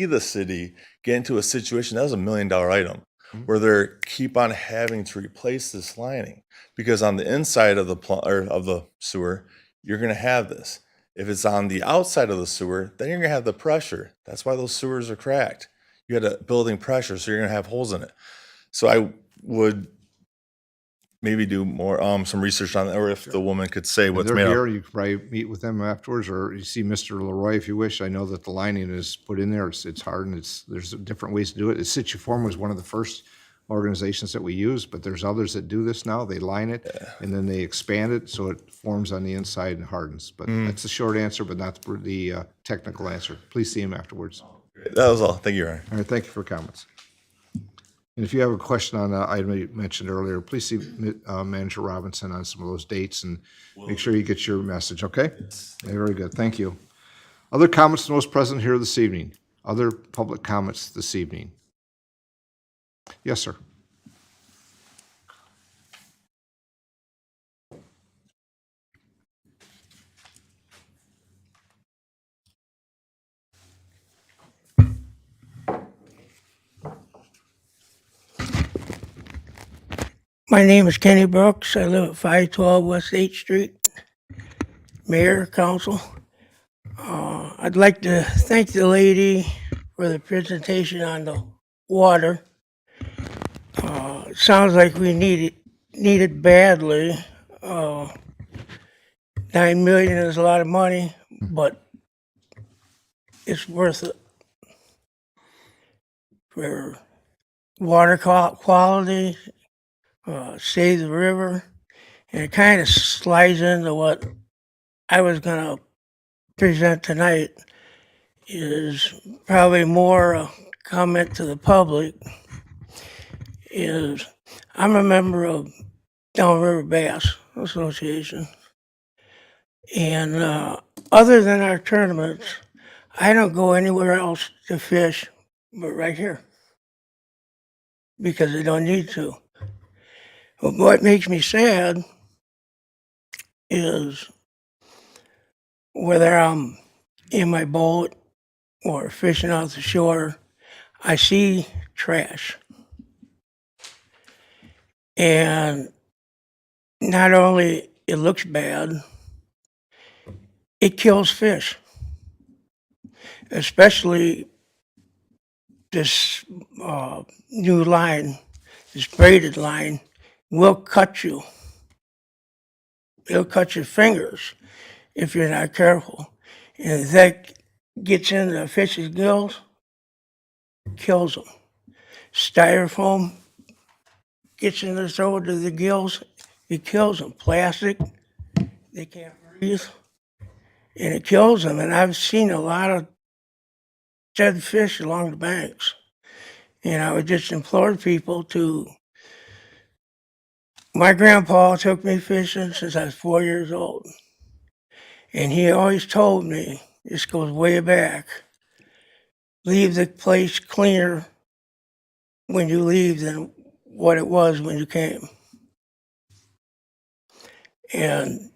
the city get into a situation, that was $1 million item, where they keep on having to replace this lining. Because on the inside of the sewer, you're going to have this. If it's on the outside of the sewer, then you're going to have the pressure. That's why those sewers are cracked. You had a building pressure, so you're going to have holes in it. So I would maybe do more some research on that, or if the woman could say what's They're made here. up. You can probably meet with them afterwards, or you see Mr. Leroy if you wish. I know that the lining is put in there. It's hard, and there's different ways to do it. Situform was one of the first organizations that we use, but there's others that do this now. They line it and then they expand it so it forms on the inside and hardens. But that's the short answer, but not the technical answer. Please see him afterwards. That was all. Thank you, Your Honor. All right, thank you for comments. And if you have a question on the item you mentioned earlier, please see Manager Robinson on some of those dates and make sure you get your message, okay? Very good, thank you. Other comments from those present here this evening? Other public comments this evening? Yes, sir. My name is Kenny Brooks. I live at 512 West 8th Street. Mayor, council. I'd like to thank the lady for the presentation on the water. It sounds like we need it badly. $9 million is a lot of money, but it's worth it for water quality. Save the river, and it kind of slides into what I was going to present tonight. Is probably more a comment to the public. Is I'm a member of Downriver Bass Association, and other than our tournaments, I don't go anywhere else to fish but right here because I don't need to. But what makes me sad is whether I'm in my boat or fishing out the shore, I see trash. And not only it looks bad, it kills fish, especially this new line, this braided line, will cut you. It'll cut your fingers if you're not careful. And if that gets into the fish's gills, kills them. Styrofoam gets in the throat of the gills, it kills them. Plastic, they can't breathe, and it kills them. And I've seen a lot of dead fish along the banks. And I would just implore people to. My grandpa took me fishing since I was 4 years old. And he always told me, this goes way back, leave the place cleaner when you leave than what it was when you came. And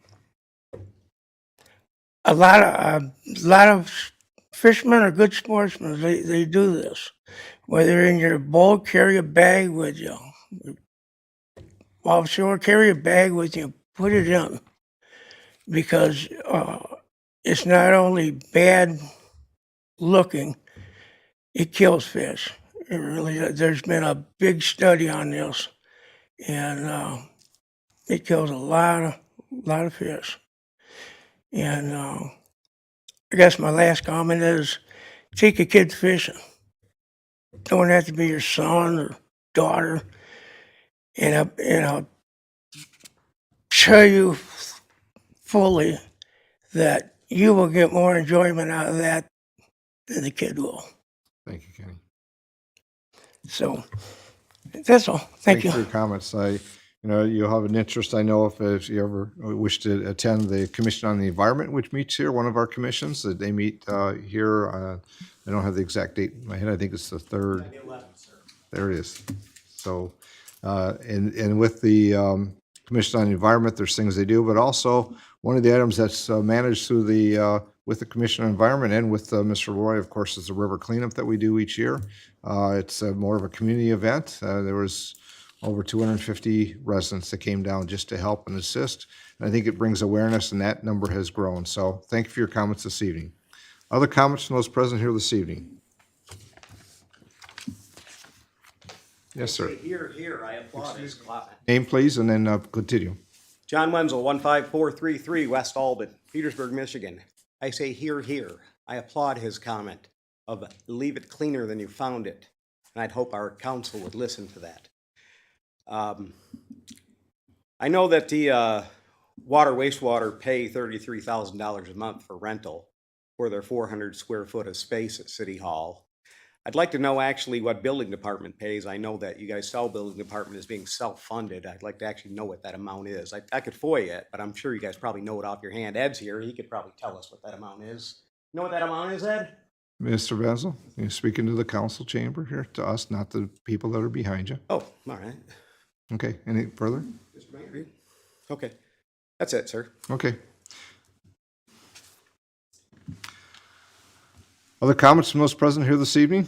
a lot of fishermen are good sportsmen. They do this. Whether in your boat, carry a bag with you. Offshore, carry a bag with you. Put it in, because it's not only bad looking, it kills fish. It really does. There's been a big study on this, and it kills a lot of fish. And I guess my last comment is, take a kid fishing. Don't have to be your son or daughter. And I'll tell you fully that you will get more enjoyment out of that than the kid will. Thank you, Kenny. So that's all. Thank you. For your comments. You'll have an interest, I know, if you ever wish to attend the Commission on the Environment, which meets here, one of our commissions, that they meet here. I don't have the exact date in my head. I think it's the 3rd. There it is. So, and with the Commission on the Environment, there's things they do, but also one of the items that's managed through the with the Commission on Environment and with Mr. Roy, of course, is the river cleanup that we do each year. It's more of a community event. There was over 250 residents that came down just to help and assist. And I think it brings awareness, and that number has grown. So thank you for your comments this evening. Other comments from those present here this evening? Yes, sir. Here, I applaud his comment. Name, please, and then continue. John Wenzel, 15433 West Albin, Petersburg, Michigan. I say here. I applaud his comment of leave it cleaner than you found it. And I'd hope our council would listen to that. I know that the water, wastewater pay $33,000 a month for rental for their 400 square foot of space at City Hall. I'd like to know actually what building department pays. I know that you guys sell building department as being self-funded. I'd like to actually know what that amount is. I could FOIA it, but I'm sure you guys probably know it off your hand. Ed's here. He could probably tell us what that amount is. You know what that amount is, Ed? Mr. Basil, you're speaking to the council chamber here, to us, not the people that are behind you. Oh, all right. Okay, any further? Mr. Mayor? Okay, that's it, sir. Okay. Other comments from those present here this evening?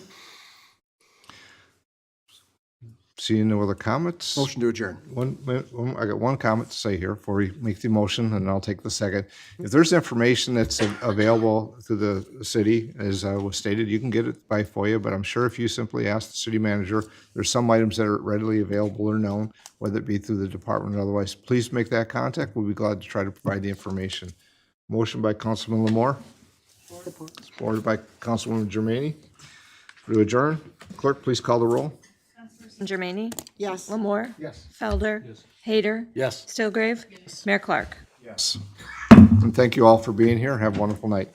Seeing no other comments? Motion to adjourn. I got one comment to say here before we make the motion, and I'll take the second. If there's information that's available to the city, as was stated, you can get it by FOIA, but I'm sure if you simply ask the city manager, there's some items that are readily available or known, whether it be through the department or otherwise. Please make that contact. We'll be glad to try to provide the information. Motion by Councilman Lamore. Supported by Councilwoman Germaine. To adjourn. Clerk, please call the roll. Germaine? Yes. Lamore? Yes. Felder? Yes. Hayter? Yes. Stillgrave? Yes. Mayor Clark? Yes. And thank you all for being here. Have a wonderful night.